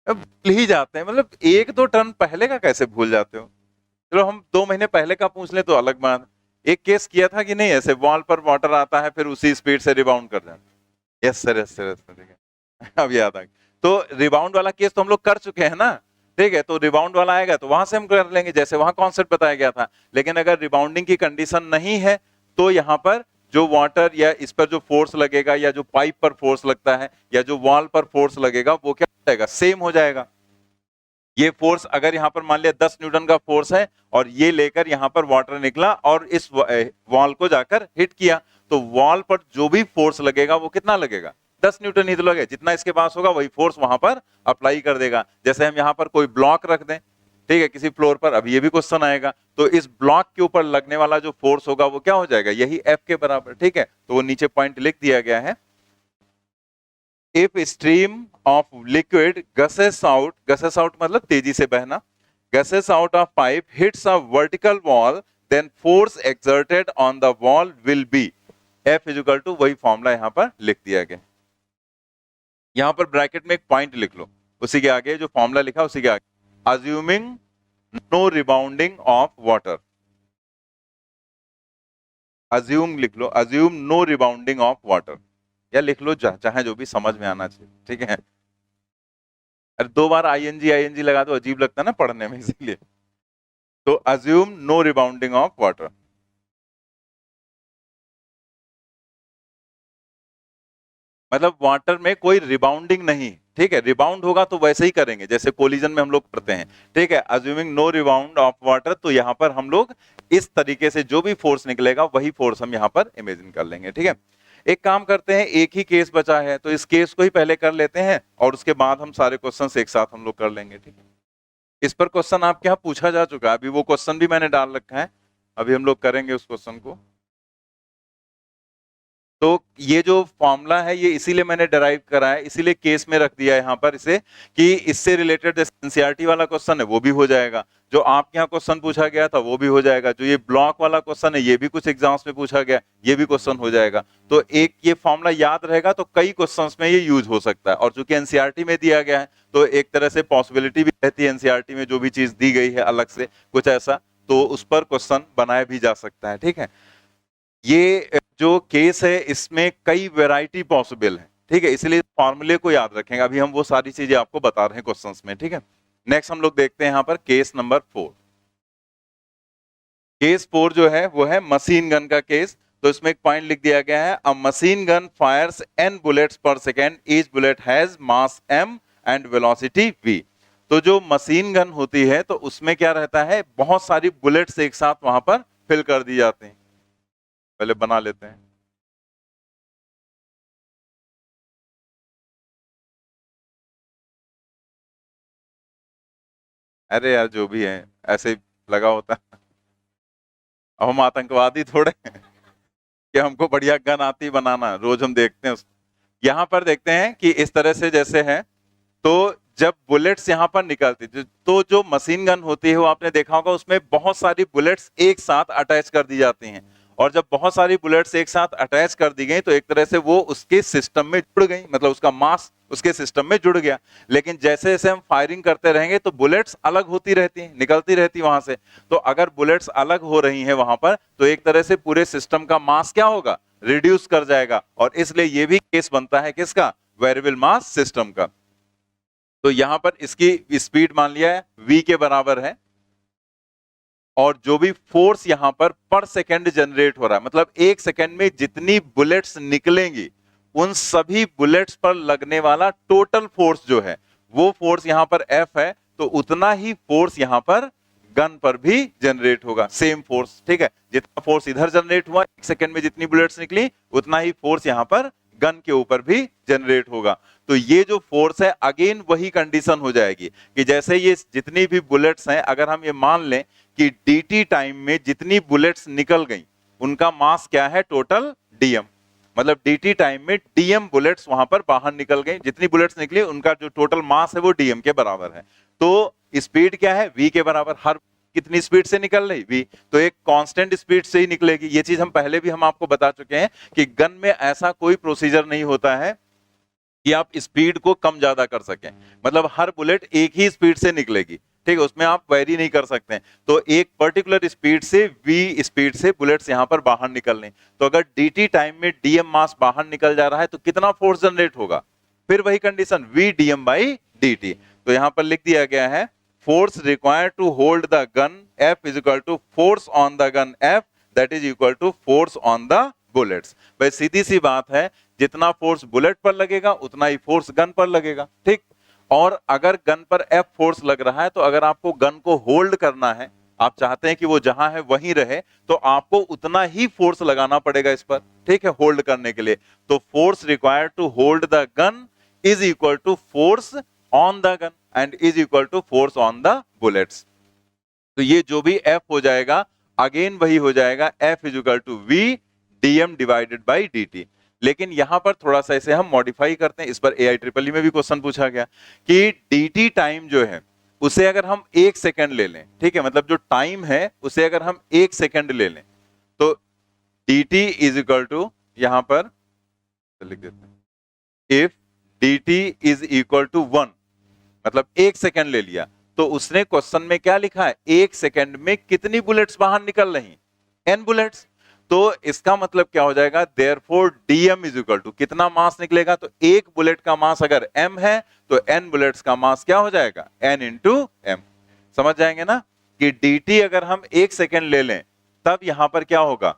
अब भूल ही जाते हैं, मतलब एक दो टर्म पहले का कैसे भूल जाते हो। चलो हम 2 महीने पहले का पूछ ले तो अलग बात। एक केस किया था कि नहीं, ऐसे वॉल पर वाटर आता है फिर उसी स्पीड से रिबाउंड कर जाता है। Yes sir, yes sir, yes sir, ठीक है। अब याद आ गया। तो रिबाउंड वाला केस तो हम लोग कर चुके हैं ना, ठीक है। तो रिबाउंड वाला आएगा तो वहां से हम कर लेंगे जैसे वहां कॉन्सेप्ट बताया गया था। लेकिन अगर रिबाउंडिंग की कंडीशन नहीं है तो यहाँ पर जो वाटर या इस पर जो फोर्स लगेगा या जो पाइप पर फोर्स लगता है या जो वॉल पर फोर्स लगेगा वो क्या हो जाएगा, सेम हो जाएगा। ये फोर्स अगर यहां पर मान लिया 10 न्यूटन का फोर्स है और ये लेकर यहां पर वाटर निकला और इस वॉल को जाकर हिट किया, तो वॉल पर जो भी फोर्स लगेगा वो कितना लगेगा, 10 न्यूटन ही तो लगेगा। जितना इसके पास होगा वही फोर्स वहां पर अप्लाई कर देगा। जैसे हम यहां पर कोई ब्लॉक रख दें, ठीक है, किसी फ्लोर पर, अभी ये भी क्वेश्चन आएगा, तो इस ब्लॉक के ऊपर लगने वाला जो फोर्स होगा वो क्या हो जाएगा, यही F के बराबर, ठीक है। तो वो नीचे पॉइंट लिख दिया गया है। If stream of liquid gusses out मतलब तेजी से बहना, gusses out of pipe hits a vertical wall, then force exerted on the wall will be F is equal to, वही फॉर्मूला यहां पर लिख दिया गया। यहां पर ब्रैकेट में एक पॉइंट लिख लो, उसी के आगे जो फॉर्मूला लिखा उसी के आगे, assuming no rebounding of water, assume लिख लो, assume no rebounding of water, या लिख लो चाहे जो भी समझ में आना चाहिए, ठीक है। अरे 2 बार आईएनजी लगा दो अजीब लगता है ना पढ़ने में, इसीलिए। तो assume no rebounding of water, मतलब वाटर में कोई रिबाउंडिंग नहीं, ठीक है। रिबाउंड होगा तो वैसे ही करेंगे जैसे कोलिजन में हम लोग करते हैं, ठीक है। Assuming no rebound of water, तो यहां पर हम लोग इस तरीके से जो भी फोर्स निकलेगा वही फोर्स हम यहां पर इमेजिन कर लेंगे, ठीक है। एक काम करते हैं, एक ही केस बचा है तो इस केस को ही पहले कर लेते हैं और उसके बाद हम सारे क्वेश्चंस एक साथ हम लोग कर लेंगे, ठीक है। इस पर क्वेश्चन आपके यहाँ पूछा जा चुका है, अभी वो क्वेश्चन भी मैंने डाल रखा है, अभी हम लोग करेंगे उस क्वेश्चन को। तो ये जो फॉर्मूला है ये इसीलिए मैंने डिराइव करा है, इसीलिए केस में रख दिया है यहाँ पर इसे, कि इससे रिलेटेड जैसे एनसीईआरटी वाला क्वेश्चन है वो भी हो जाएगा, जो आपके यहाँ क्वेश्चन पूछा गया था वो भी हो जाएगा, जो ये ब्लॉक वाला क्वेश्चन है ये भी कुछ एग्जाम्स में पूछा गया ये भी क्वेश्चन हो जाएगा। तो एक ये फॉर्मूला याद रहेगा तो कई क्वेश्चंस में ये यूज हो सकता है, और चूंकि एनसीईआरटी में दिया गया है तो एक तरह से पॉसिबिलिटी भी रहती है एनसीईआरटी में जो भी चीज दी गई है अलग से कुछ ऐसा, तो उस पर क्वेश्चन बनाया भी जा सकता है, ठीक है। ये जो केस है इसमें कई वैरायटी पॉसिबल है, ठीक है, इसलिए फॉर्मूले को याद रखेंगे। अभी हम वो सारी चीजें आपको बता रहे हैं क्वेश्चंस में, ठीक है। नेक्स्ट हम लोग देखते हैं यहाँ पर केस नंबर 4। केस 4 जो है वो है मशीन गन का केस। तो इसमें एक पॉइंट लिख दिया गया है, a machine gun fires n bullets per second, each bullet has mass m and velocity v। तो जो मशीन गन होती है तो उसमें क्या रहता है, बहुत सारी बुलेट्स एक साथ वहां पर फिल कर दी जाती हैं। पहले बना लेते हैं। अरे यार जो भी है ऐसे ही लगा होता है, अब हम आतंकवादी थोड़े हैं कि हमको बढ़िया गन आती बनाना, रोज हम देखते हैं यहाँ पर देखते हैं कि इस तरह से जैसे है, तो जब बुलेट्स यहाँ पर निकलती तो जो मशीन गन होती है वो आपने देखा होगा उसमें बहुत सारी बुलेट्स एक साथ अटैच कर दी जाती हैं, और जब बहुत सारी बुलेट्स एक साथ अटैच कर दी गई तो एक तरह से वो उसके सिस्टम में जुड़ गई, मतलब उसका मास उसके सिस्टम में जुड़ गया। लेकिन जैसे जैसे हम फायरिंग करते रहेंगे तो बुलेट्स अलग होती रहती हैं, निकलती रहती वहां से। तो अगर बुलेट्स अलग हो रही हैं वहां पर तो एक तरह से पूरे सिस्टम का मास क्या होगा, रिड्यूस कर जाएगा, और इसलिए ये भी केस बनता है किसका, वेरिएबल मास सिस्टम का। तो यहां पर इसकी स्पीड मान लिया है v के बराबर है, और जो भी फोर्स यहां पर सेकेंड जनरेट हो रहा है, मतलब एक सेकेंड में जितनी बुलेट्स निकलेंगी उन सभी बुलेट्स पर लगने वाला टोटल फोर्स जो है वो फोर्स यहां पर F है, तो उतना ही फोर्स यहां पर गन पर भी जनरेट होगा, सेम फोर्स, ठीक है। जितना फोर्स इधर जनरेट हुआ एक सेकेंड में जितनी बुलेट्स निकली उतना ही फोर्स यहां पर गन के ऊपर भी जनरेट होगा। तो ये जो फोर्स है अगेन वही कंडीशन हो जाएगी कि जैसे ये जितनी भी बुलेट्स हैं, अगर हम ये मान लें कि dt टाइम में जितनी बुलेट्स निकल गई उनका मास क्या है, टोटल dm, मतलब dt टाइम में dm बुलेट्स वहां पर बाहर निकल गई, जितनी बुलेट्स निकली उनका जो टोटल मास है वो dm के बराबर है। तो स्पीड क्या है, v के बराबर। हर कितनी स्पीड से निकल रही, v, तो एक कांस्टेंट स्पीड से ही निकलेगी। ये चीज हम पहले भी हम आपको बता चुके हैं कि गन में ऐसा कोई प्रोसीजर नहीं होता है कि आप स्पीड को कम ज्यादा कर सकें, मतलब हर बुलेट एक ही स्पीड से निकलेगी, ठीक है, उसमें आप वेरी नहीं कर सकते हैं। तो एक पर्टिकुलर स्पीड से, v स्पीड से बुलेट्स यहां पर बाहर निकल रही, तो अगर dt टाइम में dm मास बाहर निकल जा रहा है तो कितना फोर्स जनरेट होगा, फिर वही condition v dm by dt। तो यहां पर लिख दिया गया है force required to hold the gun F is equal to force on the gun F that is equal to force on the bullets. भाई सीधी सी बात है, जितना फोर्स बुलेट पर लगेगा उतना ही फोर्स गन पर लगेगा, ठीक। और अगर गन पर F फोर्स लग रहा है तो अगर आपको गन को होल्ड करना है, आप चाहते हैं कि वो जहां है वहीं रहे, तो आपको उतना ही फोर्स लगाना पड़ेगा इस पर, ठीक है, होल्ड करने के लिए। तो force required to hold the gun is equal to force on the gun and is equal to force on the bullets. तो ये जो भी F हो जाएगा अगेन वही हो जाएगा F is equal to V dm divided by dt। लेकिन यहां पर थोड़ा सा इसे हम मॉडिफाई करते हैं। इस पर AIEEE में भी क्वेश्चन पूछा गया कि dt टाइम जो है उसे अगर हम 1 सेकंड ले लें, ठीक है, मतलब जो टाइम है उसे अगर हम 1 सेकंड ले लें तो dt इज इक्वल टू, यहां पर लिख देते हैं, if dt is equal to 1, मतलब 1 सेकंड ले लिया, तो उसने क्वेश्चन में क्या लिखा है, 1 सेकंड में कितनी बुलेट्स बाहर निकल रही, n बुलेट्स। तो इसका मतलब क्या हो जाएगा, therefore dm is equal to कितना मास निकलेगा, तो एक बुलेट का मास अगर m है तो n बुलेट्स का मास क्या हो जाएगा, n इंटू m। समझ जाएंगे ना कि dt अगर हम 1 सेकंड ले लें तब यहां पर क्या होगा,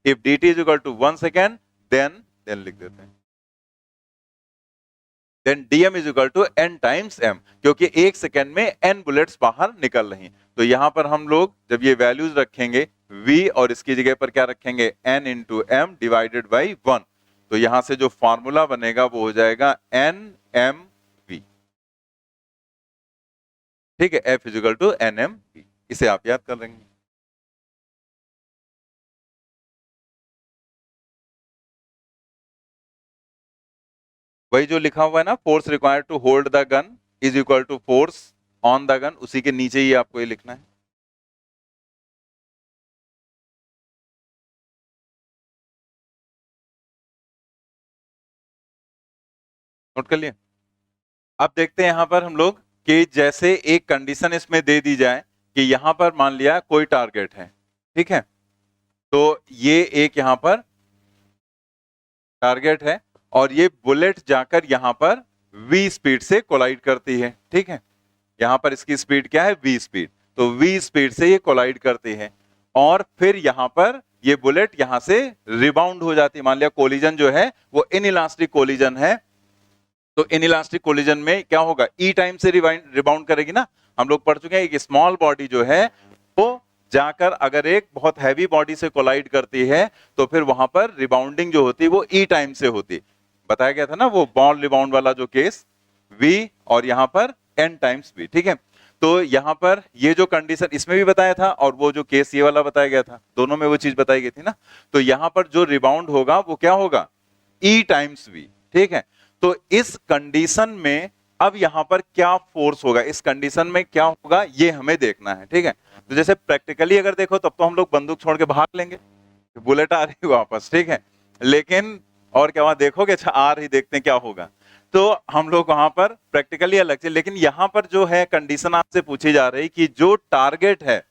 if dt is equal to 1 second then लिख देते हैं, then dm is equal to n times m, क्योंकि 1 सेकंड में n बुलेट्स बाहर निकल रही। तो यहां पर हम लोग जब ये वैल्यूज रखेंगे v और इसकी जगह पर क्या रखेंगे, n into m divided by 1, तो यहां से जो फॉर्मूला बनेगा वो हो जाएगा n m v, ठीक है, F is equal to n m v। इसे आप याद कर लेंगे। वही जो लिखा हुआ है ना, force required to hold the gun is equal to force on the gun, उसी के नीचे ही आपको ये लिखना है। नोट कर लिए। अब देखते हैं यहां पर हम लोग कि जैसे एक कंडीशन इसमें दे दी जाए कि यहां पर मान लिया कोई टारगेट है, ठीक है, तो ये एक यहां पर टारगेट है और ये बुलेट जाकर यहां पर v स्पीड से कोलाइड करती है, ठीक है, यहां पर इसकी स्पीड क्या है, v स्पीड, तो v स्पीड से ये कोलाइड करती है और फिर यहां पर ये बुलेट यहां से रिबाउंड हो जाती है। मान लिया कोलिजन जो है वो इनइलास्टिक कोलिजन है, तो इनइलास्टिक कोलिजन में क्या होगा, ई टाइम से रिबाउंड करेगी ना। हम लोग पढ़ चुके हैं कि स्मॉल बॉडी जो है वो जाकर अगर एक बहुत हैवी बॉडी से कोलाइड करती है तो फिर वहां पर रिबाउंडिंग जो होती है वो ई टाइम से होती, बताया गया था ना वो बॉल रिबाउंड वाला जो केस, v और यहां पर n टाइम्स v, ठीक है। तो यहां पर ये जो कंडीशन इसमें भी बताया था और वो जो केस ये वाला बताया गया था, दोनों में वो चीज बताई गई थी ना। तो यहां पर जो रिबाउंड होगा वो क्या होगा, e टाइम्स v, ठीक है। तो इस कंडीशन में अब यहां पर क्या फोर्स होगा, इस कंडीशन में क्या होगा ये हमें देखना है, ठीक है। तो जैसे प्रैक्टिकली अगर देखो तब तो हम लोग बंदूक छोड़ के भाग लेंगे, बुलेट आ रही है वापस, ठीक है, लेकिन और क्या वहां देखोगे, अच्छा आ रही, देखते हैं क्या होगा। तो हम लोग वहां पर प्रैक्टिकली अलग से, लेकिन यहां पर जो है कंडीशन आपसे पूछी जा रही कि जो टारगेट है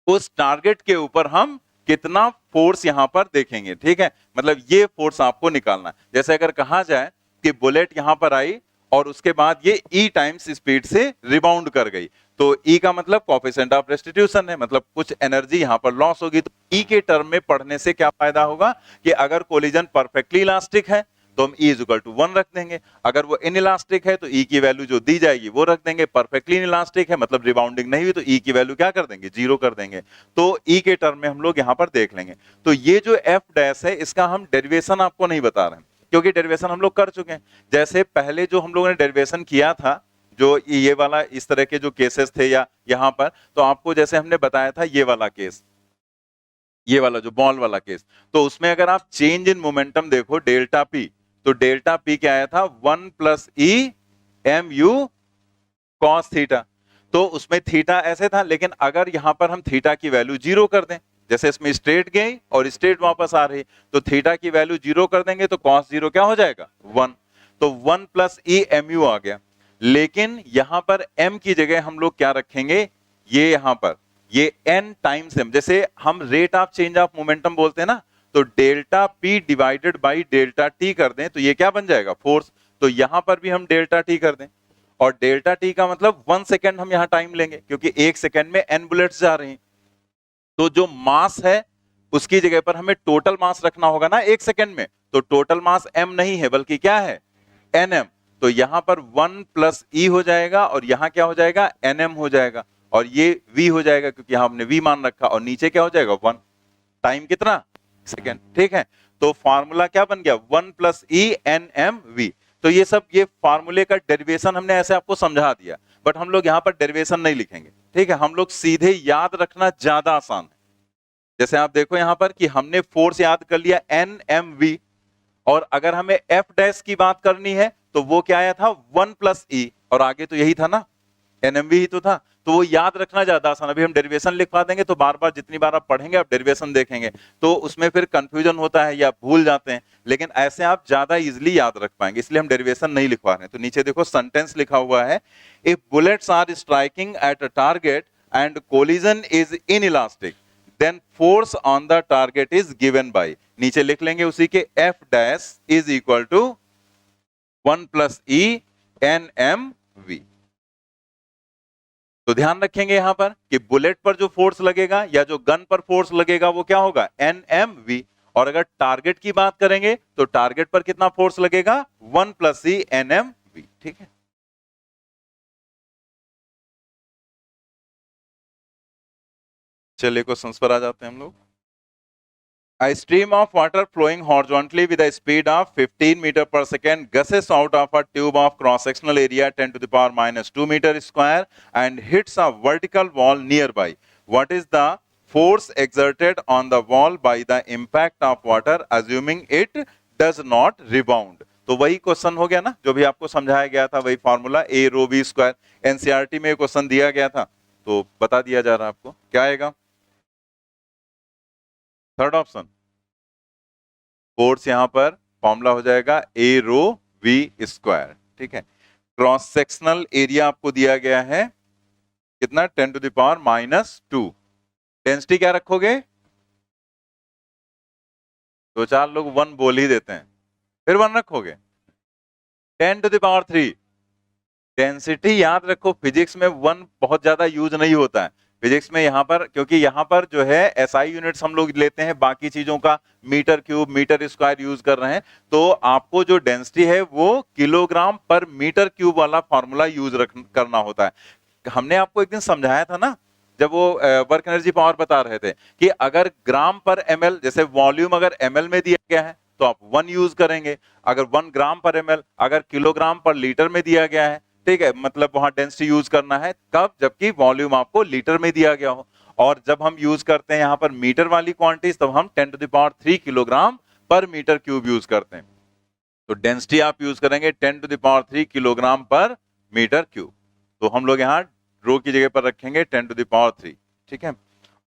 उस टारगेट के ऊपर हम कितना फोर्स यहां पर देखेंगे, ठीक है, मतलब ये फोर्स आपको निकालना है। जैसे अगर कहा जाए कि बुलेट यहां पर आई और उसके बाद ये ई टाइम्स स्पीड से रिबाउंड कर गई, तो ई का मतलब कोएफिशिएंट ऑफ रेस्टिट्यूशन है, मतलब कुछ एनर्जी यहां पर लॉस होगी। तो ई के टर्म में पढ़ने से क्या फायदा होगा कि अगर कोलिजन परफेक्टली इलास्टिक है तो हम E इज इक्वल टू 1 रख देंगे, अगर वो इनइलास्टिक है तो E की वैल्यू जो दी जाएगी वो रख देंगे, परफेक्टली इनइलास्टिक है मतलब रिबाउंडिंग नहीं हुई तो E की वैल्यू क्या कर देंगे, 0 कर देंगे। तो E के टर्म में हम लोग यहां पर देख लेंगे। तो ये जो F डैश है इसका हम डेरिवेशन आपको नहीं बता रहे हैं, क्योंकि डेरिवेशन हम लोग कर चुके हैं। जैसे पहले जो हम लोगों ने डेरिवेशन किया था, जो ये वाला इस तरह के जो केसेस थे या यहाँ पर, तो आपको जैसे हमने बताया था ये वाला केस, ये वाला जो बॉल वाला केस, तो उसमें अगर आप चेंज इन मोमेंटम देखो डेल्टा पी, तो डेल्टा पी क्या आया था 1 plus e m u cos theta. तो उसमें थीटा ऐसे था, लेकिन अगर यहां पर हम थीटा की वैल्यू 0 कर दें, जैसे इसमें स्ट्रेट गई और स्ट्रेट वापस आ रही, तो थीटा की वैल्यू 0 कर देंगे तो कॉस 0 क्या हो जाएगा 1, तो 1 प्लस ई एम यू आ गया। लेकिन यहां पर m की जगह हम लोग क्या रखेंगे, ये यहां पर ये n टाइम्स m, जैसे हम rate of change of momentum बोलते हैं ना, तो delta p divided by delta t कर दें तो ये क्या बन जाएगा फोर्स। तो यहां पर भी हम डेल्टा t कर दें, और डेल्टा t का मतलब 1 सेकेंड हम यहां टाइम लेंगे, क्योंकि 1 सेकेंड में n बुलेट्स जा रही हैं। तो जो मास है उसकी जगह पर हमें टोटल मास रखना होगा ना 1 सेकेंड में, तो टोटल मास m नहीं है बल्कि क्या है nm, तो यहां पर 1 प्लस ई हो जाएगा और यहां क्या हो जाएगा nm हो जाएगा, और ये v हो जाएगा क्योंकि यहां हमने v मान रखा, और नीचे क्या हो जाएगा 1, टाइम कितना सेकेंड, ठीक है। तो फॉर्मूला क्या बन गया 1 plus e n m v. तो ये सब ये फॉर्मूले का डेरिवेशन हमने ऐसे आपको समझा दिया, बट हम लोग यहां पर डेरिवेशन नहीं लिखेंगे, ठीक है, हम लोग सीधे याद रखना ज्यादा आसान है। जैसे आप देखो यहां पर कि हमने फोर्स याद कर लिया एन एम वी, और अगर हमें एफ डैश की बात करनी है तो वो क्या आया था 1 प्लस ई, और आगे तो यही था ना एनएमवी ही तो था, तो वो याद रखना ज्यादा आसान। अभी हम डेरिवेशन लिखवा देंगे तो बार बार जितनी बार आप पढ़ेंगे आप डेरिवेशन देखेंगे तो उसमें फिर कंफ्यूजन होता है या भूल जाते हैं, लेकिन ऐसे आप ज्यादा इजीली याद रख पाएंगे, इसलिए हम डेरिवेशन नहीं लिखवा रहे हैं। तो नीचे देखो सेंटेंस लिखा हुआ है, if bullets are striking at a target and collision is inelastic then force on the target is given by, नीचे लिख लेंगे उसी के f dash is equal to 1 plus e n m v. तो ध्यान रखेंगे यहां पर कि बुलेट पर जो फोर्स लगेगा या जो गन पर फोर्स लगेगा वो क्या होगा एन एम वी, और अगर टारगेट की बात करेंगे तो टारगेट पर कितना फोर्स लगेगा 1 plus e n m v, ठीक है। चलिए क्वेश्चंस पर आ जाते हैं हम लोग। A stream of water flowing horizontally with a speed of 15 meter per second gushes out of a tube of cross-sectional area 10 to the power minus 2 meter square and hits a vertical wall nearby. What is the force exerted on the wall by the impact of water assuming it does not rebound? तो वही question हो गया ना जो भी आपको समझाया गया था, वही फॉर्मूला ए रो बी स्क्वायर, एनसीईआरटी में क्वेश्चन दिया गया था तो बता दिया जा रहा है आपको क्या आएगा। थर्ड ऑप्शन फोर्स, यहां पर फॉर्मूला हो जाएगा ए रो वी स्क्वायर, ठीक है। क्रॉस सेक्शनल एरिया आपको दिया गया है कितना 10 to the power minus 2, density क्या रखोगे, दो चार लोग 1 बोल ही देते हैं, फिर 1 रखोगे 10 टू द पावर 3। डेंसिटी याद रखो, फिजिक्स में 1 बहुत ज्यादा यूज नहीं होता है फिजिक्स में यहां पर, क्योंकि यहां पर जो है एसआई यूनिट्स हम लोग लेते हैं, बाकी चीजों का metre cube metre square use कर रहे हैं, तो आपको जो डेंसिटी है वो किलोग्राम पर मीटर क्यूब वाला फॉर्मूला यूज करना होता है। हमने आपको एक दिन समझाया था ना जब वो वर्क एनर्जी पावर बता रहे थे कि अगर ग्राम पर एमएल, जैसे वॉल्यूम अगर एमएल में दिया गया है तो आप 1 यूज करेंगे, अगर 1 ग्राम पर एमएल, अगर किलोग्राम पर लीटर में दिया गया है, ठीक है, मतलब वहां डेंसिटी यूज करना है कब, जबकि वॉल्यूम आपको लीटर में दिया गया हो। और जब हम यूज करते हैं यहां पर मीटर वाली क्वांटिटीज तब हम 10 टू द पावर 3 किलोग्राम पर मीटर क्यूब यूज करते हैं, तो डेंसिटी आप यूज करेंगे 10 टू द पावर 3 किलोग्राम पर मीटर क्यूब, तो हम लोग यहाँ रो की जगह पर रखेंगे 10 टू द पावर 3, ठीक है।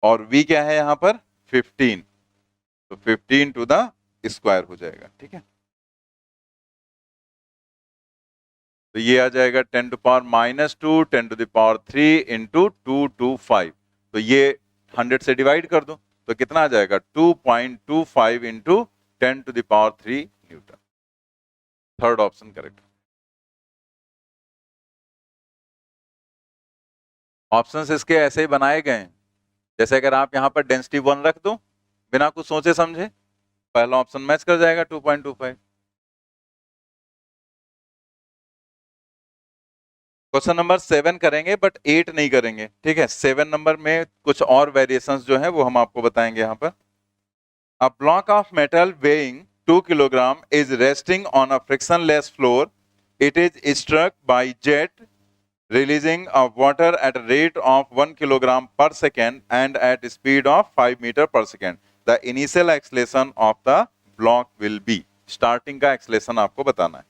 और v क्या है यहाँ पर 15, तो 15 टू द स्क्वायर हो जाएगा, ठीक है। तो ये आ जाएगा 10 to power minus 2 10 to the power 3 into 225, तो ये 100 से डिवाइड कर दो तो कितना आ जाएगा 2.25 into 10 to the power 3 newton. Third option correct. Options इसके ऐसे ही बनाए गए हैं, जैसे अगर आप यहां पर डेंसिटी 1 रख दो बिना कुछ सोचे समझे, पहला ऑप्शन मैच कर जाएगा 2.25। क्वेश्चन नंबर 7 करेंगे बट 8 नहीं करेंगे, ठीक है। 7 नंबर में कुछ और वेरिएशंस जो है वो हम आपको बताएंगे। यहाँ पर a block of metal weighing 2 kilogram is resting on a frictionless floor. It is struck by jet releasing of water at a rate of 1 kilogram per second and at speed of 5 meter per second. The initial acceleration of the block will be. Starting का acceleration आपको बताना है।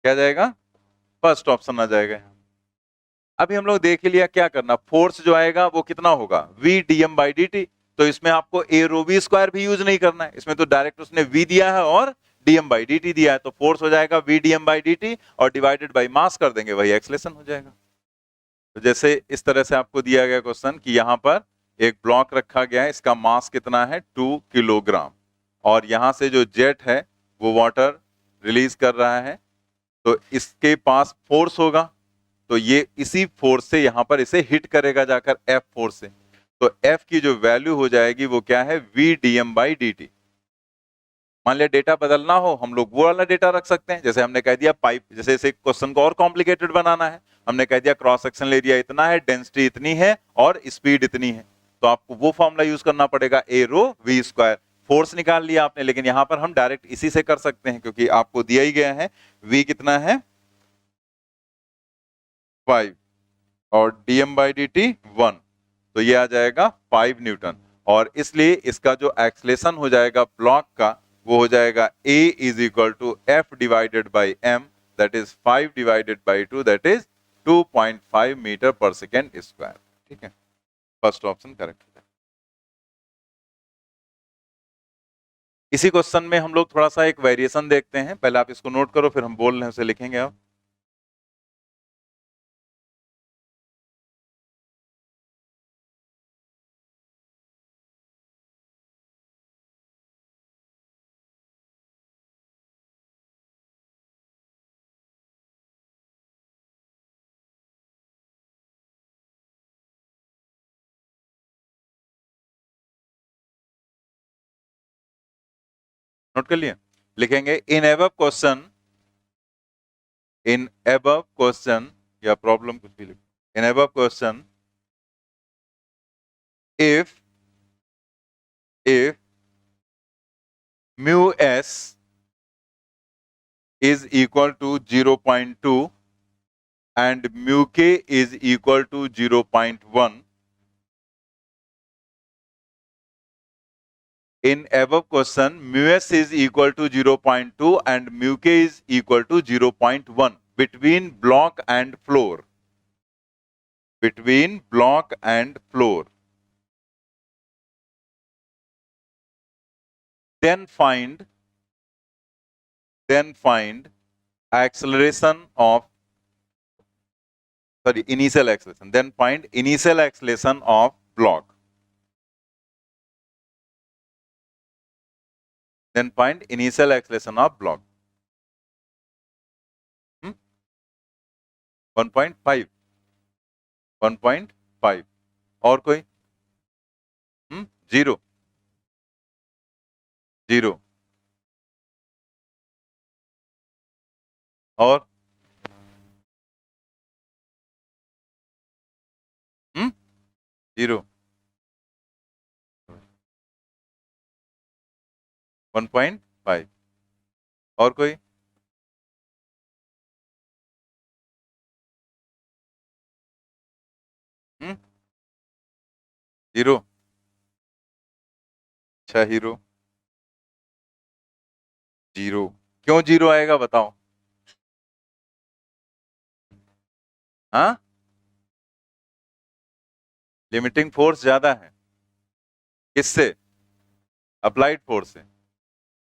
क्या जाएगा? First option आ जाएगा। अभी हम लोग देख लिया क्या करना, फोर्स जो आएगा वो कितना होगा, v dm by dt। तो इसमें आपको a rho v स्क्वायर भी यूज नहीं करना है, इसमें तो डायरेक्ट उसने v दिया है और dm by dt दिया है, तो फोर्स हो जाएगा v dm by dt और डिवाइडेड बाय मास कर देंगे, वही एक्सलेशन हो जाएगा। तो जैसे इस तरह से आपको दिया गया क्वेश्चन कि यहां पर एक ब्लॉक रखा गया है, इसका मास कितना है 2 किलोग्राम, और यहां से जो जेट है वो वाटर रिलीज कर रहा है, तो इसके पास फोर्स होगा, तो ये इसी फोर्स से यहां पर इसे हिट करेगा जाकर F फोर्स से। तो F की जो वैल्यू हो जाएगी वो क्या है, v dm by dt। मान लिया डेटा बदलना हो, हम लोग वो वाला डेटा रख सकते हैं, जैसे हमने कह दिया पाइप, जैसे इसे क्वेश्चन को और कॉम्प्लिकेटेड बनाना है, हमने कह दिया क्रॉस सेक्शनल एरिया इतना है, डेंसिटी इतनी है और स्पीड इतनी है, तो आपको वो फॉर्मूला यूज करना पड़ेगा, a rho v square. Force निकाल लिया आपने, लेकिन यहां पर हम डायरेक्ट इसी से कर सकते हैं क्योंकि आपको दिया ही गया है v कितना है 5 और dm by dt 1, तो ये आ जाएगा 5 न्यूटन, और इसलिए इसका जो एक्सलेशन हो जाएगा ब्लॉक का वो हो जाएगा a is equal to f divided by m, that is 5 divided by 2, that is 2.5 metre per second square. ठीक है, फर्स्ट ऑप्शन करेक्ट है। इसी क्वेश्चन में हम लोग थोड़ा सा एक वेरिएशन देखते हैं, पहले आप इसको नोट करो फिर हम बोल रहे हैं उसे लिखेंगे आप। नोट कर लिए, लिखेंगे इन एबव क्वेश्चन या प्रॉब्लम कुछ भी लिखो, in above question if mu s is equal to 0.2 and mu k is equal to 0.1, in above question mu s is equal to 0.2 and mu k is equal to 0.1 between block and floor, between block and floor, then find acceleration of, sorry, initial acceleration, then find initial acceleration of block, then find initial acceleration of block। 1.5 1.5 और कोई 0 0 और 0 1.5 और कोई 0। अच्छा hero 0, क्यों 0 आएगा बताओ? हाँ, लिमिटिंग फोर्स ज्यादा है, किससे? अप्लाइड फोर्स से।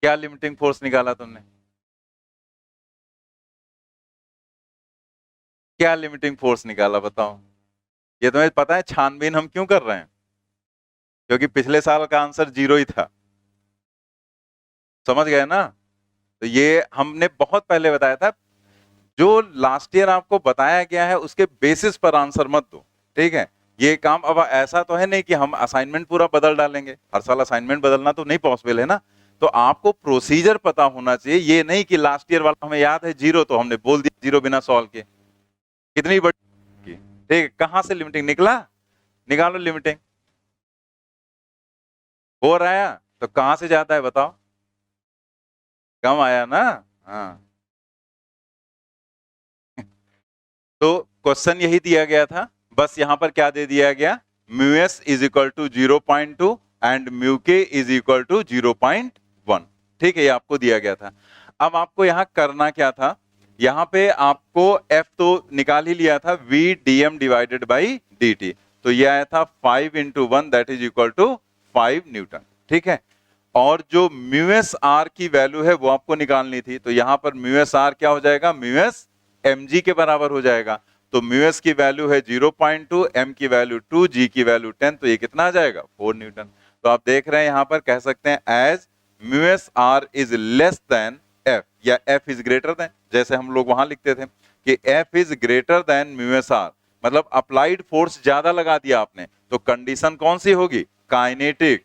क्या लिमिटिंग फोर्स निकाला तुमने? क्या लिमिटिंग फोर्स निकाला बताओ? ये तुम्हें पता है छानबीन हम क्यों कर रहे हैं? क्योंकि पिछले साल का आंसर 0 ही था, समझ गए ना? तो ये हमने बहुत पहले बताया था, जो लास्ट ईयर आपको बताया गया है उसके बेसिस पर आंसर मत दो, ठीक है? ये काम अब ऐसा तो है नहीं कि हम असाइनमेंट पूरा बदल डालेंगे, हर साल असाइनमेंट बदलना तो नहीं पॉसिबल है ना, तो आपको प्रोसीजर पता होना चाहिए। ये नहीं कि लास्ट ईयर वाला हमें याद है 0 तो हमने बोल दिया 0 बिना सॉल्व के, कितनी बड़ी, ठीक है? कहां से लिमिटिंग निकला, निकालो लिमिटिंग, हो रहा है तो कहां से ज्यादा है बताओ? कम आया ना? हाँ। तो क्वेश्चन यही दिया गया था, बस यहां पर क्या दे दिया गया, mu s is equal to 0.2 and mu k is equal to 0.1। ठीक है, ये आपको दिया गया था। अब आपको यहां करना क्या था, यहां पे आपको एफ तो निकाल ही लिया था, v d m divided by D T. तो ये आया था 5 into 1 that is equal to 5 newton. ठीक है, और जो म्यू एस आर की वैल्यू है वो आपको निकालनी थी। तो यहां पर म्यू एस आर क्या हो जाएगा, म्यू एस एम जी के बराबर हो जाएगा। तो म्यू एस की वैल्यू है 0.2, एम की वैल्यू 2, जी की वैल्यू 10, तो ये कितना आ जाएगा, 4 न्यूटन। तो आप देख रहे हैं यहां पर कह सकते हैं as mu s r is less than f, या एफ इज ग्रेटर देन, जैसे हम लोग वहां लिखते थे कि f is greater than mu s r, मतलब अप्लाइड फोर्स ज्यादा लगा दिया आपने, तो कंडीशन कौन सी होगी, काइनेटिक,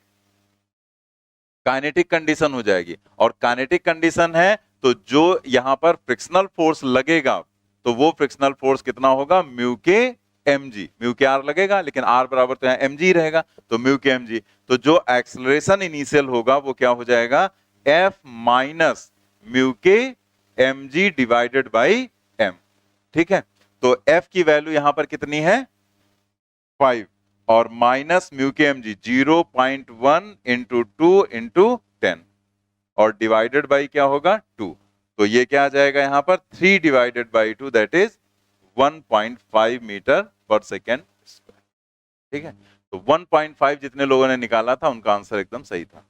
काइनेटिक कंडीशन हो जाएगी। और काइनेटिक कंडीशन है तो जो यहां पर फ्रिक्शनल फोर्स लगेगा, तो वो फ्रिक्शनल फोर्स कितना होगा, म्यू के एम जी, म्यू के आर लगेगा, लेकिन आर बराबर तो यहाँ एम जी रहेगा, तो म्यू के एम जी। तो जो एक्सलरेशन इनिशियल होगा वो क्या हो जाएगा, f minus mu k m g divided by m. ठीक है, तो एफ की वैल्यू यहां पर कितनी है, 5, और माइनस म्यू के एम जी 0.1 इंटू 2 इंटू 10, और डिवाइडेड बाई क्या होगा, 2। तो ये क्या आ जाएगा यहां पर, 3 divided by 2 that is 1.5 metre per second square. ठीक है, तो 1.5 जितने लोगों ने निकाला था उनका आंसर एकदम सही था।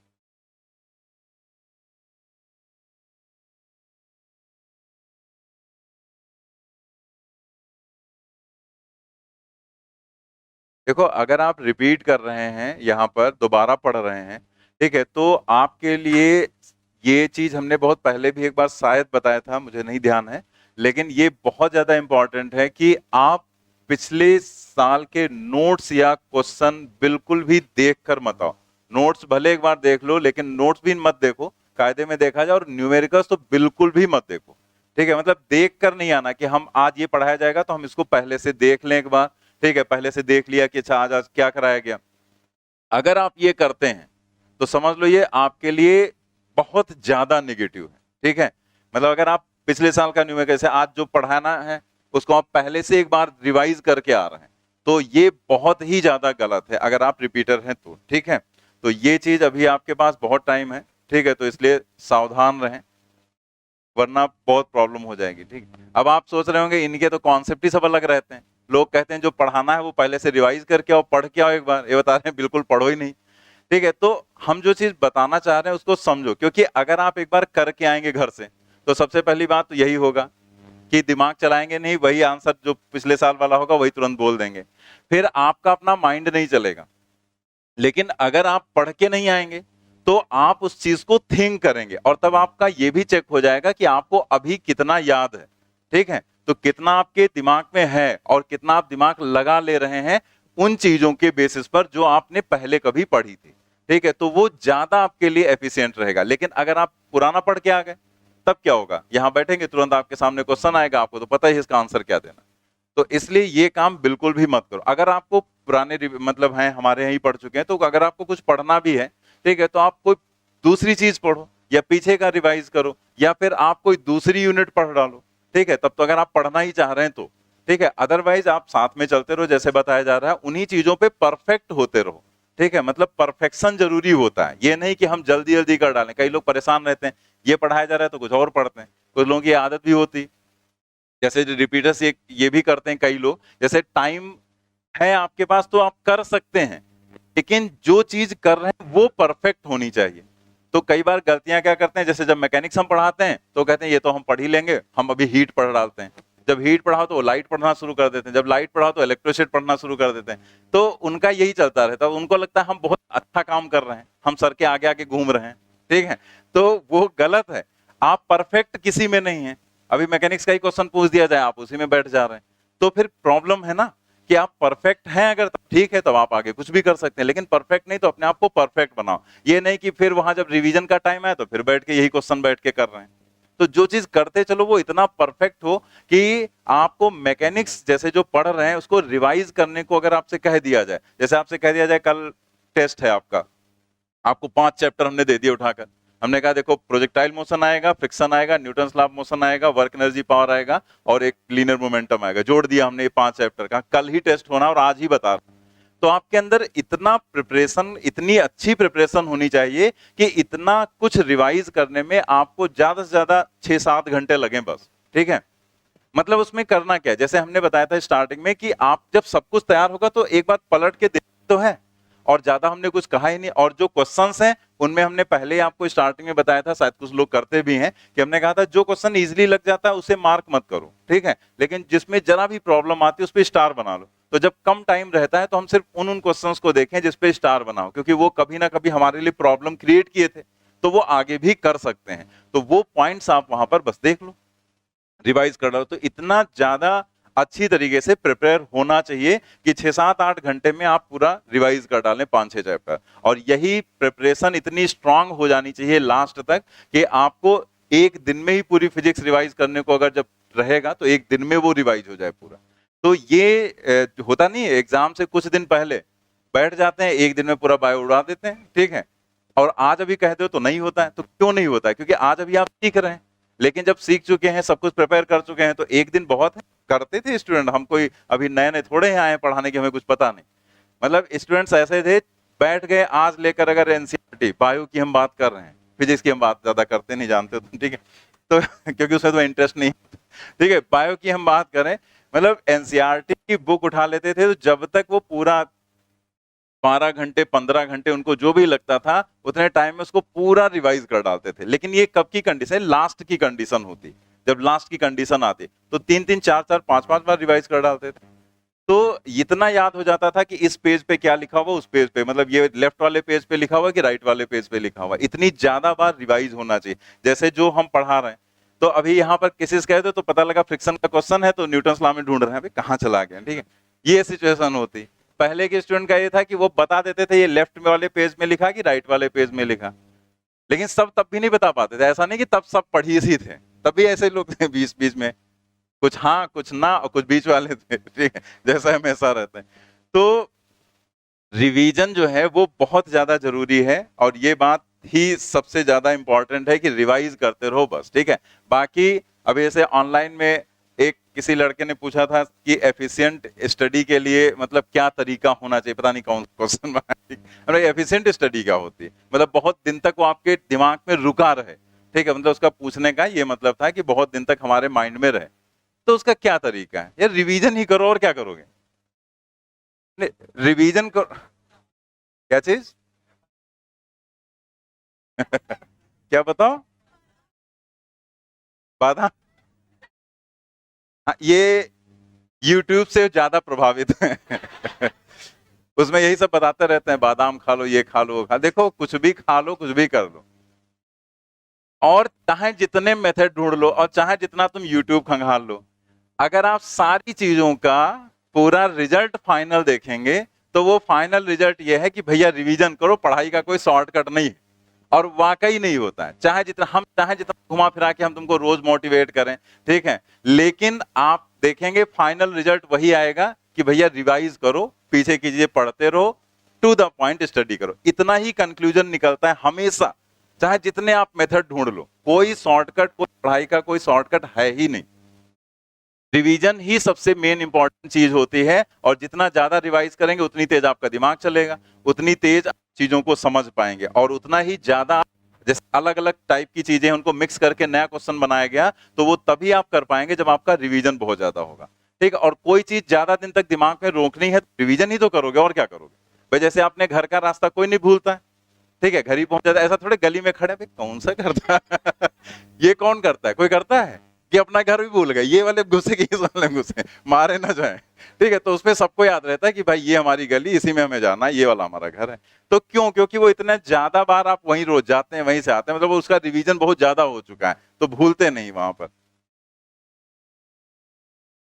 देखो, अगर आप रिपीट कर रहे हैं, यहां पर दोबारा पढ़ रहे हैं, ठीक है, तो आपके लिए ये चीज हमने बहुत पहले भी एक बार शायद बताया था, मुझे नहीं ध्यान है, लेकिन ये बहुत ज्यादा इंपॉर्टेंट है कि आप पिछले साल के नोट्स या क्वेश्चन बिल्कुल भी देख कर मत आओ। नोट्स भले एक बार देख लो, लेकिन नोट्स भी मत देखो, कायदे में देखा जाए, और न्यूमेरिकल्स तो बिल्कुल भी मत देखो। ठीक है, मतलब देख कर नहीं आना कि हम आज ये पढ़ाया जाएगा तो हम इसको पहले से देख लें एक बार। ठीक है, पहले से देख लिया कि अच्छा आज आज क्या कराया गया। अगर आप ये करते हैं तो समझ लो ये आपके लिए बहुत ज्यादा नेगेटिव है। ठीक है, मतलब अगर आप पिछले साल का न्यूमेरिकल से आज जो पढ़ाना है उसको आप पहले से एक बार रिवाइज करके आ रहे हैं, तो ये बहुत ही ज्यादा गलत है अगर आप रिपीटर हैं तो। ठीक है, तो ये चीज अभी आपके पास बहुत टाइम है, ठीक है, तो इसलिए सावधान रहें, वरना बहुत प्रॉब्लम हो जाएगी। ठीक, अब आप सोच रहे होंगे इनके तो कॉन्सेप्ट ही सब अलग रहते हैं, लोग कहते हैं जो पढ़ाना है वो पहले से रिवाइज करके आओ, पढ़ के आओ एक बार, ये बता रहे हैं बिल्कुल पढ़ो ही नहीं। ठीक है, तो हम जो चीज बताना चाह रहे हैं उसको समझो, क्योंकि अगर आप एक बार करके आएंगे घर से, तो सबसे पहली बात तो यही होगा कि दिमाग चलाएंगे नहीं, वही आंसर जो पिछले साल वाला होगा वही तुरंत बोल देंगे, फिर आपका अपना माइंड नहीं चलेगा। लेकिन अगर आप पढ़ के नहीं आएंगे तो आप उस चीज को थिंक करेंगे, और तब आपका यह भी चेक हो जाएगा कि आपको अभी कितना याद है। ठीक है, तो कितना आपके दिमाग में है और कितना आप दिमाग लगा ले रहे हैं उन चीजों के बेसिस पर जो आपने पहले कभी पढ़ी थी। ठीक है, तो वो ज्यादा आपके लिए एफिशिएंट रहेगा। लेकिन अगर आप पुराना पढ़ के आ गए, तब क्या होगा, यहां बैठेंगे तुरंत आपके सामने क्वेश्चन आएगा, आपको तो पता ही इसका आंसर क्या देना। तो इसलिए ये काम बिल्कुल भी मत करो। अगर आपको पुराने मतलब हैं, हमारे यहाँ ही पढ़ चुके हैं, तो अगर आपको कुछ पढ़ना भी है, ठीक है, तो आप कोई दूसरी चीज पढ़ो, या पीछे का रिवाइज करो, या फिर आप कोई दूसरी यूनिट पढ़ डालो। ठीक है, तब तो अगर आप पढ़ना ही चाह रहे हैं तो ठीक है, अदरवाइज आप साथ में चलते रहो, जैसे बताया जा रहा है उन्हीं चीजों पे परफेक्ट होते रहो। ठीक है, मतलब परफेक्शन जरूरी होता है, ये नहीं कि हम जल्दी जल्दी कर डालें। कई लोग परेशान रहते हैं, ये पढ़ाया जा रहा है तो कुछ और पढ़ते हैं, कुछ लोगों की आदत भी होती, जैसे रिपीटर्स ये भी करते हैं कई लोग, जैसे टाइम है आपके पास तो आप कर सकते हैं, लेकिन जो चीज कर रहे हैं वो परफेक्ट होनी चाहिए। तो कई बार गलतियां क्या करते हैं, जैसे जब मैकेनिक्स हम पढ़ाते हैं तो कहते हैं ये तो हम पढ़ ही लेंगे, हम अभी हीट पढ़ डालते हैं। जब हीट पढ़ाओ तो लाइट पढ़ना शुरू कर देते हैं, जब लाइट पढ़ाओ तो इलेक्ट्रिसिटी पढ़ना शुरू कर देते हैं। तो उनका यही चलता रहता है, उनको लगता है हम बहुत अच्छा काम कर रहे हैं, हम सर के आगे आगे घूम रहे हैं। ठीक है, तो वो गलत है, आप परफेक्ट किसी में नहीं है। अभी मैकेनिक्स का ही क्वेश्चन पूछ दिया जाए, आप उसी में बैठ जा रहे हैं, तो फिर प्रॉब्लम है ना, कि आप परफेक्ट हैं अगर तब ठीक है, तब आप आगे कुछ भी कर सकते हैं, लेकिन परफेक्ट नहीं तो अपने आप को परफेक्ट बनाओ। ये नहीं कि फिर वहां जब रिवीजन का टाइम है तो फिर बैठ के यही क्वेश्चन बैठ के कर रहे हैं। तो जो चीज करते चलो वो इतना परफेक्ट हो कि आपको मैकेनिक्स जैसे जो पढ़ रहे हैं उसको रिवाइज करने को अगर आपसे कह दिया जाए, जैसे आपसे कह दिया जाए कल टेस्ट है आपका, आपको 5 चैप्टर हमने दे दिए उठाकर। हमने कहा देखो प्रोजेक्टाइल मोशन आएगा, फ्रिक्शन आएगा, न्यूटन्स लॉ ऑफ मोशन आएगा, वर्क एनर्जी पावर आएगा और एक लीनियर मोमेंटम आएगा। जोड़ दिया हमने ये 5 चैप्टर का। कल ही टेस्ट होना और आज ही बता रहा। तो आपके अंदर इतना प्रिपरेशन, इतनी अच्छी प्रिपरेशन होनी चाहिए कि इतना कुछ रिवाइज करने में आपको ज्यादा से ज्यादा 6-7 घंटे लगे बस। ठीक है, मतलब उसमें करना क्या है, जैसे हमने बताया था स्टार्टिंग में कि आप जब सब कुछ तैयार होगा तो एक बार पलट के देख तो है, और ज्यादा हमने कुछ कहा ही नहीं। और जो क्वेश्चंस हैं उनमें हमने पहले ही आपको स्टार्टिंग में बताया था, शायद कुछ लोग करते भी हैं, कि हमने कहा था जो क्वेश्चन इजीली लग जाता है उसे मार्क मत करो, ठीक है, लेकिन जिसमें जरा भी प्रॉब्लम आती है उस पर स्टार बना लो। तो जब कम टाइम रहता है तो हम सिर्फ उन क्वेश्चंस को देखें जिस पे स्टार बनाओ, क्योंकि वो कभी ना कभी हमारे लिए प्रॉब्लम क्रिएट किए थे, तो वो आगे भी कर सकते हैं। तो वो पॉइंट्स आप वहां पर बस देख लो, रिवाइज कर लो। तो इतना ज्यादा अच्छी तरीके से प्रिपेयर होना चाहिए कि 6-7-8 घंटे में आप पूरा रिवाइज कर डालें 5-6 चैप्टर। और यही प्रिपरेशन इतनी स्ट्रांग हो जानी चाहिए लास्ट तक कि आपको एक दिन में ही पूरी फिजिक्स रिवाइज करने को अगर जब रहेगा तो एक दिन में वो रिवाइज हो जाए पूरा। तो ये होता नहीं है, एग्जाम से कुछ दिन पहले बैठ जाते हैं, एक दिन में पूरा बायो उड़ा देते हैं, ठीक है, और आज अभी कहते हो तो नहीं होता है। तो क्यों नहीं होता है? क्योंकि आज अभी आप सीख रहे हैं, लेकिन जब सीख चुके हैं, सब कुछ प्रिपेयर कर चुके हैं, तो एक दिन बहुत है। करते थे स्टूडेंट, हम कोई अभी नए नए थोड़े आए पढ़ाने के, हमें कुछ पता नहीं। मतलब स्टूडेंट्स ऐसे थे, बैठ गए आज लेकर, अगर एनसीईआरटी बायो की हम बात कर रहे हैं, फिजिक्स की हम बात ज्यादा करते नहीं, जानते हो, ठीक है, तो क्योंकि उसमें तो इंटरेस्ट नहीं, ठीक है, बायो की हम बात करें, मतलब एनसीईआरटी की बुक उठा लेते थे, तो जब तक वो पूरा 12 घंटे 15 घंटे उनको जो भी लगता था उतने टाइम में उसको पूरा रिवाइज कर डालते थे। लेकिन ये कब की कंडीशन? लास्ट की कंडीशन होती। जब लास्ट की कंडीशन आती तो 3-3 4-4 5-5 बार रिवाइज कर डालते थे। तो इतना याद हो जाता था कि इस पेज पे क्या लिखा हुआ, उस पेज पे, मतलब ये लेफ्ट वाले पेज पे लिखा हुआ कि राइट वाले पेज पे लिखा हुआ। इतनी ज्यादा बार रिवाइज होना चाहिए। जैसे जो हम पढ़ा रहे हैं, तो अभी यहाँ पर किसी से कहते तो पता लगा फ्रिक्शन का क्वेश्चन है, तो न्यूटन्स लॉ में ढूंढ रहे हैं, अभी कहाँ चला गया, ठीक है, ये सिचुएशन होती। पहले के स्टूडेंट का ये था कि वो बता देते थे ये लेफ्ट वाले पेज में लिखा कि राइट वाले पेज में लिखा, लेकिन सब तब भी नहीं बता पाते थे। ऐसा नहीं कि तब सब पढ़ी ही थे, तब भी ऐसे लोग थे बीच बीच में, कुछ हाँ कुछ ना और कुछ बीच वाले थे, ठीक है, जैसा हमेशा रहते हैं। तो रिवीजन जो है वो बहुत ज्यादा जरूरी है, और ये बात ही सबसे ज्यादा इंपॉर्टेंट है कि रिवाइज करते रहो बस, ठीक है। बाकी अभी जैसे ऑनलाइन में एक किसी लड़के ने पूछा था कि एफिशिएंट स्टडी के लिए मतलब क्या तरीका होना चाहिए, पता नहीं कौन क्वेश्चन बनाया। एफिशिएंट स्टडी क्या होती है, मतलब बहुत दिन तक वो आपके दिमाग में रुका रहे, ठीक है, मतलब उसका पूछने का ये मतलब था कि बहुत दिन तक हमारे माइंड में रहे। तो उसका क्या तरीका है? यार रिवीजन ही करो, और क्या करोगे? रिवीजन करो। क्या चीज? क्या बताओ? बाधा? हाँ, ये YouTube से ज्यादा प्रभावित है। उसमें यही सब बताते रहते हैं, बादाम खा लो, ये खा लो, वो खा। देखो कुछ भी खा लो, कुछ भी कर लो, और चाहे जितने मेथड ढूंढ लो, और चाहे जितना तुम YouTube खंगाल लो, अगर आप सारी चीजों का पूरा रिजल्ट फाइनल देखेंगे तो वो फाइनल रिजल्ट ये है कि भैया रिवीजन करो, पढ़ाई का कोई शॉर्टकट नहीं है। और वाकई नहीं होता है, चाहे जितना घुमा फिरा के हम तुमको रोज मोटिवेट करें, ठीक है, लेकिन आप देखेंगे फाइनल रिजल्ट वही आएगा कि भैया रिवाइज करो, पीछे की चीजें पढ़ते रहो, टू द पॉइंट स्टडी करो। इतना ही कंक्लूजन निकलता है हमेशा, चाहे जितने आप मेथड ढूंढ लो। कोई शॉर्टकट, कोई पढ़ाई का कोई शॉर्टकट है ही नहीं। रिवीजन ही सबसे मेन इंपॉर्टेंट चीज होती है, और जितना ज्यादा रिवाइज करेंगे उतनी तेज आपका दिमाग चलेगा, उतनी तेज चीजों को समझ पाएंगे, और उतना ही ज्यादा, जैसे अलग अलग टाइप की चीजें उनको मिक्स करके नया क्वेश्चन बनाया गया, तो वो तभी आप कर पाएंगे जब आपका रिवीजन बहुत ज्यादा होगा, ठीक है। और कोई चीज ज्यादा दिन तक दिमाग में रोकनी है, रिवीजन ही तो करोगे, और क्या करोगे भाई? जैसे आपने घर का रास्ता कोई नहीं भूलता है, ठीक है, घर ही पहुंच जाता है। ऐसा थोड़े गली में खड़े, भाई कौन सा करता है? ये कौन करता है? कोई करता है कि अपना घर भी भूल गए, ये वाले घुसे कि इस वाले घुसे, मारे ना जाए, ठीक है। तो उसमें सबको याद रहता है कि भाई ये हमारी गली, इसी में हमें जाना है, ये वाला हमारा घर है। तो क्यों? क्योंकि वो इतने ज्यादा बार आप वहीं रोज जाते हैं, वहीं से आते हैं, मतलब उसका रिवीजन बहुत ज्यादा हो चुका है, तो भूलते नहीं वहां पर।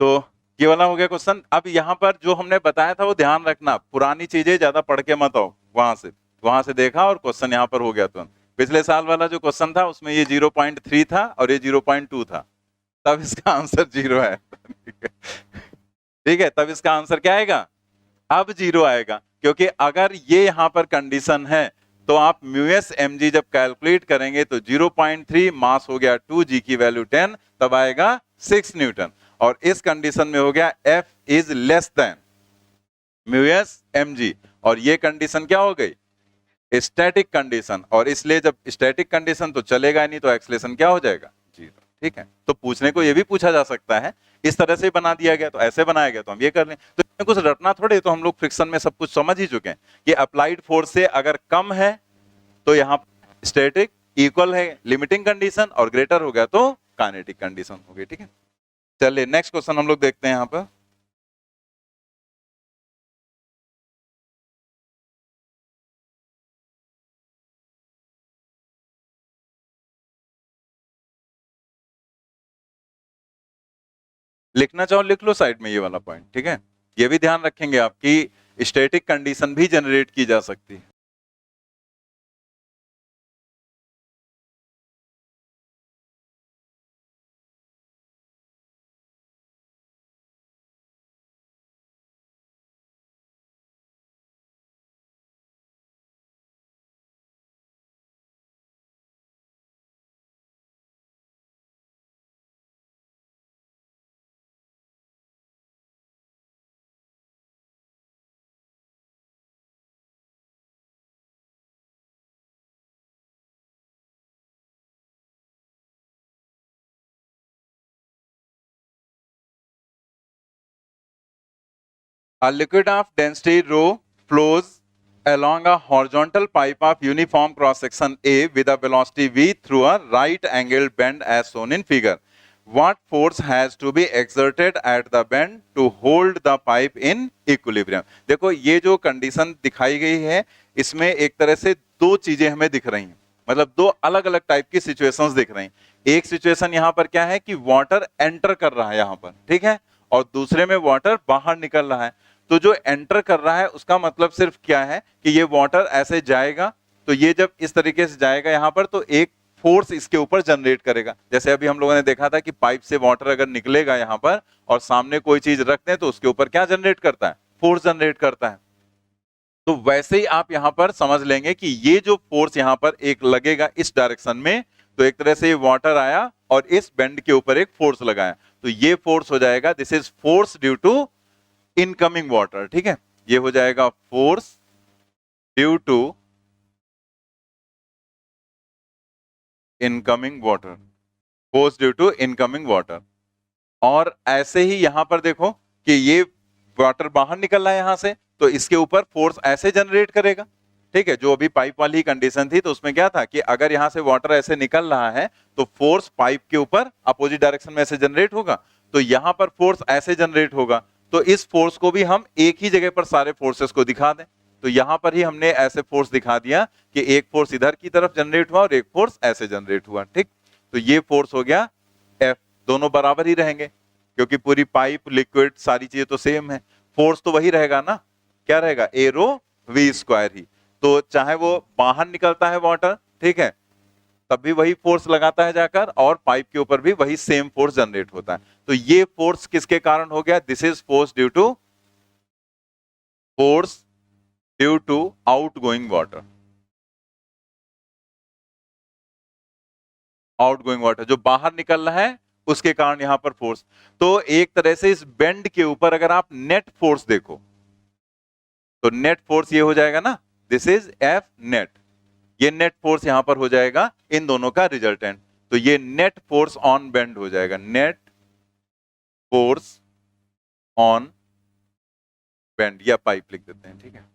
तो ये वाला हो गया क्वेश्चन। अब यहाँ पर जो हमने बताया था वो ध्यान रखना, पुरानी चीजें ज्यादा पढ़ के मत आओ, वहां से देखा और क्वेश्चन यहाँ पर हो गया। तो पिछले साल वाला जो क्वेश्चन था उसमें ये 0.3 था और ये 0.2 था, तब इसका आंसर 0 है। ठीक है, तब इसका आंसर क्या आएगा? अब 0 आएगा, क्योंकि अगर ये यहां पर कंडीशन है तो आप म्यूएस mg जब कैलकुलेट करेंगे तो 0.3, मास हो गया 2, जी की वैल्यू 10, तब आएगा 6 न्यूटन। और इस कंडीशन में हो गया F is less then mu s mg, और ये कंडीशन क्या हो गई? स्टैटिक कंडीशन, और इसलिए जब स्टैटिक कंडीशन तो चलेगा नहीं, तो एक्सेलरेशन क्या हो जाएगा? 0। ठीक है, तो पूछने को ये भी पूछा जा सकता है, इस तरह से बना दिया गया तो ऐसे बनाया गया तो हम ये कर लें, तो इसमें कुछ रटना थोड़े, तो हम लोग फ्रिक्शन में सब कुछ समझ ही चुके हैं कि अप्लाइड फोर्स से अगर कम है तो यहाँ स्टैटिक, इक्वल है लिमिटिंग कंडीशन, और ग्रेटर हो गया तो काइनेटिक कंडीशन हो गई। ठीक है, चलिए नेक्स्ट क्वेश्चन हम लोग देखते हैं यहाँ पर। लिखना चाहो लिख लो साइड में ये वाला पॉइंट। ठीक है, ये भी ध्यान रखेंगे आप कि स्टैटिक कंडीशन भी जनरेट की जा सकती है। A liquid of density rho flows along a horizontal pipe of uniform cross section A with a velocity v through a right angled bend as shown in figure. What force has to be exerted at the bend to hold the pipe in equilibrium? देखो ये जो condition दिखाई गई है, इसमें एक तरह से दो चीजें हमें दिख रही हैं, मतलब दो अलग अलग टाइप की सिचुएशंस दिख रही हैं। एक सिचुएशन यहाँ पर क्या है कि वाटर एंटर कर रहा है यहाँ पर, ठीक है, और दूसरे में वाटर बाहर निकल रहा है। तो जो एंटर कर रहा है उसका मतलब सिर्फ क्या है कि ये वाटर ऐसे जाएगा, तो ये जब इस तरीके से जाएगा यहाँ पर तो एक फोर्स इसके ऊपर जनरेट करेगा। जैसे अभी हम लोगों ने देखा था कि पाइप से वाटर अगर निकलेगा यहाँ पर और सामने कोई चीज रख दें तो उसके ऊपर क्या जनरेट करता है? फोर्स जनरेट करता है। तो वैसे ही आप यहां पर समझ लेंगे कि ये जो फोर्स यहां पर एक लगेगा इस डायरेक्शन में, तो एक तरह से ये वाटर आया और इस बेंड के ऊपर एक फोर्स लगाया, तो ये फोर्स हो जाएगा, this is force due to incoming water. ठीक है, ये हो जाएगा force due to incoming water, force due to incoming water. और ऐसे ही यहां पर देखो कि ये वाटर बाहर निकल रहा है यहां से, तो इसके ऊपर फोर्स ऐसे जनरेट करेगा। ठीक है, जो अभी पाइप वाली कंडीशन थी तो उसमें क्या था कि अगर यहां से वाटर ऐसे निकल रहा है तो फोर्स पाइप के ऊपर अपोजिट डायरेक्शन में ऐसे जनरेट होगा, तो यहां पर फोर्स ऐसे जनरेट होगा। तो इस फोर्स को भी हम एक ही जगह पर सारे फोर्सेस को दिखा दें, तो यहां पर ही हमने ऐसे फोर्स दिखा दिया कि एक फोर्स इधर की तरफ जनरेट हुआ और एक फोर्स ऐसे जनरेट हुआ। ठीक, तो ये फोर्स हो गया F, दोनों बराबर ही रहेंगे क्योंकि पूरी पाइप, लिक्विड, सारी चीजें तो सेम है, फोर्स तो वही रहेगा ना, क्या रहेगा? ए रो वी स्क्वायर ही। तो चाहे वो बाहर निकलता है वाटर, ठीक है, तब भी वही फोर्स लगाता है जाकर, और पाइप के ऊपर भी वही सेम फोर्स जनरेट होता है। तो ये फोर्स किसके कारण हो गया? This is force due to outgoing water, outgoing water जो बाहर निकल रहा है उसके कारण यहां पर फोर्स। तो एक तरह से इस बेंड के ऊपर अगर आप नेट फोर्स देखो तो नेट फोर्स ये हो जाएगा ना, दिस इज एफ नेट, ये नेट फोर्स यहां पर हो जाएगा इन दोनों का रिजल्टेंट। तो ये नेट फोर्स ऑन बेंड हो जाएगा, नेट फोर्स ऑन बेंड, या पाइप लिख देते हैं। ठीक है,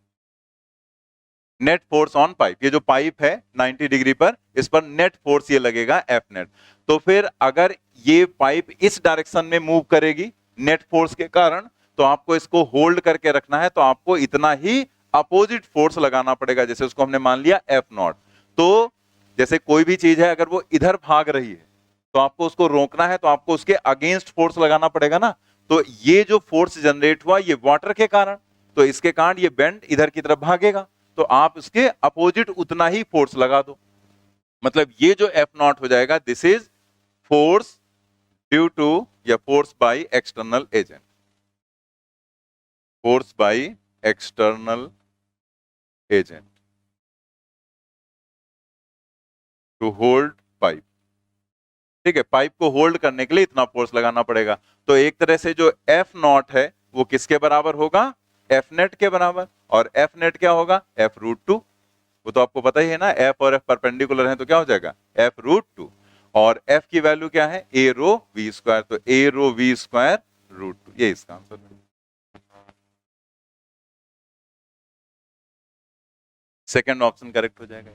नेट फोर्स ऑन पाइप, ये जो पाइप है 90 डिग्री पर, इस पर नेट फोर्स ये लगेगा एफ नेट। तो फिर अगर ये पाइप इस डायरेक्शन में मूव करेगी नेट फोर्स के कारण, तो आपको इसको होल्ड करके रखना है, तो आपको इतना ही अपोजिट फोर्स लगाना पड़ेगा, जैसे उसको हमने मान लिया एफ नॉट। तो जैसे कोई भी चीज है अगर वो इधर भाग रही है तो आपको उसको रोकना है, तो आपको उसके अगेंस्ट फोर्स लगाना पड़ेगा ना। तो ये जो फोर्स जनरेट हुआ ये वाटर के कारण, तो इसके कारण ये बेंड इधर की तरफ भागेगा, तो आप इसके अपोजिट उतना ही फोर्स लगा दो। मतलब ये जो एफ नॉट हो जाएगा, this is force due to या force by external agent, force by external agent. To hold pipe. ठीक है, पाइप को होल्ड करने के लिए इतना फोर्स लगाना पड़ेगा। तो एक तरह से जो एफ नॉट है वो किसके बराबर होगा, एफ नेट के बराबर। और एफ नेट क्या होगा, एफ रूट टू। वो तो आपको पता ही है ना, एफ और एफ परपेंडिकुलर है तो क्या हो जाएगा, एफ रूट टू। और एफ की वैल्यू क्या है, ए रो वी स्क्वायर, तो ए रो वी स्क्वायर रूट टू, ये इसका आंसर है। सेकंड ऑप्शन करेक्ट हो जाएगा।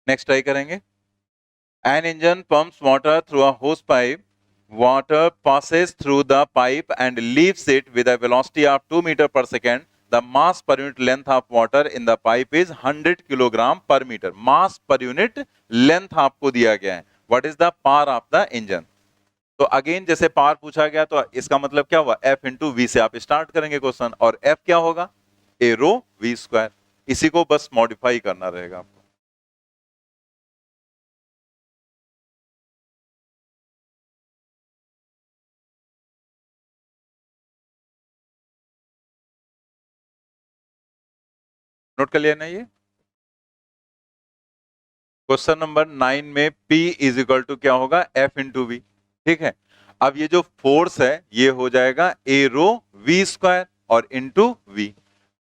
नेक्स्ट ट्राई करेंगे। An engine pumps water through a hose pipe. Water passes through the pipe and leaves it with a velocity of 2 meter per second. The mass per unit length of water in the pipe is 100 kilogram per meter. Mass per unit length आपको दिया गया है। What is the power of the engine? तो again जैसे power पूछा गया तो इसका मतलब क्या हुआ, F इंटू वी से आप स्टार्ट करेंगे क्वेश्चन, और F क्या होगा, ए रो वी स्क्वायर। इसी को बस मॉडिफाई करना रहेगा आपको। नोट कर लिया ना ये। क्वेश्चन नंबर 9 में P इज इक्वल टू क्या होगा, F इंटू वी। ठीक है, अब ये जो फोर्स है ये हो जाएगा ए रो वी स्क्वायर और इंटू वी।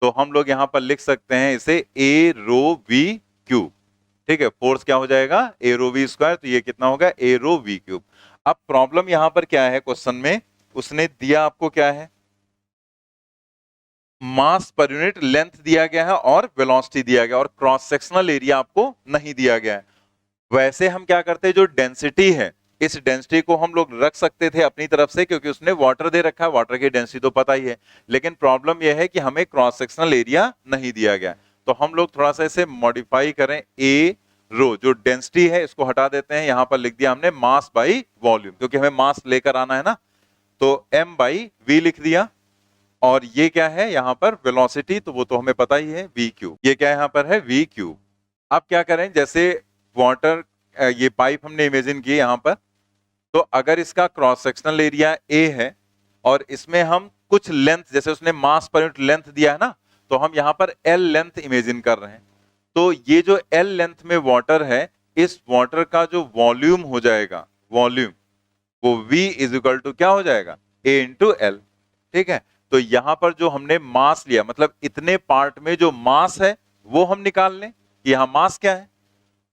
तो हम लोग यहां पर लिख सकते हैं इसे ए रो वी क्यूब। ठीक है, फोर्स क्या हो जाएगा, ए रो वी स्क्वायर, तो ये कितना होगा, ए रो वी क्यूब। अब प्रॉब्लम यहां पर क्या है, क्वेश्चन में उसने दिया आपको क्या है, मास पर यूनिट लेंथ दिया गया है और वेलोसिटी दिया गया, और क्रॉस सेक्शनल एरिया आपको नहीं दिया गया है। वैसे हम क्या करते हैं, जो डेंसिटी है इस डेंसिटी को हम लोग रख सकते थे अपनी तरफ से, क्योंकि उसने वाटर दे रखा है, वाटर की डेंसिटी तो पता ही है। लेकिन प्रॉब्लम यह है कि हमें क्रॉस सेक्शनल एरिया नहीं दिया गया, तो हम लोग थोड़ा सा इसे मॉडिफाई करें। ए रो जो डेंसिटी है इसको हटा देते हैं, यहां पर लिख दिया हमने मास बाई वॉल्यूम, क्योंकि हमें मास लेकर आना है ना। तो m बाई वी लिख दिया, और ये क्या है यहाँ पर वेलोसिटी, तो वो तो हमें पता ही है वी क्यूब। ये क्या यहाँ पर है, वी क्यूब। अब क्या करें, जैसे वाटर ये पाइप हमने इमेजिन की यहाँ पर, तो अगर इसका क्रॉस सेक्शनल एरिया ए है और इसमें हम कुछ लेंथ, जैसे उसने मास पर यूनिट लेंथ दिया है ना, तो हम यहाँ पर एल लेंथ इमेजिन कर रहे हैं। तो ये जो एल लेंथ में वाटर है, इस वाटर का जो वॉल्यूम हो जाएगा, वॉल्यूम, वो V इज इक्वल टू क्या हो जाएगा, A इंटू एल। ठीक है, तो यहां पर जो हमने मास लिया, मतलब इतने पार्ट में जो मास है वो हम निकाल लें कि यहां मास क्या है,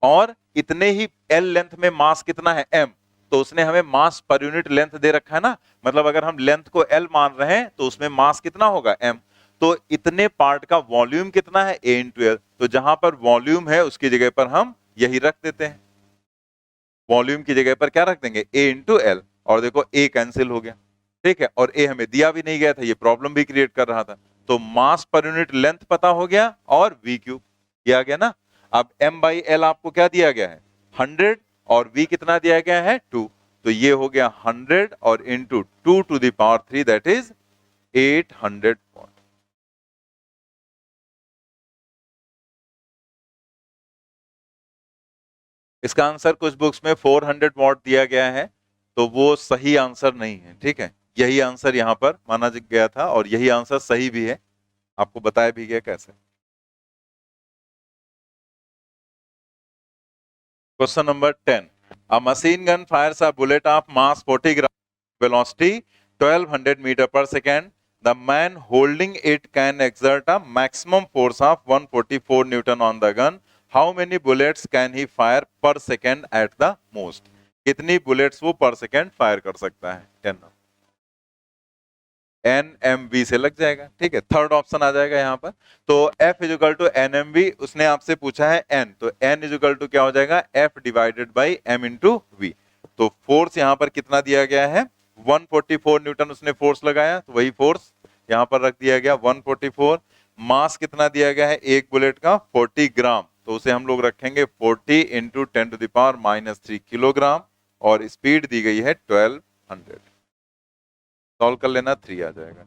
और इतने ही L लेंथ में मास कितना है, M। तो उसने हमें मास पर यूनिट लेंथ दे रखा है ना, मतलब अगर हम लेंथ को L मान रहे हैं तो उसमें मास कितना होगा, M। तो इतने पार्ट का वॉल्यूम कितना है, A इंटू एल। तो जहां पर वॉल्यूम है उसकी जगह पर हम यही रख देते हैं, वॉल्यूम की जगह पर क्या रख देंगे, A इंटू एल, और देखो A कैंसिल हो गया। ठीक है, और A हमें दिया भी नहीं गया था, ये प्रॉब्लम भी क्रिएट कर रहा था। तो मास पर यूनिट लेंथ पता हो गया और V क्यूब किया गया ना। अब M बाई एल आपको क्या दिया गया है, 100, और V कितना दिया गया है, 2। तो ये हो गया 100 और into 2 to the power 3, that is 800 watt. इसका आंसर कुछ बुक्स में 400 वॉट दिया गया है, तो वो सही आंसर नहीं है। ठीक है, यही आंसर यहां पर माना गया था, और यही आंसर सही भी है, आपको बताया भी गया कैसे। Question number 10, a machine gun fires a bullet of mass 40 gram, velocity 1200 meter per second. The man holding it can exert a maximum force of 144 newton on the gun. How many bullets can he fire per second at the most? कितनी bullets वो पर second fire कर सकता है, 10। N m we से लग जाएगा। ठीक है, थर्ड ऑप्शन आ जाएगा यहाँ पर। तो F is equal to n m v, उसने आपसे पूछा है N, तो N इजिकल टू क्या हो जाएगा, F divided by M into v. तो फोर्स यहाँ पर कितना दिया गया है, 144 न्यूटन उसने फोर्स लगाया, तो वही फोर्स यहाँ पर रख दिया गया 144। मास कितना दिया गया है एक बुलेट का 40 ग्राम, तो उसे हम लोग रखेंगे 40 इंटू 10⁻³ किलोग्राम, और स्पीड दी गई है 1200। सॉल्व कर लेना, 3 आ जाएगा।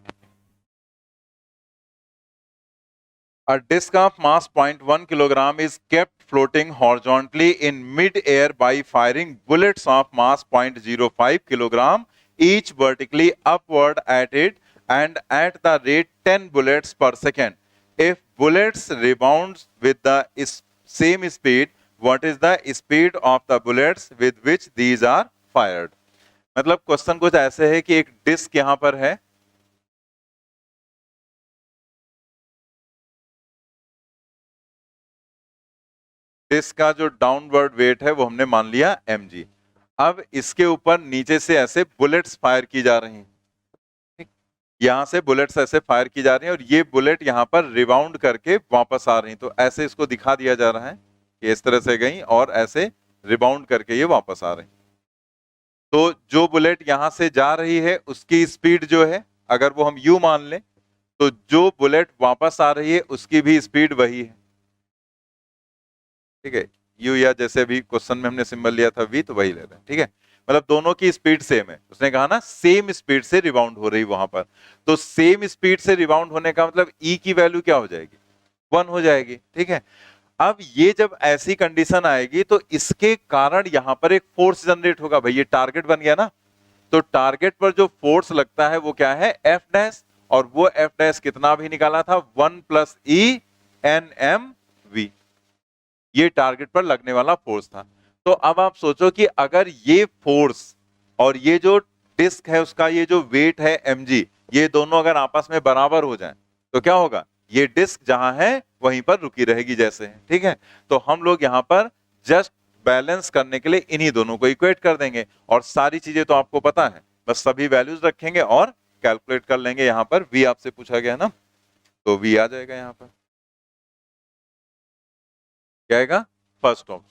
A disc of mass 0.1 kilogram is kept floating horizontally in mid-air by firing bullets of mass 0.05 kilogram, each vertically upward at it and at the rate 10 bullets per second. If bullets rebound with the same speed, what is the speed of the bullets with which these are fired? मतलब question कुछ ऐसे है कि एक disc यहां पर है, disc का जो डाउनवर्ड वेट है वो हमने मान लिया mg। अब इसके ऊपर नीचे से ऐसे बुलेट्स फायर की जा रही हैं, यहां से बुलेट्स ऐसे फायर की जा रही हैं और ये बुलेट यहां पर रिबाउंड करके वापस आ रही हैं। तो ऐसे इसको दिखा दिया जा रहा है कि इस तरह से गई और ऐसे रिबाउंड करके ये वापस आ रही। तो जो बुलेट यहां से जा रही है उसकी स्पीड जो है, अगर वो हम u मान लें, तो जो बुलेट वापस आ रही है उसकी भी स्पीड वही है। ठीक है, u या जैसे भी क्वेश्चन में हमने सिंबल लिया था v, तो वही ले रहे हैं। ठीक है, मतलब दोनों की स्पीड सेम है। उसने कहा ना सेम स्पीड से रिबाउंड हो रही वहां पर, तो सेम स्पीड से रिबाउंड होने का मतलब e की वैल्यू क्या हो जाएगी, 1 हो जाएगी। ठीक है, अब ये जब ऐसी कंडीशन आएगी तो इसके कारण यहां पर एक फोर्स जनरेट होगा। भाई ये टारगेट बन गया ना, तो टारगेट पर जो फोर्स लगता है वो क्या है, एफ डैश, और वो एफ डैश कितना भी निकाला था, 1 + E NmV, ये टारगेट पर लगने वाला फोर्स था। तो अब आप सोचो कि अगर ये फोर्स और ये जो डिस्क है उसका ये जो वेट है mg, ये दोनों अगर आपस में बराबर हो जाएं तो क्या होगा, ये डिस्क जहां है वहीं पर रुकी रहेगी जैसे है। ठीक है, तो हम लोग यहां पर जस्ट बैलेंस करने के लिए इन्हीं दोनों को इक्वेट कर देंगे, और सारी चीजें तो आपको पता है, बस सभी वैल्यूज रखेंगे और कैलकुलेट कर लेंगे। यहां पर v आपसे पूछा गया ना, तो v आ जाएगा। यहां पर क्या आएगा, first option.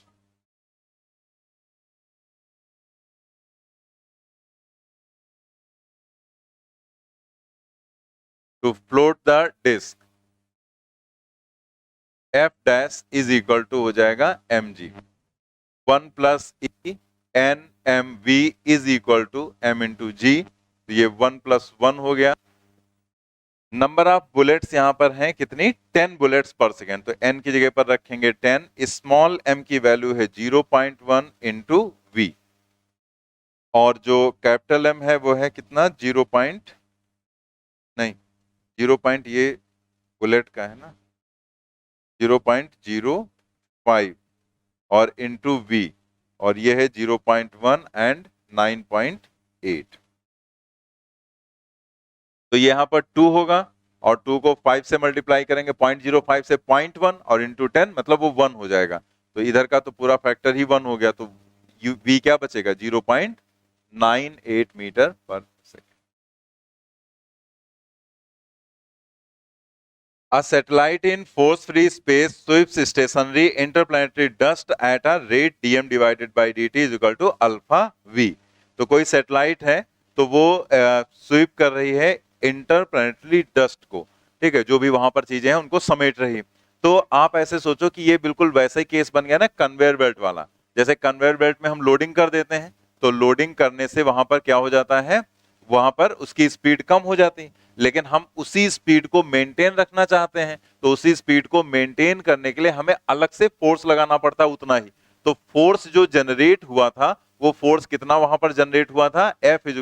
To float the disc f dash is equal to हो जाएगा mg, 1 + E NmV is equal to m × g, तो ये 1 + 1 हो गया। नंबर ऑफ बुलेट्स यहां पर हैं कितनी, 10 बुलेट्स पर सेकेंड, तो n की जगह पर रखेंगे 10। स्मॉल m की वैल्यू है 0.1 × v, और जो कैपिटल M है वो है कितना, 0. नहीं 0. ये बुलेट का है ना, 0.05 और इंटू v, और ये है 0.1 एंड 9.8। तो ये यहां पर 2 होगा, और 2 को 5 से मल्टीप्लाई करेंगे, 0.05 से 0.1 और इंटू 10, मतलब वो 1 हो जाएगा। तो इधर का तो पूरा फैक्टर ही 1 हो गया, तो v क्या बचेगा, 0.98 metre per second. A satellite in force-free space sweeps stationary interplanetary dust at a rate dm divided by dt is equal to alpha v। तो कोई सैटेलाइट है तो वो स्वीप कर रही है इंटरप्लैनेटरी डस्ट को, ठीक है, जो भी वहां पर चीजें हैं उनको समेट रही है। तो आप ऐसे सोचो कि ये बिल्कुल वैसा ही केस बन गया ना कन्वेयर बेल्ट वाला। जैसे कन्वेयर बेल्ट में हम लोडिंग कर देते हैं, तो लोडिंग करने से वहां पर क्या हो जाता है, वहां पर उसकी स्पीड कम हो जाती है, लेकिन हम उसी स्पीड को मेंटेन रखना चाहते हैं, तो उसी स्पीड को मेंटेन करने के लिए हमें अलग से फोर्स लगाना पड़ता है उतना ही। तो फोर्स जो जनरेट हुआ था वो फोर्स कितना वहां पर जनरेट हुआ था, F =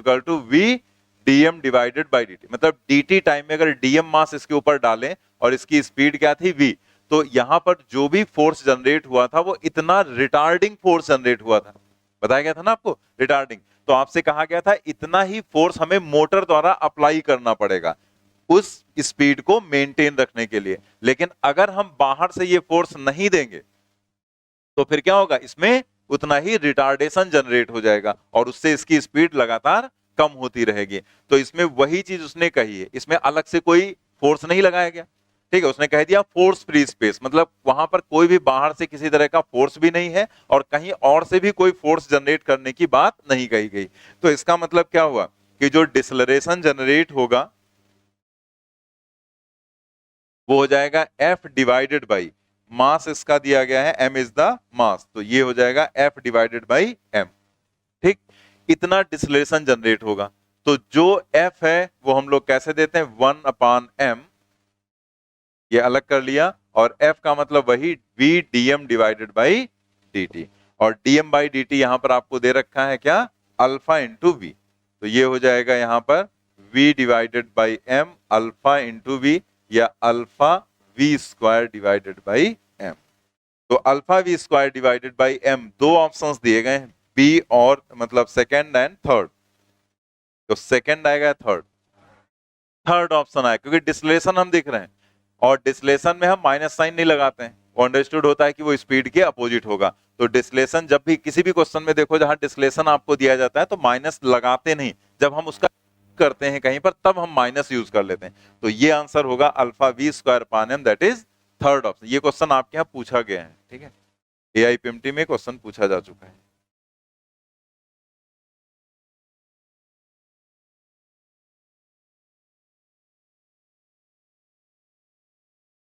V dm divided by dt, मतलब dt टाइम में अगर dm मास इसके ऊपर डालें और इसकी स्पीड क्या थी v, तो यहां पर जो भी फोर्स जनरेट हुआ था वो इतना रिटार्डिंग फोर्स जनरेट हुआ था, बताया गया था ना आपको रिटार्डिंग। तो आपसे कहा गया था इतना ही फोर्स हमें मोटर द्वारा अप्लाई करना पड़ेगा उस स्पीड को मेंटेन रखने के लिए। लेकिन अगर हम बाहर से ये फोर्स नहीं देंगे तो फिर क्या होगा, इसमें उतना ही रिटार्डेशन जनरेट हो जाएगा और उससे इसकी स्पीड लगातार कम होती रहेगी। तो इसमें वही चीज उसने कही है, इसमें अलग से कोई फोर्स नहीं लगाया गया, ठीक है, उसने कह दिया फोर्स फ्री स्पेस, मतलब वहां पर कोई भी बाहर से किसी तरह का फोर्स भी नहीं है और कहीं और से भी कोई फोर्स जनरेट करने की बात नहीं कही गई। तो इसका मतलब क्या हुआ कि जो डिसलरेशन जनरेट होगा वो हो जाएगा F डिवाइडेड बाई मास, इसका दिया गया है m इज द मास, तो ये हो जाएगा F डिवाइडेड बाई m। ठीक, इतना डिस्टिलेशन जनरेट होगा। तो जो F है वो हम लोग कैसे देते हैं, 1/m, ये अलग कर लिया, और F का मतलब वही V dm divided by dt, और dm बाई dt यहां पर आपको दे रखा है क्या, अल्फा इंटू v, तो ये हो जाएगा यहां पर v divided by m alpha into v, या alpha v square divided by m। तो alpha v square divided by m, दो ऑप्शंस दिए गए हैं, बी और मतलब सेकेंड एंड थर्ड, तो सेकेंड आएगा थर्ड ऑप्शन आएगा, क्योंकि डिस्टिलेशन हम देख रहे हैं और डिस्टिलेशन में हम माइनस साइन नहीं लगाते हैं, वो अंडरस्टूड होता है कि वो स्पीड के अपोजिट होगा। तो डिस्टिलेशन जब भी किसी भी क्वेश्चन में देखो जहां डिस्टिलेशन आपको दिया जाता है तो माइनस लगाते नहीं, जब हम उसका करते हैं कहीं पर तब हम माइनस यूज कर लेते हैं। तो ये आंसर होगा alpha v square upon m, that is third option. ये क्वेश्चन आपके यहाँ पूछा गया है, ठीक है, AIPMT में क्वेश्चन पूछा जा चुका है।